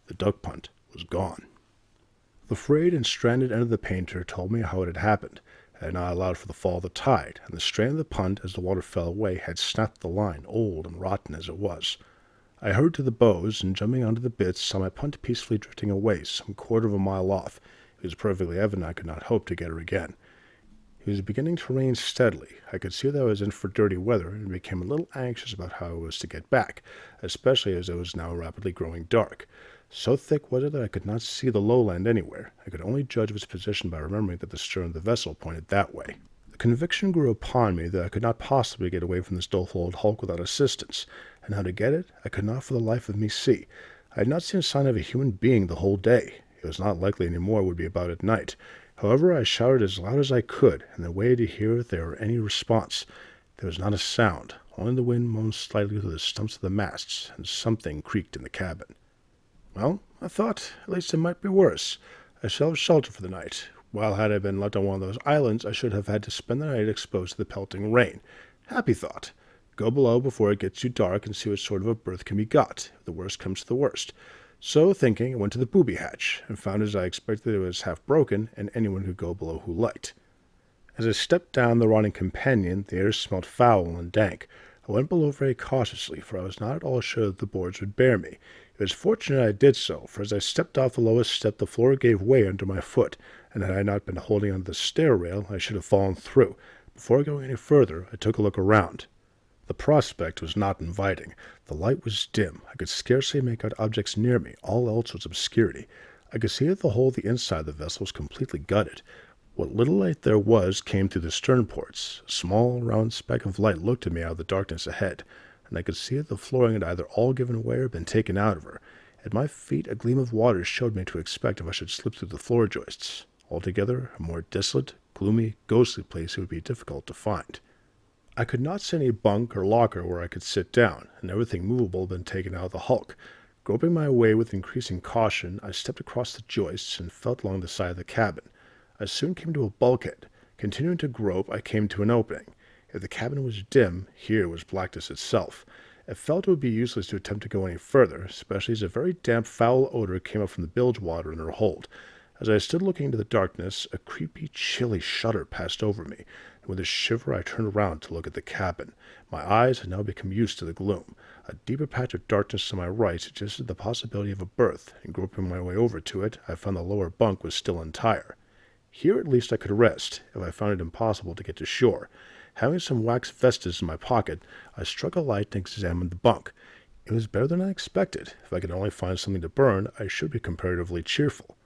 S5: The duck punt was gone. The frayed and stranded end of the painter told me how it had happened. I had not allowed for the fall of the tide, and the strand of the punt, as the water fell away, had snapped the line, old and rotten as it was. I hurried to the bows, and jumping onto the bitts, saw my punt peacefully drifting away, some quarter of a mile off. It was perfectly evident I could not hope to get her again. It was beginning to rain steadily. I could see that I was in for dirty weather, and became a little anxious about how I was to get back, especially as it was now rapidly growing dark. So thick was it that I could not see the lowland anywhere. I could only judge of its position by remembering that the stern of the vessel pointed that way. The conviction grew upon me that I could not possibly get away from this doleful old hulk without assistance, and how to get it I could not for the life of me see. I had not seen a sign of a human being the whole day. It was not likely any more would be about at night. However, I shouted as loud as I could, and then waited to hear if there were any response. There was not a sound. Only the wind moaned slightly through the stumps of the masts, and something creaked in the cabin. Well, I thought, at least it might be worse. I shall have shelter for the night. While had I been left on one of those islands, I should have had to spend the night exposed to the pelting rain. Happy thought. Go below before it gets too dark and see what sort of a berth can be got, if the worst comes to the worst. So, thinking, I went to the booby hatch, and found as I expected it was half broken, and anyone could go below who liked. As I stepped down the rotting companion, the air smelt foul and dank. I went below very cautiously, for I was not at all sure that the boards would bear me. It was fortunate I did so, for as I stepped off the lowest step, the floor gave way under my foot, and had I not been holding onto the stair rail, I should have fallen through. Before going any further, I took a look around. The prospect was not inviting. The light was dim. I could scarcely make out objects near me. All else was obscurity. I could see that the whole of the inside of the vessel was completely gutted. What little light there was came through the stern ports. A small, round speck of light looked at me out of the darkness ahead, and I could see that the flooring had either all given way or been taken out of her. At my feet a gleam of water showed me to expect if I should slip through the floor joists. Altogether, a more desolate, gloomy, ghostly place it would be difficult to find. I could not see any bunk or locker where I could sit down, and everything movable had been taken out of the hulk. Groping my way with increasing caution, I stepped across the joists and felt along the side of the cabin. I soon came to a bulkhead. Continuing to grope, I came to an opening. If the cabin was dim, here was blackness itself. It felt it would be useless to attempt to go any further, especially as a very damp, foul odor came up from the bilge water in her hold. As I stood looking into the darkness, a creepy, chilly shudder passed over me, and with a shiver I turned around to look at the cabin. My eyes had now become used to the gloom. A deeper patch of darkness to my right suggested the possibility of a berth, and groping my way over to it, I found the lower bunk was still entire. Here at least I could rest, if I found it impossible to get to shore. Having some wax vestas in my pocket, I struck a light and examined the bunk. It was better than I expected. If I could only find something to burn, I should be comparatively cheerful.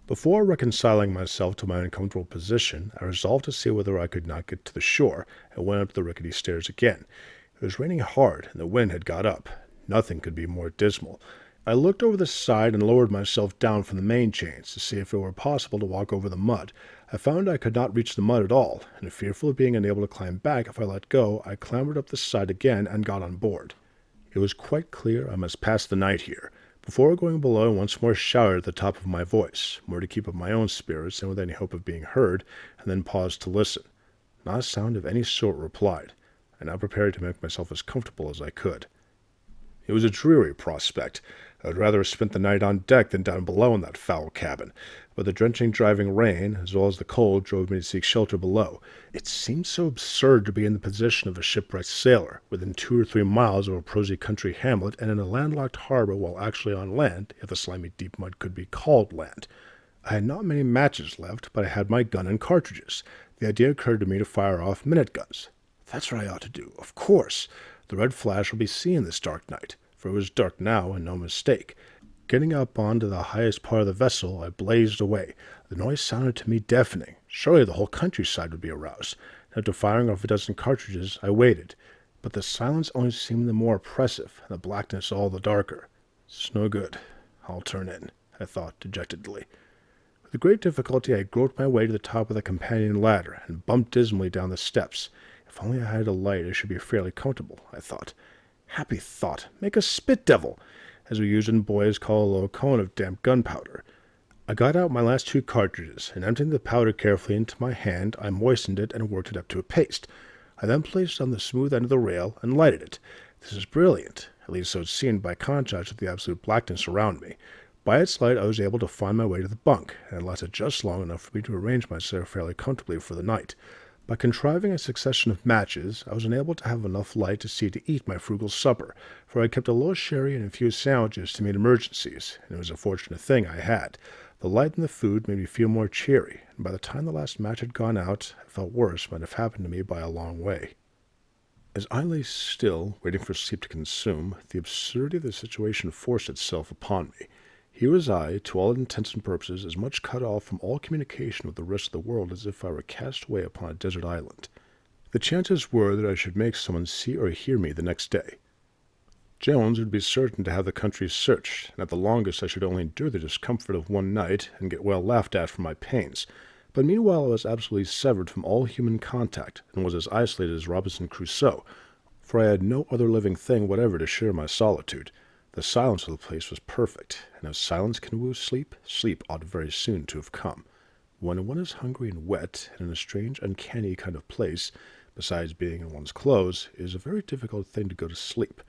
S5: Before reconciling myself to my uncomfortable position, I resolved to see whether I could not get to the shore, and went up the rickety stairs again. It was raining hard, and the wind had got up. Nothing could be more dismal. I looked over the side and lowered myself down from the main chains to see if it were possible to walk over the mud. I found I could not reach the mud at all, and fearful of being unable to climb back if I let go, I clambered up the side again and got on board. It was quite clear I must pass the night here. Before going below, I once more shouted at the top of my voice, more to keep up my own spirits than with any hope of being heard, and then paused to listen. Not a sound of any sort replied. I now prepared to make myself as comfortable as I could. It was a dreary prospect. I would rather have spent the night on deck than down below in that foul cabin, but the drenching driving rain, as well as the cold, drove me to seek shelter below. It seemed so absurd to be in the position of a shipwrecked sailor, within 2 or 3 miles of a prosy country hamlet and in a landlocked harbor while actually on land, if the slimy deep mud could be called land. I had not many matches left, but I had my gun and cartridges. The idea occurred to me to fire off minute guns. That's what I ought to do, of course. The red flash will be seen this dark night, for it was dark now and no mistake. Getting up onto the highest part of the vessel, I blazed away. The noise sounded to me deafening. Surely the whole countryside would be aroused. After firing off a dozen cartridges, I waited. But the silence only seemed the more oppressive, and the blackness all the darker. It's no good. I'll turn in, I thought dejectedly. With great difficulty, I groped my way to the top of the companion ladder, and bumped dismally down the steps. If only I had a light, I should be fairly comfortable, I thought. Happy thought! Make a spit devil! As we usual boys call a little cone of damp gunpowder. I got out my last 2 cartridges, and emptying the powder carefully into my hand, I moistened it and worked it up to a paste. I then placed it on the smooth end of the rail and lighted it. This is brilliant, at least so it seemed by contrast with the absolute blackness around me. By its light I was able to find my way to the bunk, and it lasted just long enough for me to arrange myself fairly comfortably for the night. By contriving a succession of matches, I was enabled to have enough light to see to eat my frugal supper, for I kept a little sherry and a few sandwiches to meet emergencies, and it was a fortunate thing I had. The light in the food made me feel more cheery, and by the time the last match had gone out, I felt worse might have happened to me by a long way. As I lay still, waiting for sleep to consume, the absurdity of the situation forced itself upon me. Here was I, to all intents and purposes, as much cut off from all communication with the rest of the world as if I were cast away upon a desert island. The chances were that I should make someone see or hear me the next day. Jones would be certain to have the country searched, and at the longest I should only endure the discomfort of one night, and get well laughed at for my pains. But meanwhile I was absolutely severed from all human contact, and was as isolated as Robinson Crusoe, for I had no other living thing whatever to share my solitude. The silence of the place was perfect, and if silence can woo sleep, sleep ought very soon to have come. When one is hungry and wet, and in a strange, uncanny kind of place, besides being in one's clothes, it is a very difficult thing to go to sleep.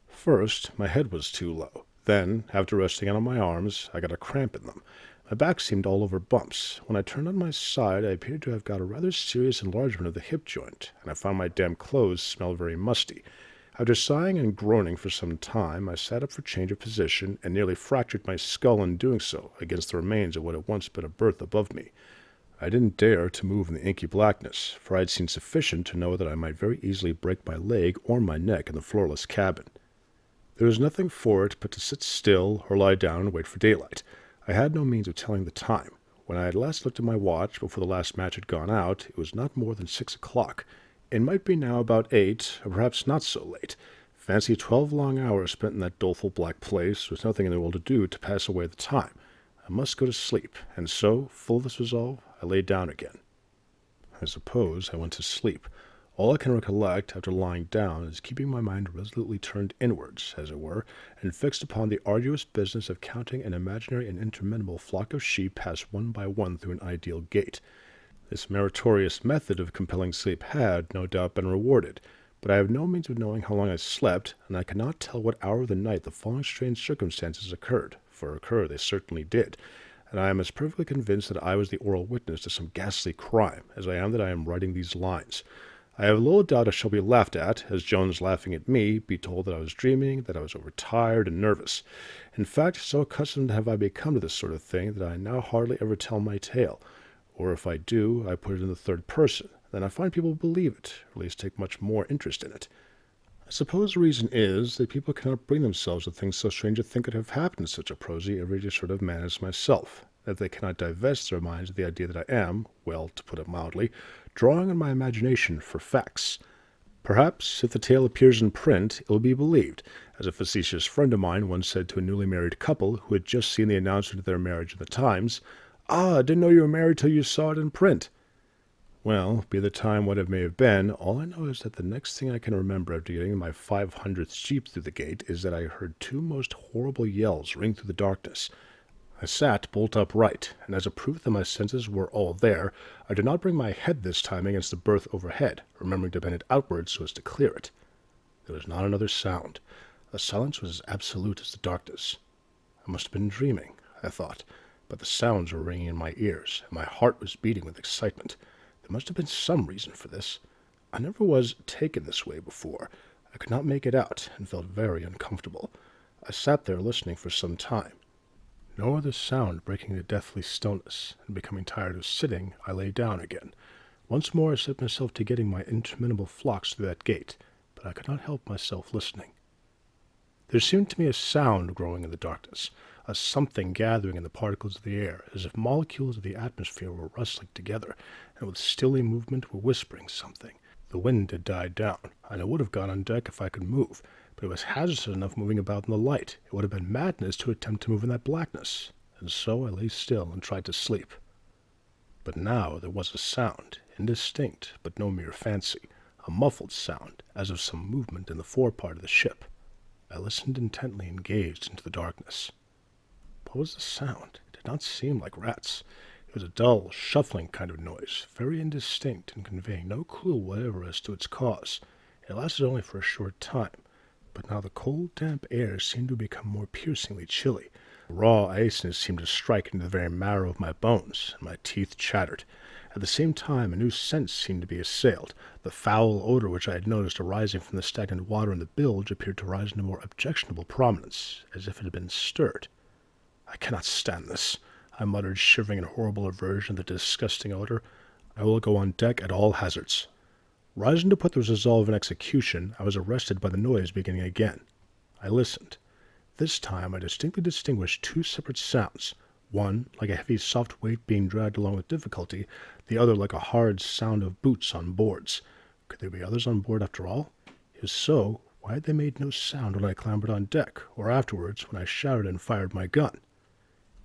S5: First, my head was too low. Then, after resting out on my arms, I got a cramp in them. My back seemed all over bumps. When I turned on my side, I appeared to have got a rather serious enlargement of the hip joint, and I found my damp clothes smell very musty. After sighing and groaning for some time, I sat up for change of position, and nearly fractured my skull in doing so against the remains of what had once been a berth above me. I didn't dare to move in the inky blackness, for I had seen sufficient to know that I might very easily break my leg or my neck in the floorless cabin. There was nothing for it but to sit still or lie down and wait for daylight. I had no means of telling the time. When I had last looked at my watch before the last match had gone out, it was not more than 6 o'clock. It might be now about 8, or perhaps not so late. Fancy 12 long hours spent in that doleful black place, with nothing in the world to do to pass away the time. I must go to sleep, and so, full of this resolve, I lay down again. I suppose I went to sleep. All I can recollect after lying down is keeping my mind resolutely turned inwards, as it were, and fixed upon the arduous business of counting an imaginary and interminable flock of sheep pass one by one through an ideal gate. This meritorious method of compelling sleep had, no doubt, been rewarded. but I have no means of knowing how long I slept, and I cannot tell what hour of the night the following strange circumstances occurred, for occur they certainly did, and I am as perfectly convinced that I was the oral witness to some ghastly crime as I am that I am writing these lines. I have little doubt I shall be laughed at, as Jones laughing at me, be told that I was dreaming, that I was overtired and nervous. In fact, so accustomed have I become to this sort of thing that I now hardly ever tell my tale, or if I do, I put it in the third person. Then I find people believe it, or at least take much more interest in it. I suppose the reason is that people cannot bring themselves to things so strange as think could have happened to such a prosy, everyday sort of man as myself, that they cannot divest their minds of the idea that I am, well, to put it mildly, drawing on my imagination for facts. Perhaps, if the tale appears in print, it will be believed, as a facetious friend of mine once said to a newly married couple who had just seen the announcement of their marriage in the Times, "Ah, didn't know you were married till you saw it in print." Well, be the time what it may have been, all I know is that the next thing I can remember after getting my 500th sheep through the gate is that I heard two most horrible yells ring through the darkness. I sat bolt upright, and as a proof that my senses were all there, I did not bring my head this time against the berth overhead, remembering to bend it outwards so as to clear it. There was not another sound. The silence was as absolute as the darkness. I must have been dreaming, I thought, but the sounds were ringing in my ears, and my heart was beating with excitement. There must have been some reason for this. I never was taken this way before. I could not make it out, and felt very uncomfortable. I sat there listening for some time. No other sound breaking the deathly stillness, and becoming tired of sitting, I lay down again. Once more I set myself to getting my interminable flocks through that gate, but I could not help myself listening. There seemed to me a sound growing in the darkness, a something gathering in the particles of the air, as if molecules of the atmosphere were rustling together, and with stilly movement were whispering something. The wind had died down, and I would have gone on deck if I could move, but it was hazardous enough moving about in the light. It would have been madness to attempt to move in that blackness, and so I lay still and tried to sleep. But now there was a sound, indistinct, but no mere fancy, a muffled sound, as of some movement in the forepart of the ship. I listened intently and gazed into the darkness. What was the sound? It did not seem like rats. It was a dull, shuffling kind of noise, very indistinct and conveying no clue whatever as to its cause. It lasted only for a short time, but now the cold, damp air seemed to become more piercingly chilly. Raw iciness seemed to strike into the very marrow of my bones, and my teeth chattered. At the same time, a new scent seemed to be assailed. The foul odor which I had noticed arising from the stagnant water in the bilge appeared to rise into more objectionable prominence, as if it had been stirred. "I cannot stand this," I muttered, shivering in horrible aversion of the disgusting odor. "I will go on deck at all hazards." Rising to put this resolve in execution, I was arrested by the noise beginning again. I listened. This time I distinctly distinguished two separate sounds, one like a heavy soft weight being dragged along with difficulty, the other like a hard sound of boots on boards. Could there be others on board after all? If so, why had they made no sound when I clambered on deck, or afterwards when I shouted and fired my gun?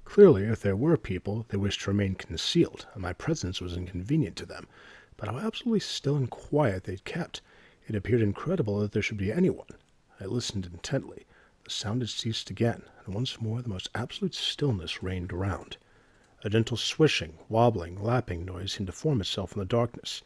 S5: Clearly, if there were people, they wished to remain concealed, and my presence was inconvenient to them. But how absolutely still and quiet they had kept. It appeared incredible that there should be anyone. I listened intently. The sound had ceased again, and once more the most absolute stillness reigned around. A gentle swishing, wobbling, lapping noise seemed to form itself in the darkness.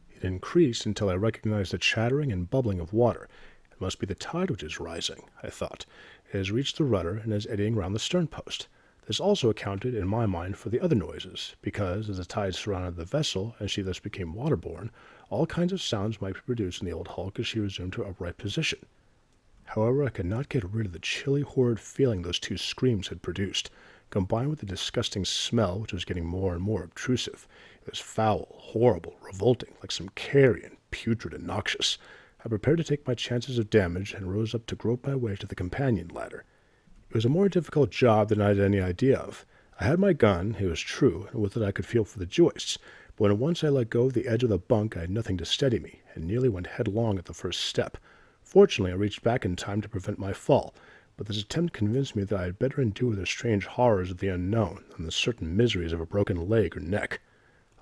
S5: It increased until I recognized the chattering and bubbling of water. It must be the tide which is rising, I thought. It has reached the rudder and is eddying round the stern-post. This also accounted, in my mind, for the other noises, because, as the tide surrounded the vessel, and she thus became waterborne, all kinds of sounds might be produced in the old hulk as she resumed her upright position. However, I could not get rid of the chilly, horrid feeling those two screams had produced, combined with the disgusting smell, which was getting more and more obtrusive. It was foul, horrible, revolting, like some carrion, putrid and noxious. I prepared to take my chances of damage, and rose up to grope my way to the companion ladder. It was a more difficult job than I had any idea of. I had my gun, it was true, and with it I could feel for the joists, but when once I let go of the edge of the bunk I had nothing to steady me, and nearly went headlong at the first step. Fortunately, I reached back in time to prevent my fall, but this attempt convinced me that I had better endure the strange horrors of the unknown than the certain miseries of a broken leg or neck.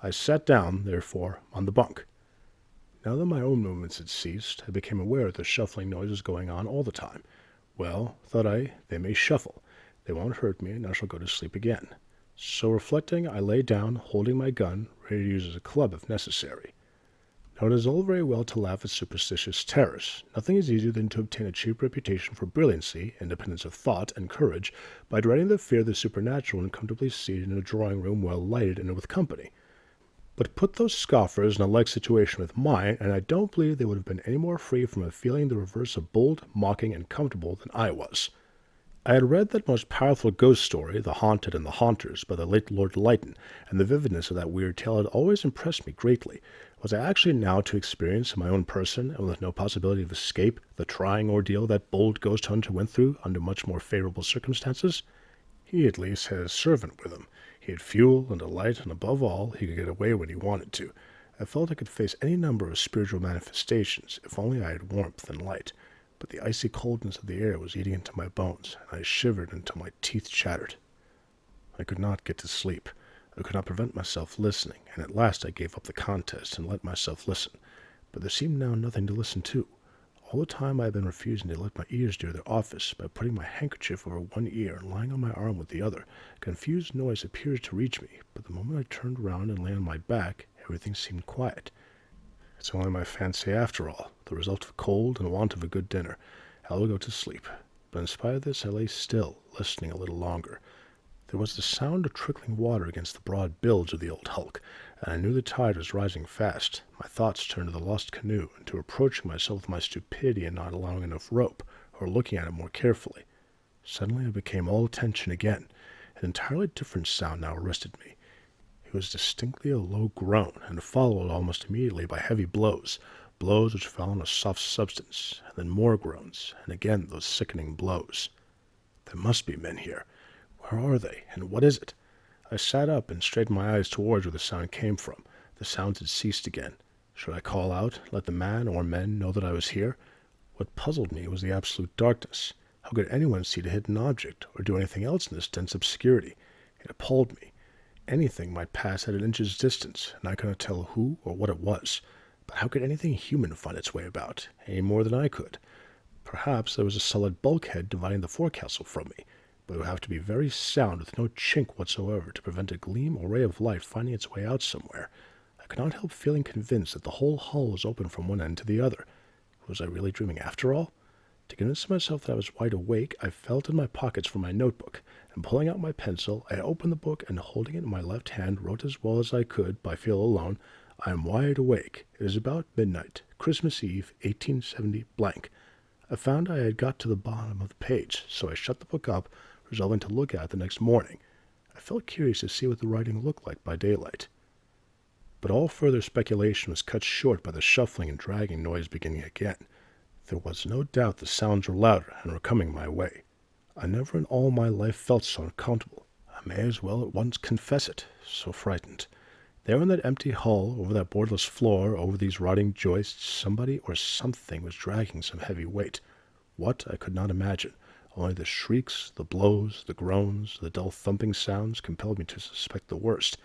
S5: I sat down, therefore, on the bunk. Now that my own movements had ceased, I became aware that the shuffling noise was going on all the time. Well, thought I, they may shuffle. They won't hurt me, and I shall go to sleep again. So reflecting, I lay down, holding my gun, ready to use as a club if necessary. Now, it is all very well to laugh at superstitious terrors. Nothing is easier than to obtain a cheap reputation for brilliancy, independence of thought, and courage by dreading the fear of the supernatural and comfortably seated in a drawing room well lighted and with company. But put those scoffers in a like situation with mine, and I don't believe they would have been any more free from a feeling the reverse of bold, mocking, and comfortable than I was. I had read that most powerful ghost story, The Haunted and the Haunters, by the late Lord Lytton, and the vividness of that weird tale had always impressed me greatly. Was I actually now to experience in my own person, and with no possibility of escape, the trying ordeal that bold ghost hunter went through under much more favorable circumstances? He at least had a servant with him. He had fuel and a light, and above all, he could get away when he wanted to. I felt I could face any number of spiritual manifestations, if only I had warmth and light. But the icy coldness of the air was eating into my bones, and I shivered until my teeth chattered. I could not get to sleep. I could not prevent myself listening, and at last I gave up the contest and let myself listen. But there seemed now nothing to listen to. All the time I had been refusing to let my ears do their office by putting my handkerchief over one ear and lying on my arm with the other. A confused noise appeared to reach me, but the moment I turned round and lay on my back, everything seemed quiet. It's only my fancy after all, the result of cold and want of a good dinner. I will go to sleep. But in spite of this, I lay still, listening a little longer. There was the sound of trickling water against the broad bilge of the old hulk, and I knew the tide was rising fast. My thoughts turned to the lost canoe, and to reproaching myself with my stupidity in not allowing enough rope, or looking at it more carefully. Suddenly I became all attention again. An entirely different sound now arrested me. It was distinctly a low groan, and followed almost immediately by heavy blows, blows which fell on a soft substance, and then more groans, and again those sickening blows. There must be men here. Where are they, and what is it? I sat up and straightened my eyes towards where the sound came from. The sounds had ceased again. Should I call out, let the man or men know that I was here? What puzzled me was the absolute darkness. How could anyone see the hidden object, or do anything else in this dense obscurity? It appalled me. Anything might pass at an inch's distance, and I could not tell who or what it was. But how could anything human find its way about, any more than I could? Perhaps there was a solid bulkhead dividing the forecastle from me, but it would have to be very sound with no chink whatsoever to prevent a gleam or ray of light finding its way out somewhere. I could not help feeling convinced that the whole hull was open from one end to the other. Was I really dreaming after all? To convince myself that I was wide awake, I felt in my pockets for my notebook, and pulling out my pencil, I opened the book and holding it in my left hand wrote as well as I could by feel alone, I am wide awake. It is about midnight, Christmas Eve, 1870 blank. I found I had got to the bottom of the page, so I shut the book up, resolving to look at it the next morning. I felt curious to see what the writing looked like by daylight. But all further speculation was cut short by the shuffling and dragging noise beginning again. There was no doubt the sounds were louder and were coming my way. I never in all my life felt so uncomfortable. I may as well at once confess it, so frightened. There in that empty hull, over that boardless floor, over these rotting joists, somebody or something was dragging some heavy weight. What, I could not imagine. Only the shrieks, the blows, the groans, the dull thumping sounds compelled me to suspect the worst,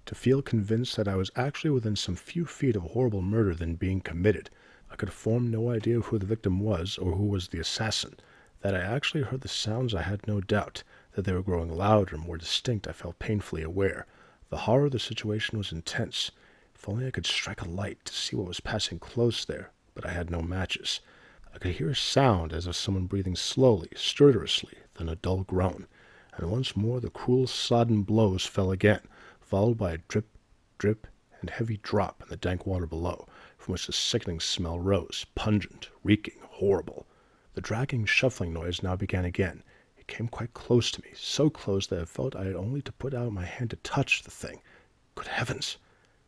S5: to feel convinced that I was actually within some few feet of horrible murder then being committed. I could form no idea who the victim was or who was the assassin. That I actually heard the sounds I had no doubt. That they were growing louder and more distinct I felt painfully aware. The horror of the situation was intense. If only I could strike a light to see what was passing close there, but I had no matches. I could hear a sound as of someone breathing slowly, stertorously, then a dull groan, and once more the cruel sodden blows fell again, followed by a drip, drip, and heavy drop in the dank water below, from which the sickening smell rose, pungent, reeking, horrible. The dragging, shuffling noise now began again. It came quite close to me, so close that I felt I had only to put out my hand to touch the thing. Good heavens!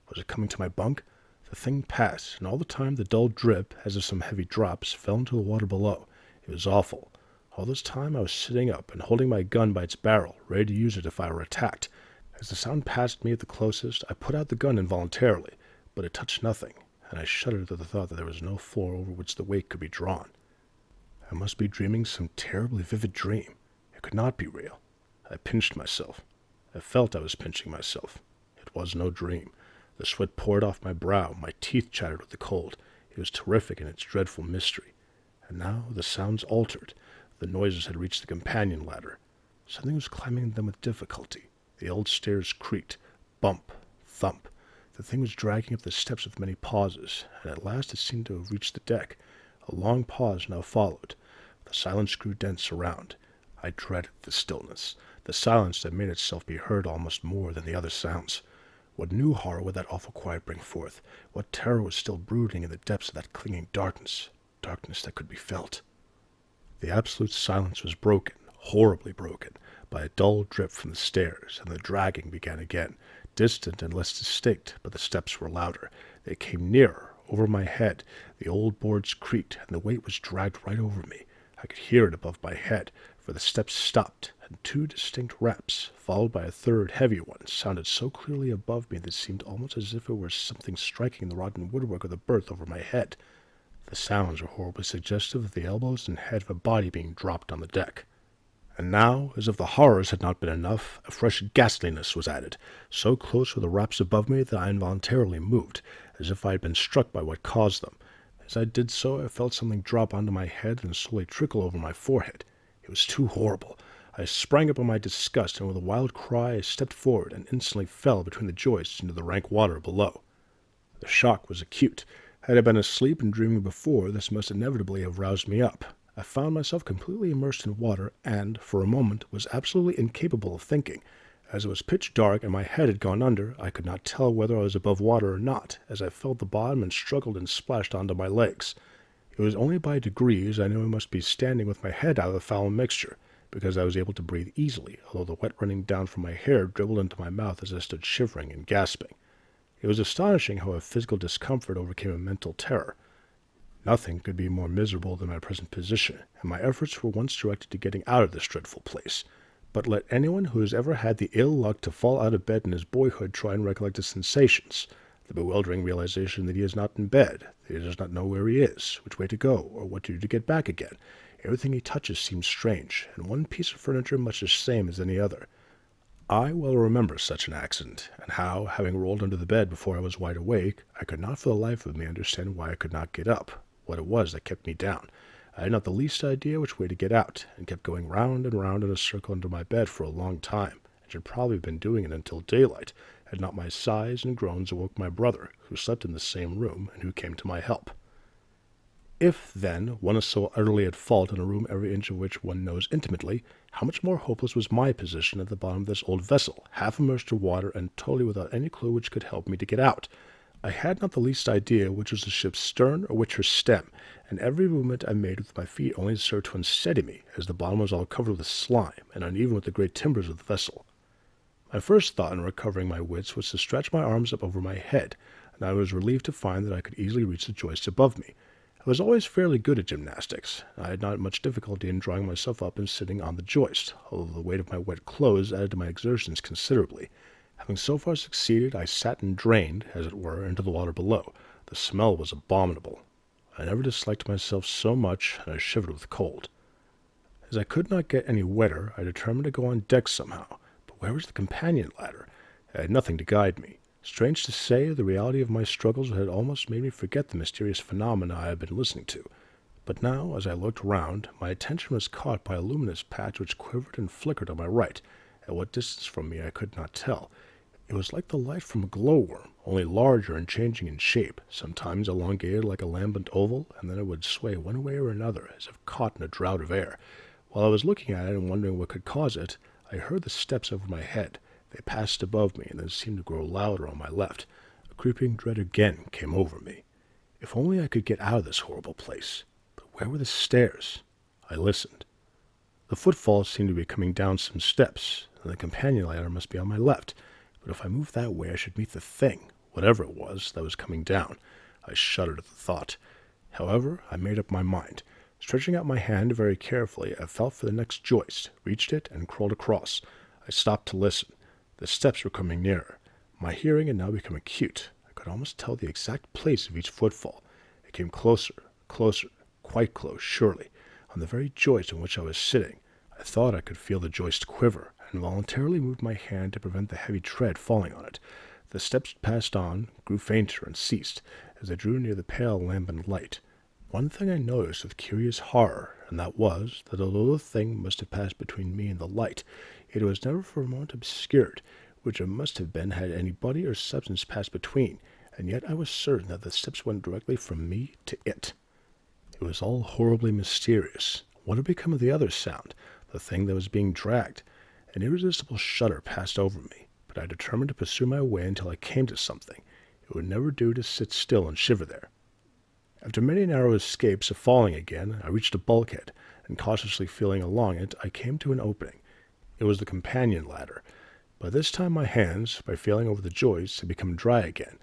S5: Was it coming to my bunk? The thing passed, and all the time the dull drip, as of some heavy drops, fell into the water below. It was awful. All this time I was sitting up and holding my gun by its barrel, ready to use it if I were attacked. As the sound passed me at the closest, I put out the gun involuntarily, but it touched nothing, and I shuddered at the thought that there was no floor over which the weight could be drawn. I must be dreaming some terribly vivid dream. It could not be real. I pinched myself. I felt I was pinching myself. It was no dream. The sweat poured off my brow, my teeth chattered with the cold. It was terrific in its dreadful mystery. And now the sounds altered. The noises had reached the companion ladder. Something was climbing them with difficulty. The old stairs creaked. Bump, thump. The thing was dragging up the steps with many pauses, and at last it seemed to have reached the deck. A long pause now followed. The silence grew dense around. I dreaded the stillness, the silence that made itself be heard almost more than the other sounds. What new horror would that awful quiet bring forth? What terror was still brooding in the depths of that clinging darkness, darkness that could be felt? The absolute silence was broken, horribly broken, by a dull drip from the stairs, and the dragging began again, distant and less distinct, but the steps were louder. They came nearer, over my head. The old boards creaked, and the weight was dragged right over me. I could hear it above my head, for the steps stopped, and two distinct raps, followed by a third, heavier one, sounded so clearly above me that it seemed almost as if it were something striking the rotten woodwork of the berth over my head. The sounds were horribly suggestive of the elbows and head of a body being dropped on the deck. And now, as if the horrors had not been enough, a fresh ghastliness was added. So close were the raps above me that I involuntarily moved, as if I had been struck by what caused them. As I did so, I felt something drop onto my head and slowly trickle over my forehead. It was too horrible. I sprang up in my disgust, and with a wild cry I stepped forward and instantly fell between the joists into the rank water below. The shock was acute. Had I been asleep and dreaming before, this must inevitably have roused me up. I found myself completely immersed in water and, for a moment, was absolutely incapable of thinking. As it was pitch dark and my head had gone under, I could not tell whether I was above water or not, as I felt the bottom and struggled and splashed onto my legs. It was only by degrees I knew I must be standing with my head out of the foul mixture, because I was able to breathe easily, although the wet running down from my hair dribbled into my mouth as I stood shivering and gasping. It was astonishing how a physical discomfort overcame a mental terror. Nothing could be more miserable than my present position, and my efforts were once directed to getting out of this dreadful place. But let anyone who has ever had the ill luck to fall out of bed in his boyhood try and recollect his sensations. The bewildering realization that he is not in bed, that he does not know where he is, which way to go, or what to do to get back again. Everything he touches seems strange, and one piece of furniture much the same as any other. I well remember such an accident, and how, having rolled under the bed before I was wide awake, I could not for the life of me understand why I could not get up, what it was that kept me down. I had not the least idea which way to get out, and kept going round and round in a circle under my bed for a long time, and should probably have been doing it until daylight, had not my sighs and groans awoke my brother, who slept in the same room, and who came to my help. If, then, one is so utterly at fault in a room every inch of which one knows intimately, how much more hopeless was my position at the bottom of this old vessel, half immersed in water, and totally without any clue which could help me to get out. I had not the least idea which was the ship's stern or which her stem, and every movement I made with my feet only served to unsteady me, as the bottom was all covered with slime, and uneven with the great timbers of the vessel. My first thought in recovering my wits was to stretch my arms up over my head, and I was relieved to find that I could easily reach the joists above me. I was always fairly good at gymnastics. I had not much difficulty in drawing myself up and sitting on the joist, although the weight of my wet clothes added to my exertions considerably. Having so far succeeded, I sat and drained, as it were, into the water below. The smell was abominable. I never disliked myself so much, and I shivered with cold. As I could not get any wetter, I determined to go on deck somehow. But where was the companion ladder? I had nothing to guide me. Strange to say, the reality of my struggles had almost made me forget the mysterious phenomena I had been listening to. But now, as I looked round, my attention was caught by a luminous patch which quivered and flickered on my right. At what distance from me I could not tell. It was like the light from a glowworm, only larger and changing in shape, sometimes elongated like a lambent oval, and then it would sway one way or another, as if caught in a draught of air. While I was looking at it and wondering what could cause it, I heard the steps over my head. They passed above me, and then seemed to grow louder on my left. A creeping dread again came over me. If only I could get out of this horrible place. But where were the stairs? I listened. The footfalls seemed to be coming down some steps, and the companion ladder must be on my left. But if I moved that way, I should meet the thing, whatever it was, that was coming down. I shuddered at the thought. However, I made up my mind. Stretching out my hand very carefully, I felt for the next joist, reached it, and crawled across. I stopped to listen. The steps were coming nearer. My hearing had now become acute. I could almost tell the exact place of each footfall. It came closer, closer, quite close, surely, on the very joist on which I was sitting. I thought I could feel the joist quiver, and involuntarily moved my hand to prevent the heavy tread falling on it. The steps passed on, grew fainter, and ceased, as I drew near the pale lambent light. One thing I noticed with curious horror, and that was, that although the thing must have passed between me and the light, it was never for a moment obscured. which it must have been had anybody or substance passed between, and yet I was certain that the steps went directly from me to it. It was all horribly mysterious. What had become of the other sound, the thing that was being dragged? An irresistible shudder passed over me, but I determined to pursue my way until I came to something. It would never do to sit still and shiver there. After many narrow escapes of falling again, I reached a bulkhead, and cautiously feeling along it, I came to an opening. It was the companion ladder. By this time my hands, by feeling over the joists, had become dry again.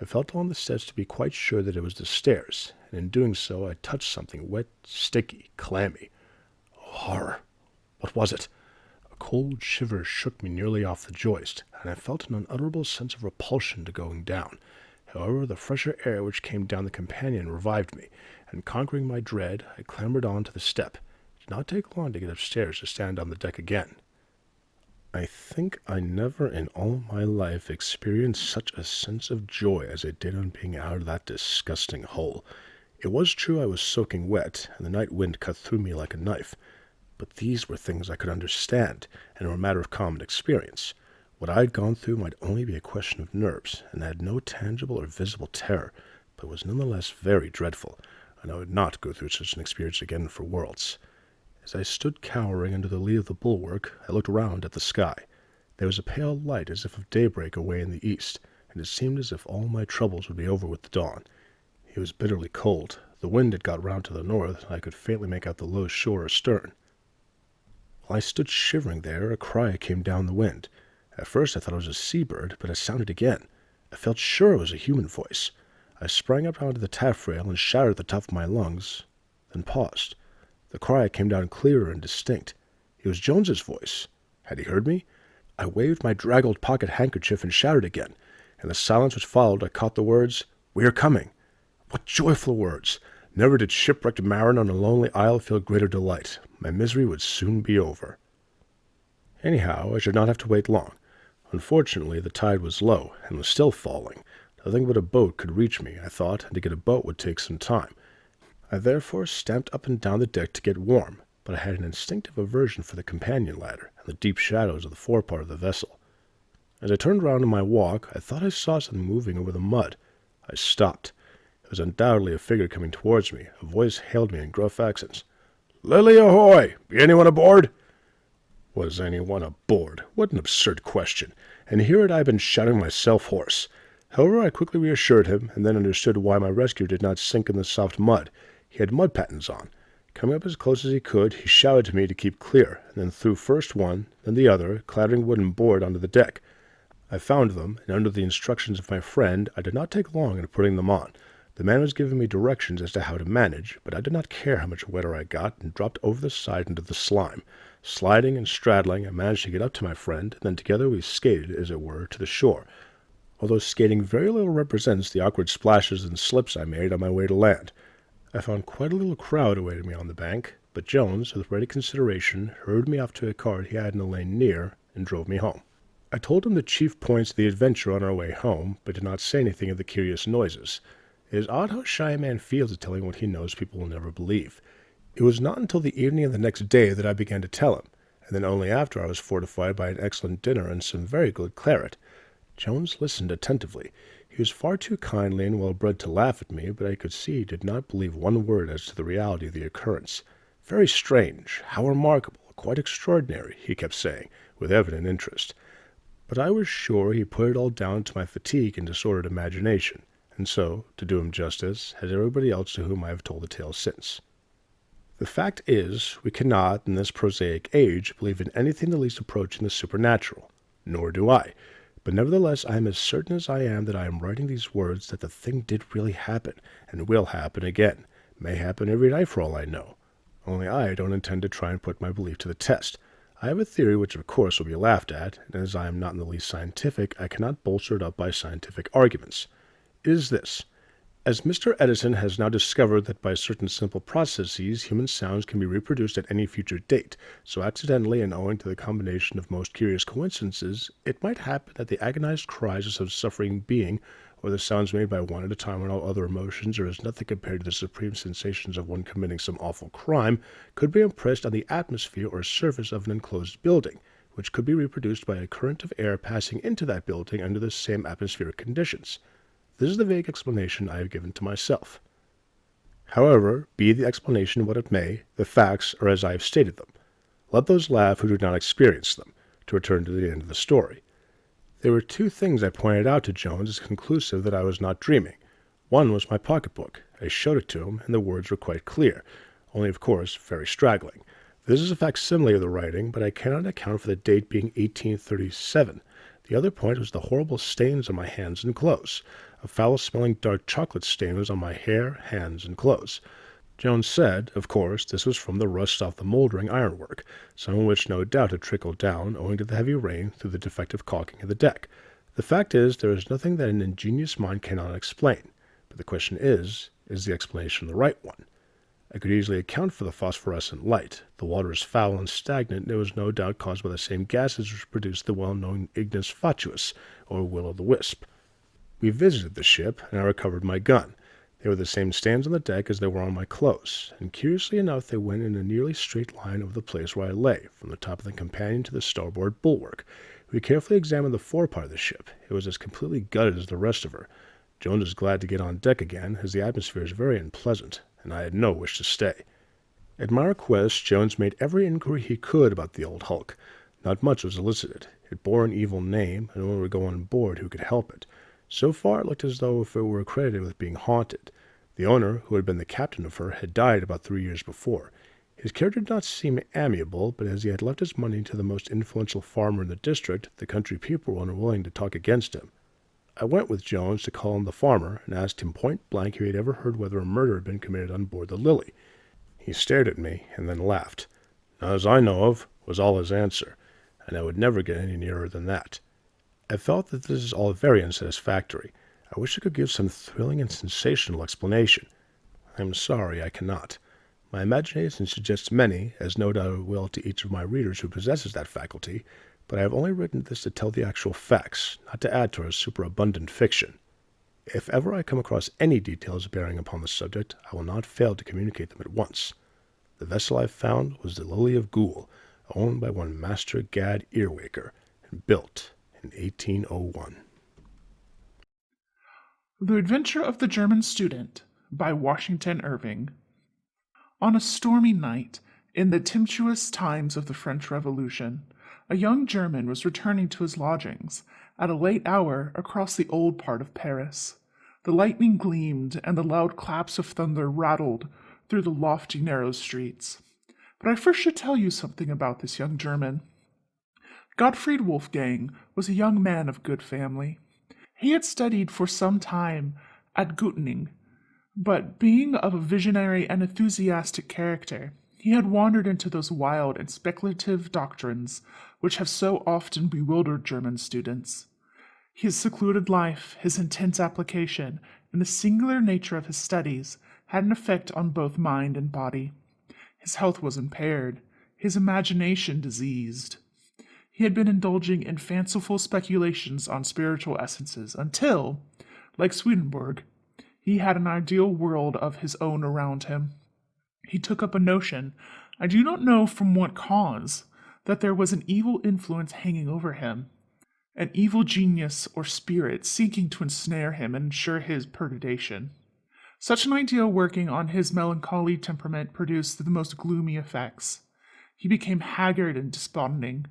S5: I felt along the steps to be quite sure that it was the stairs, and in doing so I touched something wet, sticky, clammy. Oh, horror! What was it? A cold shiver shook me nearly off the joist, and I felt an unutterable sense of repulsion to going down. However, the fresher air which came down the companion revived me, and conquering my dread, I clambered on to the step. It did not take long to get upstairs to stand on the deck again. I think I never in all my life experienced such a sense of joy as I did on being out of that disgusting hole. It was true I was soaking wet, and the night wind cut through me like a knife, but these were things I could understand, and were a matter of common experience. What I had gone through might only be a question of nerves, and had no tangible or visible terror, but was nonetheless very dreadful, and I would not go through such an experience again for worlds. As I stood cowering under the lee of the bulwark, I looked round at the sky. There was a pale light as if of daybreak away in the east, and it seemed as if all my troubles would be over with the dawn. It was bitterly cold. The wind had got round to the north, and I could faintly make out the low shore astern. While I stood shivering there, a cry came down the wind. At first I thought it was a seabird, but it sounded again. I felt sure it was a human voice. I sprang up onto the taffrail and shouted at the top of my lungs, then paused. The cry came down clearer and distinct. It was Jones's voice. Had he heard me? I waved my draggled pocket handkerchief and shouted again. In the silence which followed, I caught the words, "We are coming." What joyful words! Never did shipwrecked mariner on a lonely isle feel greater delight. My misery would soon be over. Anyhow, I should not have to wait long. Unfortunately, the tide was low, and was still falling. Nothing but a boat could reach me, I thought, and to get a boat would take some time. I therefore stamped up and down the deck to get warm, but I had an instinctive aversion for the companion ladder and the deep shadows of the forepart of the vessel. As I turned round in my walk, I thought I saw something moving over the mud. I stopped. It was undoubtedly a figure coming towards me. A voice hailed me in gruff accents. "Lily ahoy! Be anyone aboard?" Was anyone aboard? What an absurd question! And here had I been shouting myself hoarse. However, I quickly reassured him, and then understood why my rescuer did not sink in the soft mud. He had mud pattens on. Coming up as close as he could, he shouted to me to keep clear, and then threw first one, then the other, clattering wood and board onto the deck. I found them, and under the instructions of my friend, I did not take long in putting them on. The man was giving me directions as to how to manage, but I did not care how much wetter I got, and dropped over the side into the slime. Sliding and straddling, I managed to get up to my friend, and then together we skated, as it were, to the shore, although skating very little represents the awkward splashes and slips I made on my way to land. I found quite a little crowd awaiting me on the bank, but Jones, with ready consideration, hurried me off to a cart he had in a lane near, and drove me home. I told him the chief points of the adventure on our way home, but did not say anything of the curious noises. It is odd how shy a man feels at telling what he knows people will never believe. It was not until the evening of the next day that I began to tell him, and then only after I was fortified by an excellent dinner and some very good claret. Jones listened attentively. He was far too kindly and well-bred to laugh at me, but I could see he did not believe one word as to the reality of the occurrence. "Very strange! How remarkable! Quite extraordinary!" he kept saying, with evident interest. But I was sure he put it all down to my fatigue and disordered imagination, and so, to do him justice, has everybody else to whom I have told the tale since. The fact is, we cannot, in this prosaic age, believe in anything the least approaching the supernatural. Nor do I. But nevertheless, I am as certain as I am that I am writing these words that the thing did really happen, and will happen again. May happen every night for all I know. Only I don't intend to try and put my belief to the test. I have a theory which of course will be laughed at, and as I am not in the least scientific, I cannot bolster it up by scientific arguments. It is this. As Mr. Edison has now discovered that by certain simple processes human sounds can be reproduced at any future date, so accidentally and owing to the combination of most curious coincidences, it might happen that the agonized cries of some suffering being, or the sounds made by one at a time when all other emotions are as nothing compared to the supreme sensations of one committing some awful crime, could be impressed on the atmosphere or surface of an enclosed building, which could be reproduced by a current of air passing into that building under the same atmospheric conditions. This is the vague explanation I have given to myself. However, be the explanation what it may, the facts are as I have stated them. Let those laugh who do not experience them, to return to the end of the story. There were two things I pointed out to Jones as conclusive that I was not dreaming. One was my pocketbook. I showed it to him, and the words were quite clear, only of course very straggling. This is a facsimile of the writing, but I cannot account for the date being 1837. The other point was the horrible stains on my hands and clothes. A foul-smelling dark chocolate stain was on my hair, hands, and clothes. Jones said, of course, this was from the rust off the moldering ironwork, some of which no doubt had trickled down, owing to the heavy rain, through the defective caulking of the deck. The fact is, there is nothing that an ingenious mind cannot explain, but the question is the explanation the right one? I could easily account for the phosphorescent light. The water is foul and stagnant, and it was no doubt caused by the same gases which produced the well-known ignis fatuus, or will-o'-the-wisp. We visited the ship, and I recovered my gun. They were the same stains on the deck as they were on my clothes, and curiously enough they went in a nearly straight line over the place where I lay, from the top of the companion to the starboard bulwark. We carefully examined the forepart of the ship. It was as completely gutted as the rest of her. Jones was glad to get on deck again, as the atmosphere is very unpleasant, and I had no wish to stay. At my request, Jones made every inquiry he could about the old hulk. Not much was elicited. It bore an evil name, and no one would go on board who could help it. So far it looked as though if it were accredited with being haunted. The owner, who had been the captain of her, had died about 3 years before. His character did not seem amiable, but as he had left his money to the most influential farmer in the district, the country people were unwilling to talk against him. I went with Jones to call on the farmer, and asked him point-blank if he had ever heard whether a murder had been committed on board the Lily. He stared at me, and then laughed. "Not as I know of," was all his answer, and I would never get any nearer than that. I felt that this is all very unsatisfactory. I wish I could give some thrilling and sensational explanation. I am sorry I cannot. My imagination suggests many, as no doubt it will to each of my readers who possesses that faculty, but I have only written this to tell the actual facts, not to add to our superabundant fiction. If ever I come across any details bearing upon the subject, I will not fail to communicate them at once. The vessel I found was the Lily of Goole, owned by one Master Gad Earwaker, and built in 1801.
S6: The Adventure of the German Student by Washington Irving. On a stormy night, in the tempestuous times of the French Revolution, a young German was returning to his lodgings at a late hour across the old part of Paris. The lightning gleamed, and the loud claps of thunder rattled through the lofty, narrow streets. But I first should tell you something about this young German. Gottfried Wolfgang was a young man of good family. He had studied for some time at Göttingen, but being of a visionary and enthusiastic character, he had wandered into those wild and speculative doctrines which have so often bewildered German students. His secluded life, his intense application, and the singular nature of his studies had an effect on both mind and body. His health was impaired, his imagination diseased. He had been indulging in fanciful speculations on spiritual essences until, like Swedenborg, he had an ideal world of his own around him. He took up a notion, I do not know from what cause, that there was an evil influence hanging over him, an evil genius or spirit seeking to ensnare him and ensure his perdition. Such an idea working on his melancholy temperament produced the most gloomy effects. He became haggard and desponding.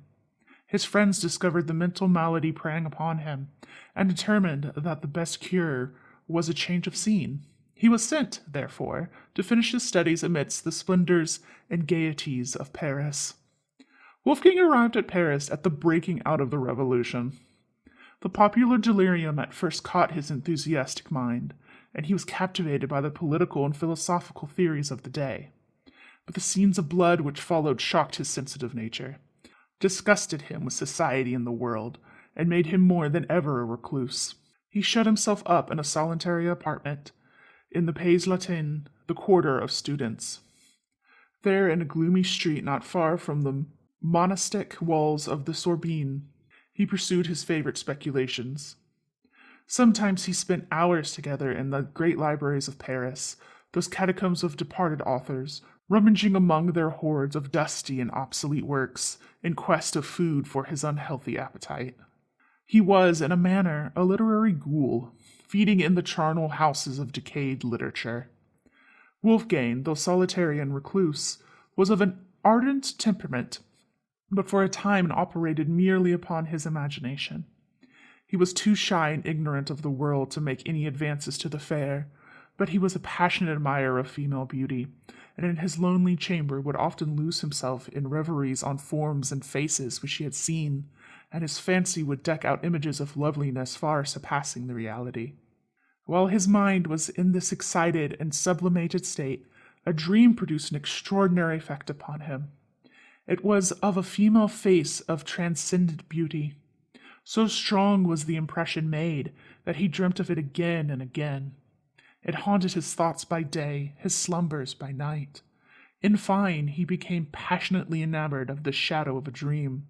S6: His friends discovered the mental malady preying upon him, and determined that the best cure was a change of scene. He was sent, therefore, to finish his studies amidst the splendors and gaieties of Paris. Wolfgang arrived at Paris at the breaking out of the Revolution. The popular delirium at first caught his enthusiastic mind, and he was captivated by the political and philosophical theories of the day. But the scenes of blood which followed shocked his sensitive nature, disgusted him with society and the world, and made him more than ever a recluse. He shut himself up in a solitary apartment in the Pays Latin, the quarter of students. There, in a gloomy street not far from the monastic walls of the Sorbonne, he pursued his favorite speculations. Sometimes he spent hours together in the great libraries of Paris, those catacombs of departed authors, rummaging among their hordes of dusty and obsolete works in quest of food for his unhealthy appetite. He was, in a manner, a literary ghoul, feeding in the charnel houses of decayed literature. Wolfgang, though solitary and recluse, was of an ardent temperament, but for a time operated merely upon his imagination. He was too shy and ignorant of the world to make any advances to the fair, but he was a passionate admirer of female beauty, and in his lonely chamber would often lose himself in reveries on forms and faces which he had seen, and his fancy would deck out images of loveliness far surpassing the reality. While his mind was in this excited and sublimated state, a dream produced an extraordinary effect upon him. It was of a female face of transcendent beauty. So strong was the impression made that he dreamt of it again and again. It haunted his thoughts by day, his slumbers by night. In fine, he became passionately enamored of the shadow of a dream.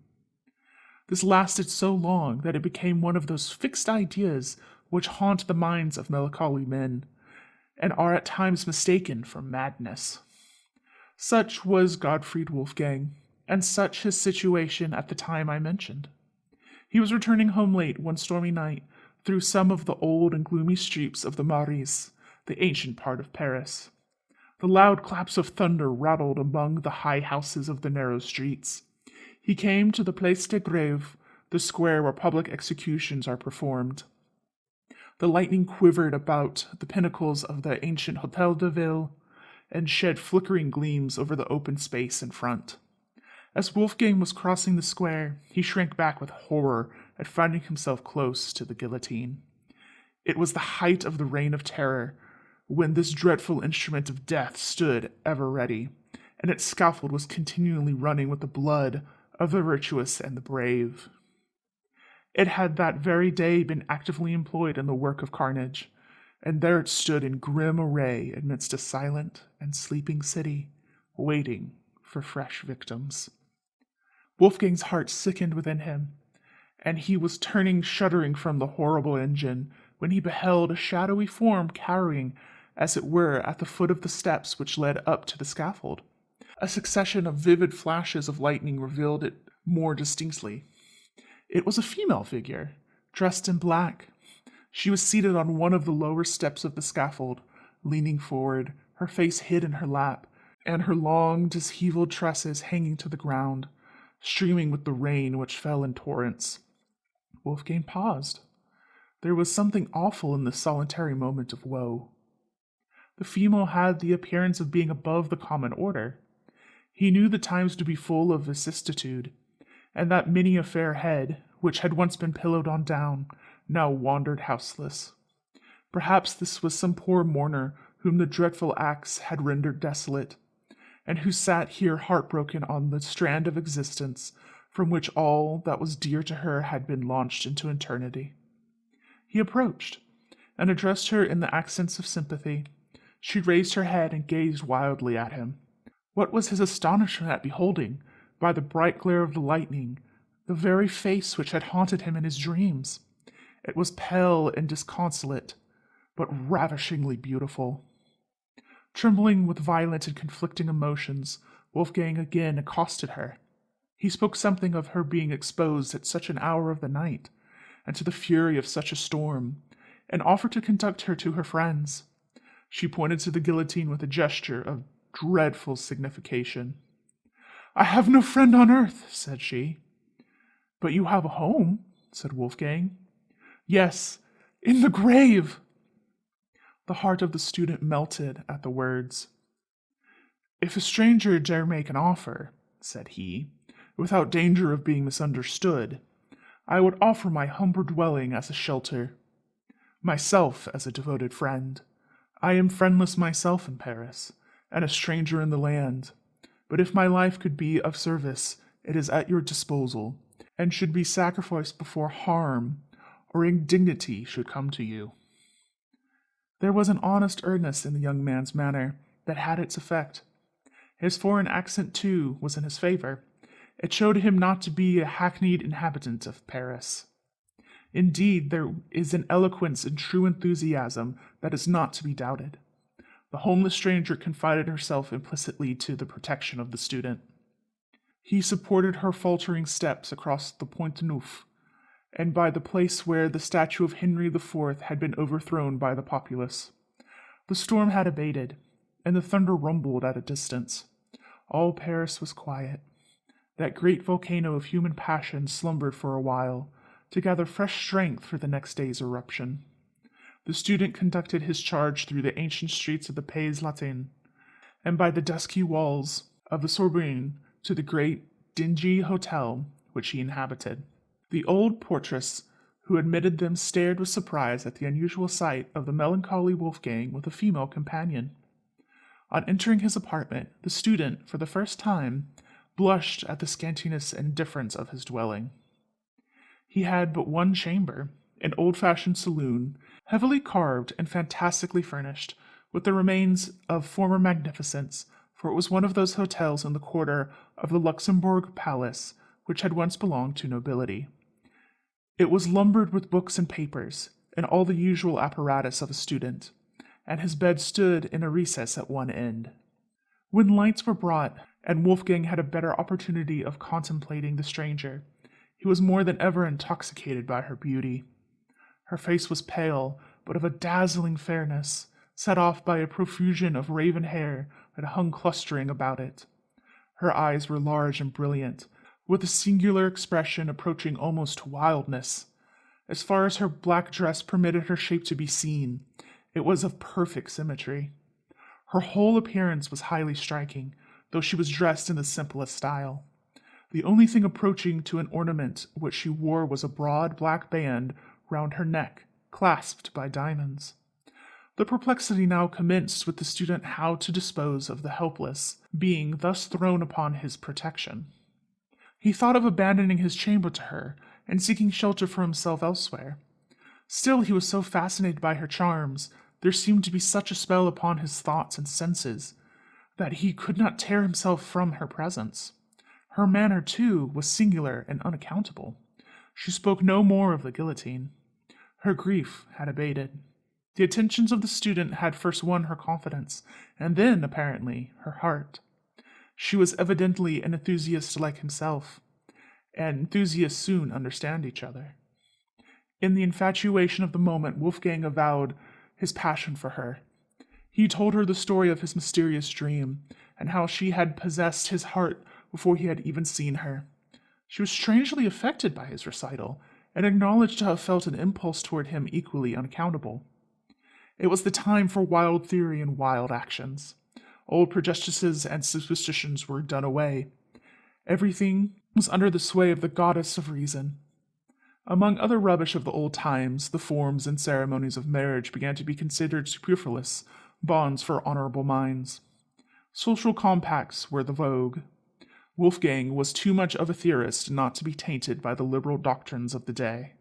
S6: This lasted so long that it became one of those fixed ideas which haunt the minds of melancholy men, and are at times mistaken for madness. Such was Gottfried Wolfgang, and such his situation at the time I mentioned. He was returning home late one stormy night through some of the old and gloomy streets of the Marais, the ancient part of Paris. The loud claps of thunder rattled among the high houses of the narrow streets. He came to the Place de Grève, the square where public executions are performed. The lightning quivered about the pinnacles of the ancient Hôtel de Ville and shed flickering gleams over the open space in front. As Wolfgang was crossing the square, he shrank back with horror at finding himself close to the guillotine. It was the height of the reign of terror, when this dreadful instrument of death stood ever ready, and its scaffold was continually running with the blood of the virtuous and the brave. It had that very day been actively employed in the work of carnage, and there it stood in grim array amidst a silent and sleeping city, waiting for fresh victims. Wolfgang's heart sickened within him, and he was turning shuddering from the horrible engine, when he beheld a shadowy form cowering, as it were, at the foot of the steps which led up to the scaffold. A succession of vivid flashes of lightning revealed it more distinctly. It was a female figure, dressed in black. She was seated on one of the lower steps of the scaffold, leaning forward, her face hid in her lap, and her long, disheveled tresses hanging to the ground, streaming with the rain which fell in torrents. Wolfgang paused. There was something awful in this solitary moment of woe. The female had the appearance of being above the common order. He knew the times to be full of vicissitude, and that many a fair head, which had once been pillowed on down, now wandered houseless. Perhaps this was some poor mourner whom the dreadful axe had rendered desolate, and who sat here heartbroken on the strand of existence from which all that was dear to her had been launched into eternity. He approached, and addressed her in the accents of sympathy. She raised her head and gazed wildly at him. What was his astonishment at beholding, by the bright glare of the lightning, the very face which had haunted him in his dreams! It was pale and disconsolate, but ravishingly beautiful. Trembling with violent and conflicting emotions, Wolfgang again accosted her. He spoke something of her being exposed at such an hour of the night, and to the fury of such a storm, and offered to conduct her to her friends. She pointed to the guillotine with a gesture of dreadful signification. "I have no friend on earth," said she. "But you have a home," said Wolfgang. "Yes, in the grave." The heart of the student melted at the words. "If a stranger dare make an offer," said he, "without danger of being misunderstood, I would offer my humble dwelling as a shelter, myself as a devoted friend. I am friendless myself in Paris, and a stranger in the land, but if my life could be of service, it is at your disposal, and should be sacrificed before harm or indignity should come to you." There was an honest earnestness in the young man's manner that had its effect. His foreign accent, too, was in his favor. It showed him not to be a hackneyed inhabitant of Paris. Indeed, there is an eloquence and true enthusiasm that is not to be doubted. The homeless stranger confided herself implicitly to the protection of the student. He supported her faltering steps across the Pont Neuf, and by the place where the statue of Henry IV had been overthrown by the populace. The storm had abated, and the thunder rumbled at a distance. All Paris was quiet. That great volcano of human passion slumbered for a while, to gather fresh strength for the next day's eruption. The student conducted his charge through the ancient streets of the Pays Latin, and by the dusky walls of the Sorbonne to the great, dingy hotel which he inhabited. The old portress who admitted them stared with surprise at the unusual sight of the melancholy Wolfgang with a female companion. On entering his apartment, the student, for the first time, blushed at the scantiness and indifference of his dwelling. He had but one chamber, an old-fashioned saloon, heavily carved and fantastically furnished, with the remains of former magnificence, for it was one of those hotels in the quarter of the Luxembourg Palace which had once belonged to nobility. It was lumbered with books and papers, and all the usual apparatus of a student, and his bed stood in a recess at one end. When lights were brought, and Wolfgang had a better opportunity of contemplating the stranger, he was more than ever intoxicated by her beauty. Her face was pale, but of a dazzling fairness, set off by a profusion of raven hair that hung clustering about it. Her eyes were large and brilliant, with a singular expression approaching almost to wildness. As far as her black dress permitted her shape to be seen, it was of perfect symmetry. Her whole appearance was highly striking, though she was dressed in the simplest style. The only thing approaching to an ornament which she wore was a broad black band round her neck, clasped by diamonds. The perplexity now commenced with the student how to dispose of the helpless being thus thrown upon his protection. He thought of abandoning his chamber to her and seeking shelter for himself elsewhere. Still he was so fascinated by her charms, there seemed to be such a spell upon his thoughts and senses, that he could not tear himself from her presence. Her manner, too, was singular and unaccountable. She spoke no more of the guillotine. Her grief had abated. The attentions of the student had first won her confidence, and then, apparently, her heart. She was evidently an enthusiast like himself, and enthusiasts soon understand each other. In the infatuation of the moment, Wolfgang avowed his passion for her. He told her the story of his mysterious dream, and how she had possessed his heart before he had even seen her. She was strangely affected by his recital, and acknowledged to have felt an impulse toward him equally unaccountable. It was the time for wild theory and wild actions. Old prejudices and superstitions were done away. Everything was under the sway of the goddess of reason. Among other rubbish of the old times, the forms and ceremonies of marriage began to be considered superfluous bonds for honorable minds. Social compacts were the vogue. Wolfgang was too much of a theorist not to be tainted by the liberal doctrines of the day.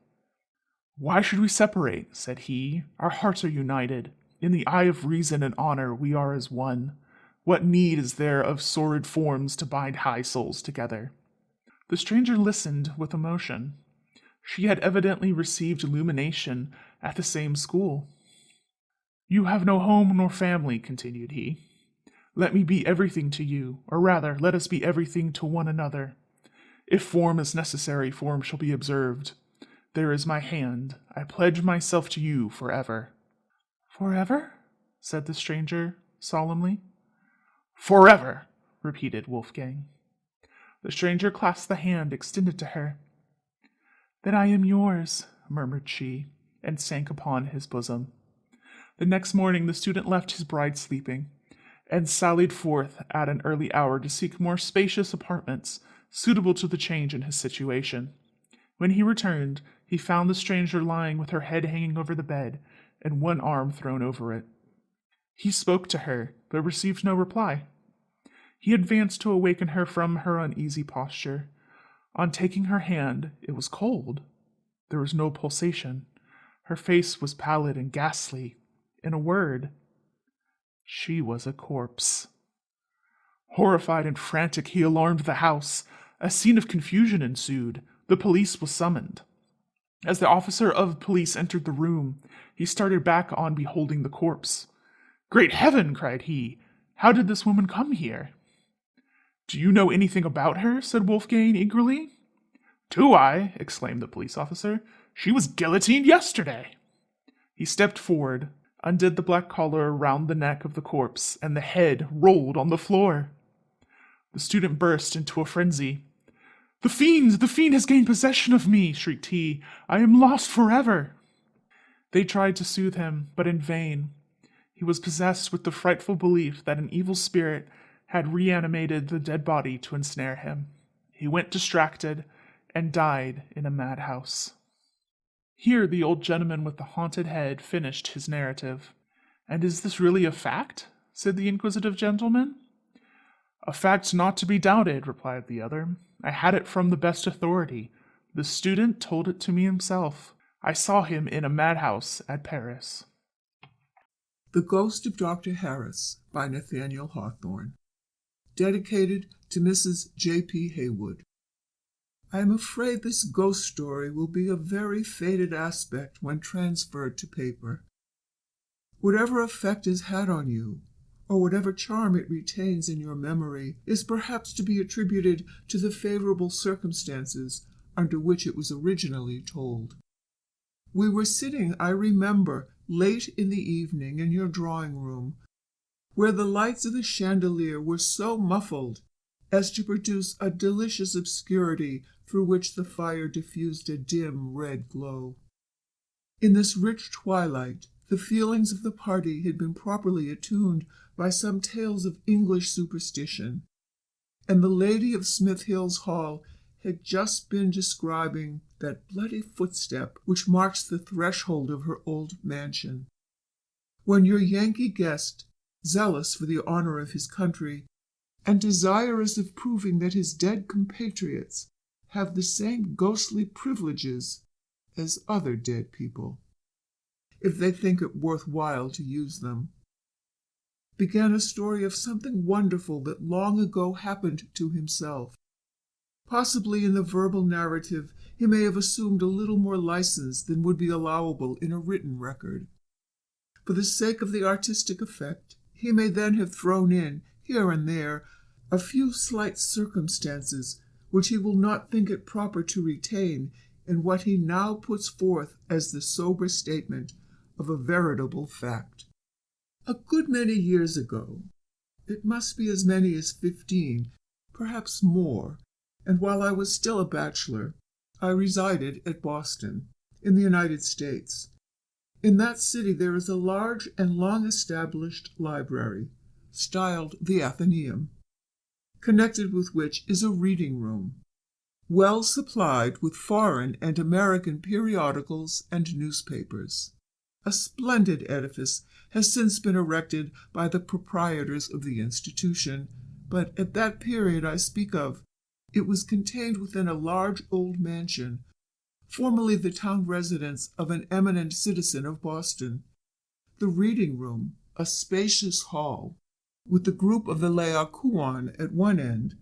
S6: "Why should we separate?" said he. "Our hearts are united. In the eye of reason and honor we are as one. What need is there of sordid forms to bind high souls together?" The stranger listened with emotion. She had evidently received illumination at the same school. "You have no home nor family," continued he. "Let me be everything to you, or rather, let us be everything to one another. If form is necessary, form shall be observed. There is my hand. I pledge myself to you forever." "Forever?" said the stranger solemnly. "Forever!" repeated Wolfgang. The stranger clasped the hand extended to her. "Then I am yours," murmured she, and sank upon his bosom. The next morning the student left his bride sleeping, and sallied forth at an early hour to seek more spacious apartments suitable to the change in his situation. When he returned, he found the stranger lying with her head hanging over the bed and one arm thrown over it. He spoke to her, but received no reply. He advanced to awaken her from her uneasy posture. On taking her hand, it was cold. There was no pulsation. Her face was pallid and ghastly. In a word, she was a corpse. Horrified and frantic, he alarmed the house. A scene of confusion ensued. The police was summoned. As the officer of police entered the room, he started back on beholding the corpse. "Great heaven!" cried he. "How did this woman come here?" "Do you know anything about her?" said Wolfgang eagerly. "Do I?" exclaimed the police officer. "She was guillotined yesterday." He stepped forward, undid the black collar around the neck of the corpse, and the head rolled on the floor. The student burst into a frenzy. The fiend has gained possession of me," shrieked he. "I am lost forever." They tried to soothe him, but in vain. He was possessed with the frightful belief that an evil spirit had reanimated the dead body to ensnare him. He went distracted and died in a madhouse. Here the old gentleman with the haunted head finished his narrative. "And is this really a fact?" said the inquisitive gentleman. "A fact not to be doubted," replied the other. "I had it from the best authority. The student told it to me himself. I saw him in a madhouse at Paris."
S7: The Ghost of Dr. Harris by Nathaniel Hawthorne. Dedicated to Mrs. J.P. Haywood. I am afraid this ghost story will be of very faded aspect when transferred to paper. Whatever effect it had on you, or whatever charm it retains in your memory, is perhaps to be attributed to the favorable circumstances under which it was originally told. We were sitting, I remember, late in the evening in your drawing-room, where the lights of the chandelier were so muffled as to produce a delicious obscurity through which the fire diffused a dim red glow. In this rich twilight, the feelings of the party had been properly attuned by some tales of English superstition, and the lady of Smith Hill's Hall had just been describing that bloody footstep which marks the threshold of her old mansion, when your Yankee guest, zealous for the honor of his country, and desirous of proving that his dead compatriots have the same ghostly privileges as other dead people, if they think it worth while to use them, began a story of something wonderful that long ago happened to himself. Possibly in the verbal narrative he may have assumed a little more license than would be allowable in a written record. For the sake of the artistic effect, he may then have thrown in, here and there, a few slight circumstances which he will not think it proper to retain in what he now puts forth as the sober statement of a veritable fact. A good many years ago, it must be as many as 15, perhaps more, and while I was still a bachelor, I resided at Boston, in the United States. In that city there is a large and long-established library, styled the Athenaeum, connected with which is a reading room, well supplied with foreign and American periodicals and newspapers. A splendid edifice has since been erected by the proprietors of the institution, but at that period I speak of, it was contained within a large old mansion, formerly the town residence of an eminent citizen of Boston. The reading room, a spacious hall, with the group of the Laocoon at one end,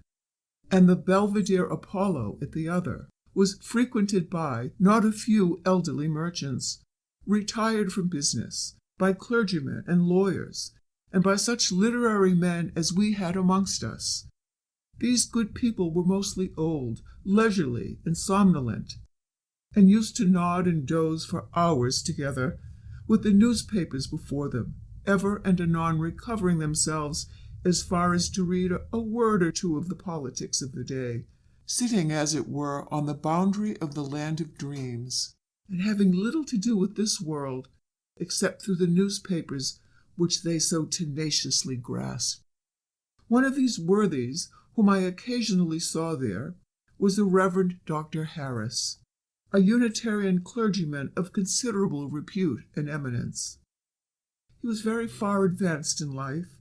S7: and the Belvedere Apollo at the other, was frequented by not a few elderly merchants, retired from business, by clergymen and lawyers, and by such literary men as we had amongst us. These good people were mostly old, leisurely, and somnolent, and used to nod and doze for hours together, with the newspapers before them, ever and anon recovering themselves as far as to read a word or two of the politics of the day, sitting, as it were, on the boundary of the land of dreams, and having little to do with this world, except through the newspapers which they so tenaciously grasped. One of these worthies, whom I occasionally saw there, was the Reverend Dr. Harris, a Unitarian clergyman of considerable repute and eminence. He was very far advanced in life,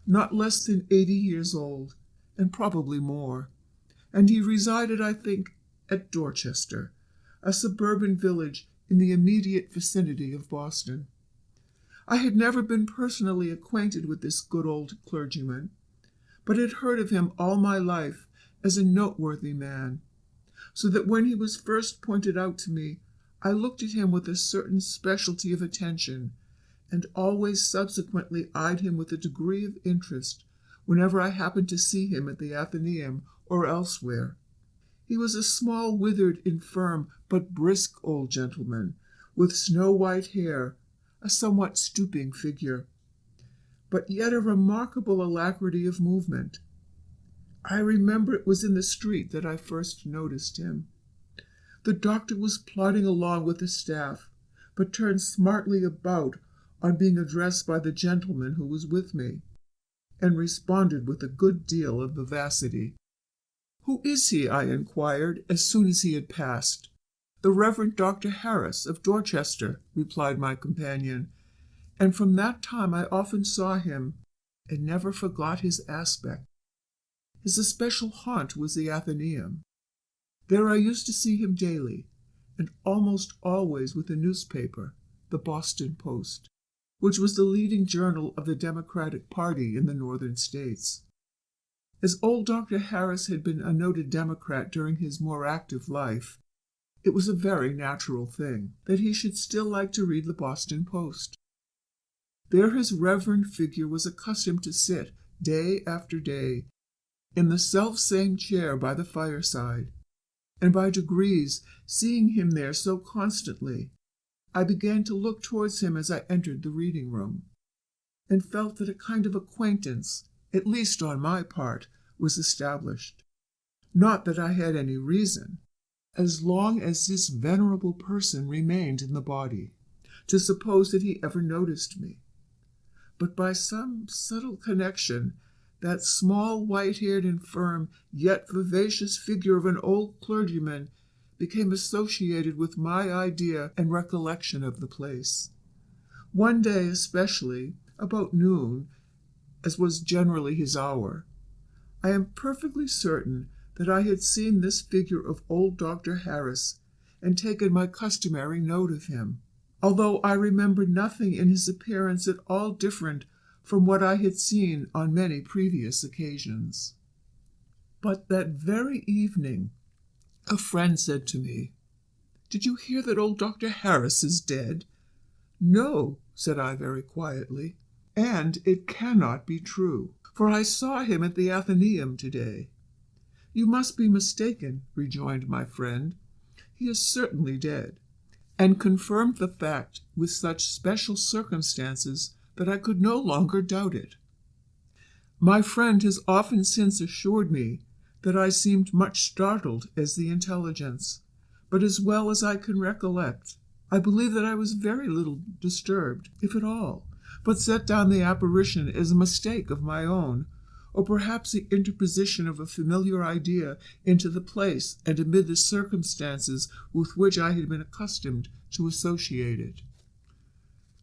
S7: not less than 80 years old, and probably more, and he resided, I think, at Dorchester, a suburban village in the immediate vicinity of Boston. I had never been personally acquainted with this good old clergyman, but had heard of him all my life as a noteworthy man, so that when he was first pointed out to me, I looked at him with a certain specialty of attention, and always subsequently eyed him with a degree of interest whenever I happened to see him at the Athenaeum or elsewhere. He was a small, withered, infirm, but brisk old gentleman, with snow-white hair, a somewhat stooping figure, but yet a remarkable alacrity of movement. I remember it was in the street that I first noticed him. The doctor was plodding along with the staff, but turned smartly about on being addressed by the gentleman who was with me, and responded with a good deal of vivacity. "Who is he?" I inquired, as soon as he had passed. "The Reverend Dr. Harris, of Dorchester," replied my companion, and from that time I often saw him, and never forgot his aspect. His especial haunt was the Athenaeum. There I used to see him daily, and almost always with a newspaper, the Boston Post, which was the leading journal of the Democratic Party in the Northern States. As old Dr. Harris had been a noted Democrat during his more active life, it was a very natural thing that he should still like to read the Boston Post. There his reverend figure was accustomed to sit, day after day, in the self-same chair by the fireside, and by degrees, seeing him there so constantly, I began to look towards him as I entered the reading room, and felt that a kind of acquaintance, at least on my part, was established. Not that I had any reason, as long as this venerable person remained in the body, to suppose that he ever noticed me. But by some subtle connection, that small, white-haired, infirm, yet vivacious figure of an old clergyman became associated with my idea and recollection of the place. One day especially, about noon, as was generally his hour, I am perfectly certain that I had seen this figure of old Dr. Harris and taken my customary note of him, although I remember nothing in his appearance at all different from what I had seen on many previous occasions. But that very evening, a friend said to me, "Did you hear that old Dr. Harris is dead?" "No," said I very quietly, "and it cannot be true, for I saw him at the Athenaeum today." "You must be mistaken," rejoined my friend. "He is certainly dead," and confirmed the fact with such special circumstances that I could no longer doubt it. My friend has often since assured me that I seemed much startled at the intelligence, but as well as I can recollect, I believe that I was very little disturbed, if at all, but set down the apparition as a mistake of my own, or perhaps the interposition of a familiar idea into the place and amid the circumstances with which I had been accustomed to associate it.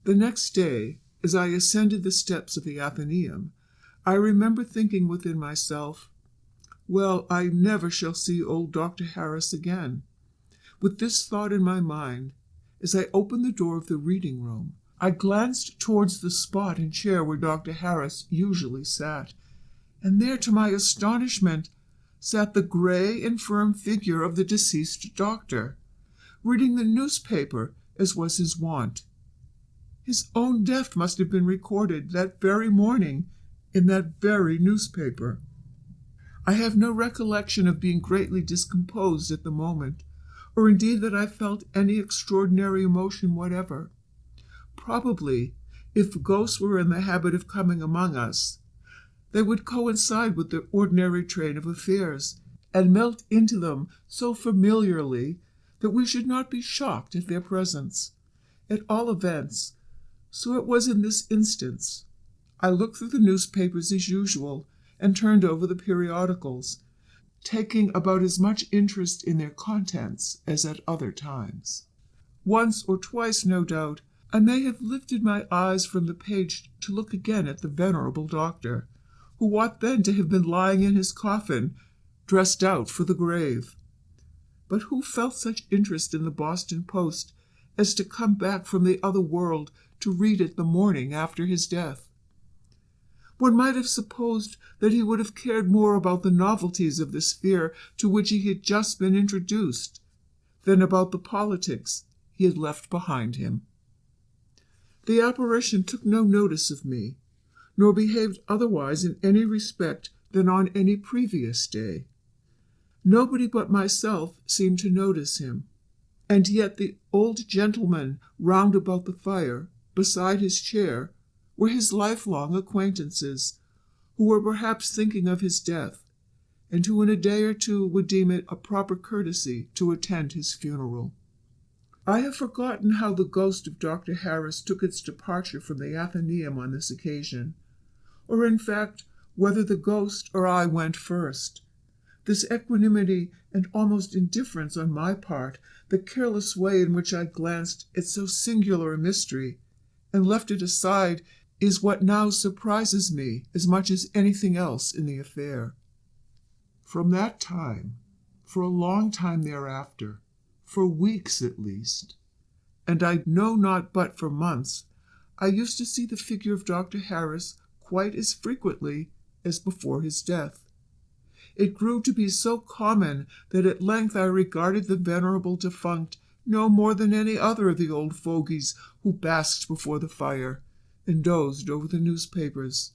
S7: The next day, as I ascended the steps of the Athenaeum, I remember thinking within myself, "Well, I never shall see old Dr. Harris again." With this thought in my mind, as I opened the door of the reading room, I glanced towards the spot and chair where Dr. Harris usually sat, and there, to my astonishment, sat the gray, infirm figure of the deceased doctor, reading the newspaper as was his wont. His own death must have been recorded that very morning in that very newspaper. I have no recollection of being greatly discomposed at the moment, or indeed that I felt any extraordinary emotion whatever. Probably, if ghosts were in the habit of coming among us, they would coincide with the ordinary train of affairs, and melt into them so familiarly that we should not be shocked at their presence. At all events, so it was in this instance. I looked through the newspapers as usual, and turned over the periodicals, taking about as much interest in their contents as at other times. Once or twice, no doubt, I may have lifted my eyes from the page to look again at the venerable doctor, who ought then to have been lying in his coffin, dressed out for the grave. But who felt such interest in the Boston Post as to come back from the other world to read it the morning after his death? One might have supposed that he would have cared more about the novelties of the sphere to which he had just been introduced than about the politics he had left behind him. The apparition took no notice of me, nor behaved otherwise in any respect than on any previous day. Nobody but myself seemed to notice him, and yet the old gentleman round about the fire, beside his chair, were his lifelong acquaintances, who were perhaps thinking of his death, and who in a day or two would deem it a proper courtesy to attend his funeral. I have forgotten how the ghost of Dr. Harris took its departure from the Athenaeum on this occasion, or in fact whether the ghost or I went first. This equanimity and almost indifference on my part, the careless way in which I glanced at so singular a mystery, and left it aside, is what now surprises me as much as anything else in the affair. From that time, for a long time thereafter, for weeks at least, and I know not but for months, I used to see the figure of Dr. Harris quite as frequently as before his death. It grew to be so common that at length I regarded the venerable defunct no more than any other of the old fogies who basked before the fire and dozed over the newspapers.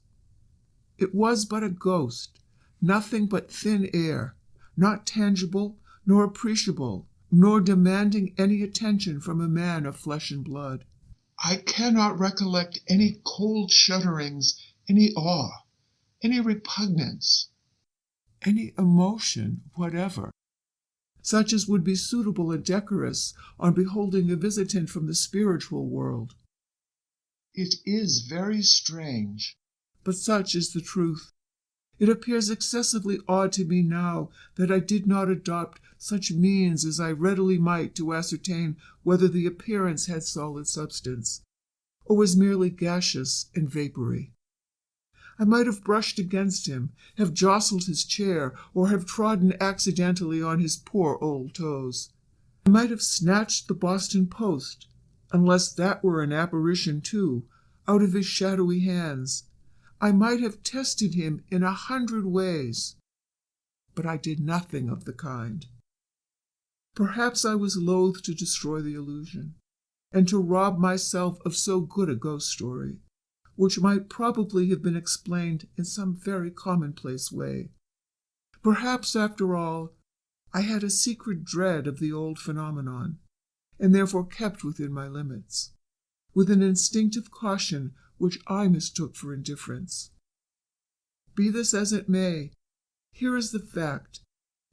S7: It was but a ghost, nothing but thin air, not tangible nor appreciable, nor demanding any attention from a man of flesh and blood. I cannot recollect any cold shudderings, any awe, any repugnance, any emotion whatever, such as would be suitable and decorous on beholding a visitant from the spiritual world. It is very strange, but such is the truth. It appears excessively odd to me now that I did not adopt such means as I readily might to ascertain whether the appearance had solid substance, or was merely gaseous and vapory. I might have brushed against him, have jostled his chair, or have trodden accidentally on his poor old toes. I might have snatched the Boston Post, unless that were an apparition too, out of his shadowy hands. I might have tested him in 100 ways, but I did nothing of the kind. Perhaps I was loath to destroy the illusion, and to rob myself of so good a ghost story, which might probably have been explained in some very commonplace way. Perhaps, after all, I had a secret dread of the old phenomenon, and therefore kept within my limits, with an instinctive caution which I mistook for indifference. Be this as it may, here is the fact.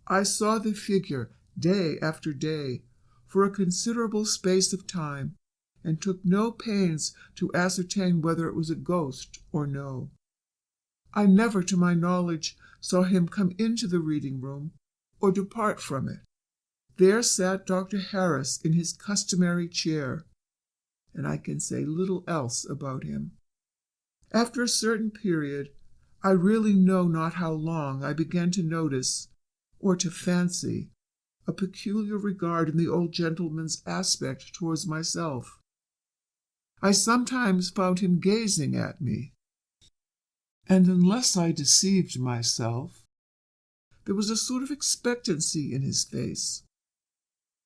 S7: I saw the figure day after day for a considerable space of time, and took no pains to ascertain whether it was a ghost or no. I never, to my knowledge, saw him come into the reading room or depart from it. There sat Dr. Harris in his customary chair, and I can say little else about him. After a certain period, I really know not how long, I began to notice, or to fancy, a peculiar regard in the old gentleman's aspect towards myself. I sometimes found him gazing at me, and unless I deceived myself, there was a sort of expectancy in his face.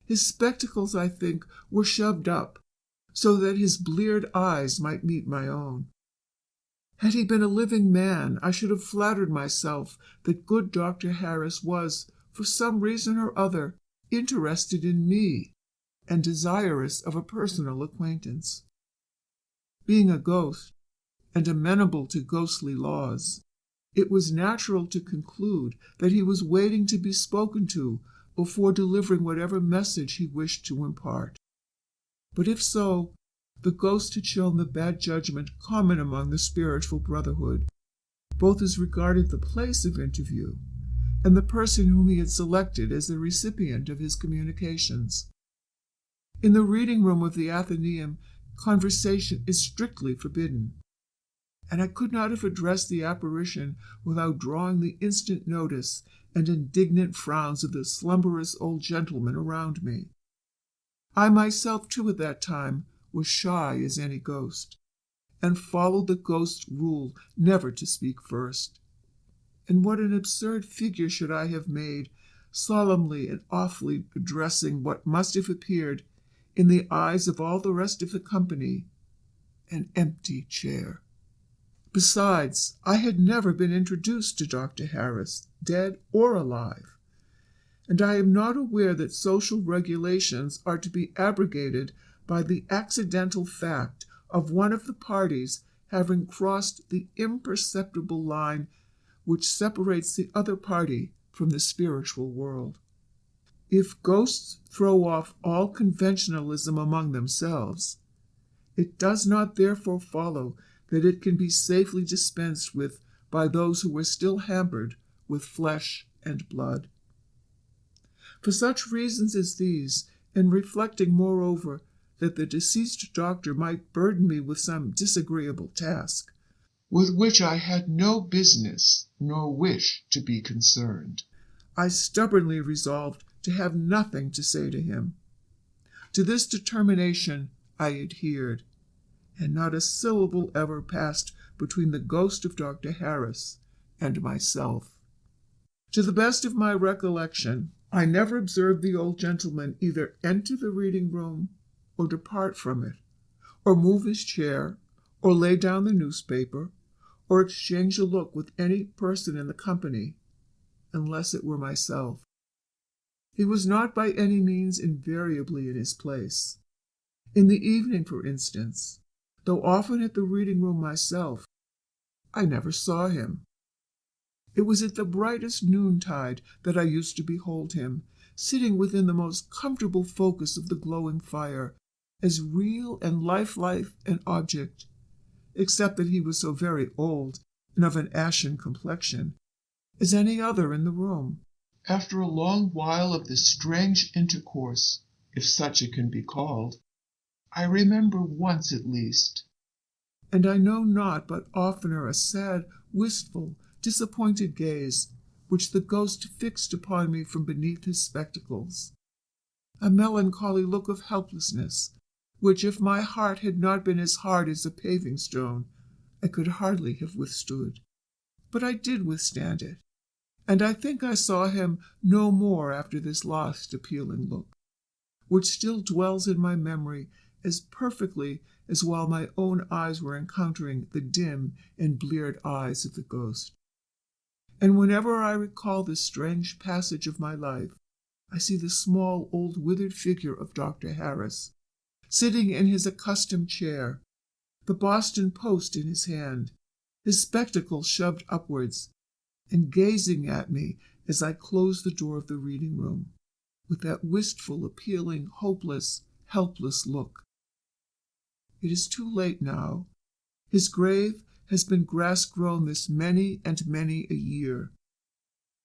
S7: His spectacles, I think, were shoved up, so that his bleared eyes might meet my own. Had he been a living man, I should have flattered myself that good Dr. Harris was, for some reason or other, interested in me, and desirous of a personal acquaintance. Being a ghost, and amenable to ghostly laws, it was natural to conclude that he was waiting to be spoken to before delivering whatever message he wished to impart. But if so, the ghost had shown the bad judgment common among the spiritual brotherhood, both as regarded the place of interview and the person whom he had selected as the recipient of his communications. In the reading room of the Athenaeum, conversation is strictly forbidden, and I could not have addressed the apparition without drawing the instant notice and indignant frowns of the slumberous old gentleman around me. I myself, too, at that time, was shy as any ghost, and followed the ghost's rule never to speak first. And what an absurd figure should I have made, solemnly and awfully addressing what must have appeared, in the eyes of all the rest of the company, an empty chair. Besides, I had never been introduced to Dr. Harris, dead or alive, and I am not aware that social regulations are to be abrogated by the accidental fact of one of the parties having crossed the imperceptible line which separates the other party from the spiritual world. If ghosts throw off all conventionalism among themselves, it does not therefore follow that it can be safely dispensed with by those who are still hampered with flesh and blood. For such reasons as these, and reflecting moreover that the deceased doctor might burden me with some disagreeable task, with which I had no business nor wish to be concerned, I stubbornly resolved to have nothing to say to him. To this determination I adhered, and not a syllable ever passed between the ghost of Dr. Harris and myself. To the best of my recollection, I never observed the old gentleman either enter the reading room or depart from it, or move his chair, or lay down the newspaper, or exchange a look with any person in the company, unless it were myself. He was not by any means invariably in his place. In the evening, for instance, though often at the reading room myself, I never saw him. It was at the brightest noontide that I used to behold him, sitting within the most comfortable focus of the glowing fire, as real and lifelike an object, except that he was so very old and of an ashen complexion, as any other in the room. After a long while of this strange intercourse, if such it can be called, I remember once at least, and I know not but oftener, a sad, wistful, disappointed gaze which the ghost fixed upon me from beneath his spectacles, a melancholy look of helplessness, which, if my heart had not been as hard as a paving stone, I could hardly have withstood. But I did withstand it, and I think I saw him no more after this last appealing look, which still dwells in my memory as perfectly as while my own eyes were encountering the dim and bleared eyes of the ghost. And whenever I recall this strange passage of my life, I see the small, old, withered figure of Dr. Harris, sitting in his accustomed chair, the Boston Post in his hand, his spectacles shoved upwards, and gazing at me as I closed the door of the reading room, with that wistful, appealing, hopeless, helpless look. It is too late now. His grave has been grass-grown this many and many a year,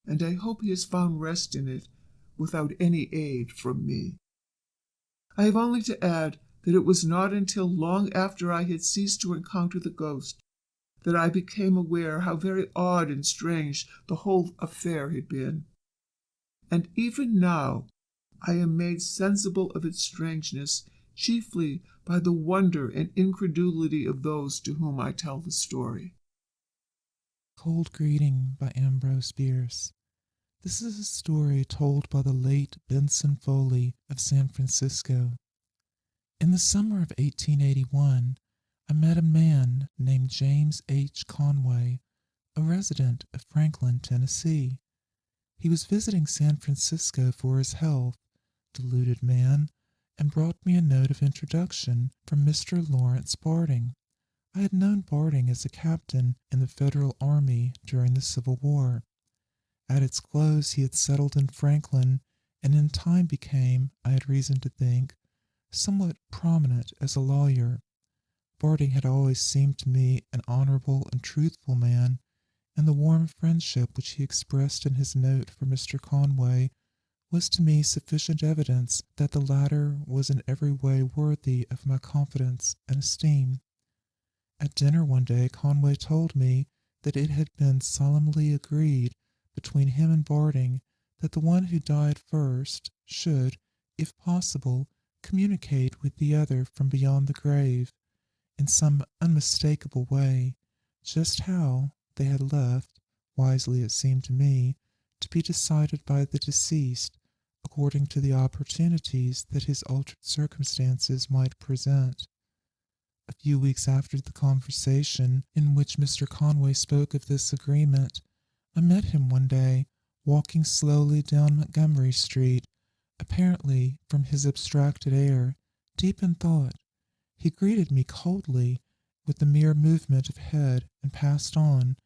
S7: and I hope he has found rest in it without any aid from me. I have only to add that it was not until long after I had ceased to encounter the ghost that I became aware how very odd and strange the whole affair had been. And even now I am made sensible of its strangeness chiefly by the wonder and incredulity of those to whom I tell the story.
S8: Cold Greeting by Ambrose Bierce. This is a story told by the late Benson Foley of San Francisco. In the summer of 1881, I met a man named James H. Conway, a resident of Franklin, Tennessee. He was visiting San Francisco for his health, deluded man, and brought me a note of introduction from Mr. Lawrence Barding. I had known Barding as a captain in the Federal Army during the Civil War. At its close he had settled in Franklin, and in time became, I had reason to think, somewhat prominent as a lawyer. Barding had always seemed to me an honorable and truthful man, and the warm friendship which he expressed in his note for Mr. Conway was to me sufficient evidence that the latter was in every way worthy of my confidence and esteem. At dinner one day Conway told me that it had been solemnly agreed between him and Barding that the one who died first should, if possible, communicate with the other from beyond the grave, in some unmistakable way, just how they had left, wisely it seemed to me, to be decided by the deceased, according to the opportunities that his altered circumstances might present. A few weeks after the conversation in which Mr. Conway spoke of this agreement, I met him one day, walking slowly down Montgomery Street, apparently, from his abstracted air, deep in thought. He greeted me coldly, with a mere movement of head, and passed on,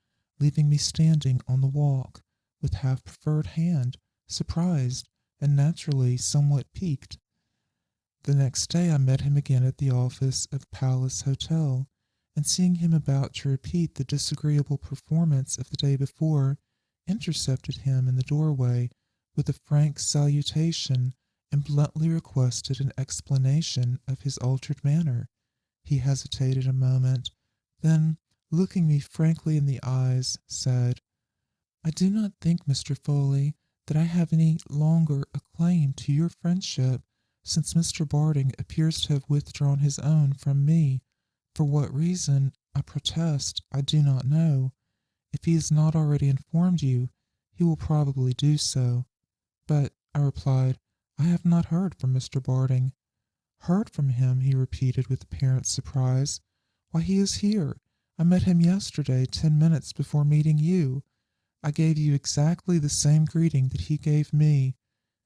S8: leaving me standing on the walk, with half-preferred hand, surprised, and naturally somewhat piqued. The next day I met him again at the office of Palace Hotel, and seeing him about to repeat the disagreeable performance of the day before, intercepted him in the doorway with a frank salutation and bluntly requested an explanation of his altered manner. He hesitated a moment, then, looking me frankly in the eyes, said, "I do not think, Mr. Foley, that I have any longer a claim to your friendship, since Mr. Barding appears to have withdrawn his own from me. For what reason, I protest, I do not know. If he has not already informed you, he will probably do so." "But," I replied, "I have not heard from Mr. Barding." "Heard from him?" he repeated with apparent surprise. "Why, he is here. I met him yesterday, 10 minutes before meeting you. I gave you exactly the same greeting that he gave me.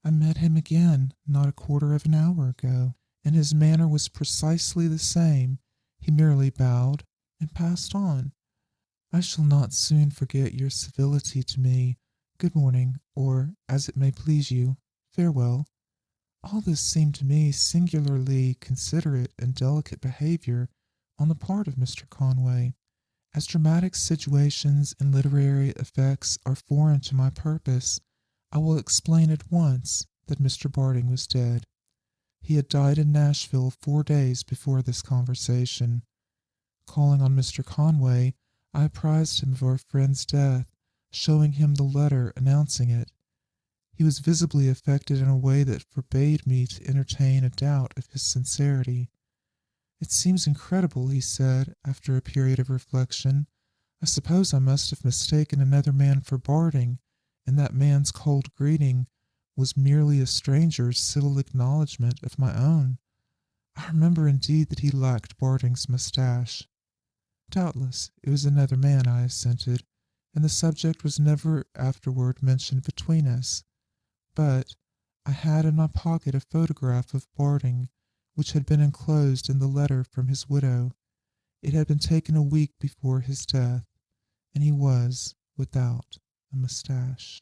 S8: I met him again not a quarter of an hour ago, and his manner was precisely the same. He merely bowed and passed on. I shall not soon forget your civility to me. Good morning, or, as it may please you, farewell." All this seemed to me singularly considerate and delicate behavior on the part of Mr. Conway. As dramatic situations and literary effects are foreign to my purpose, I will explain at once that Mr. Barding was dead. He had died in Nashville 4 days before this conversation. Calling on Mr. Conway, I apprised him of our friend's death, showing him the letter announcing it. He was visibly affected in a way that forbade me to entertain a doubt of his sincerity. "It seems incredible," he said, after a period of reflection. "I suppose I must have mistaken another man for Barding, and that man's cold greeting was merely a stranger's civil acknowledgment of my own. I remember indeed that he lacked Barding's moustache." "Doubtless it was another man," I assented, "and the subject was never afterward mentioned between us. But I had in my pocket a photograph of Barding, which had been enclosed in the letter from his widow. It had been taken a week before his death, and he was without a moustache."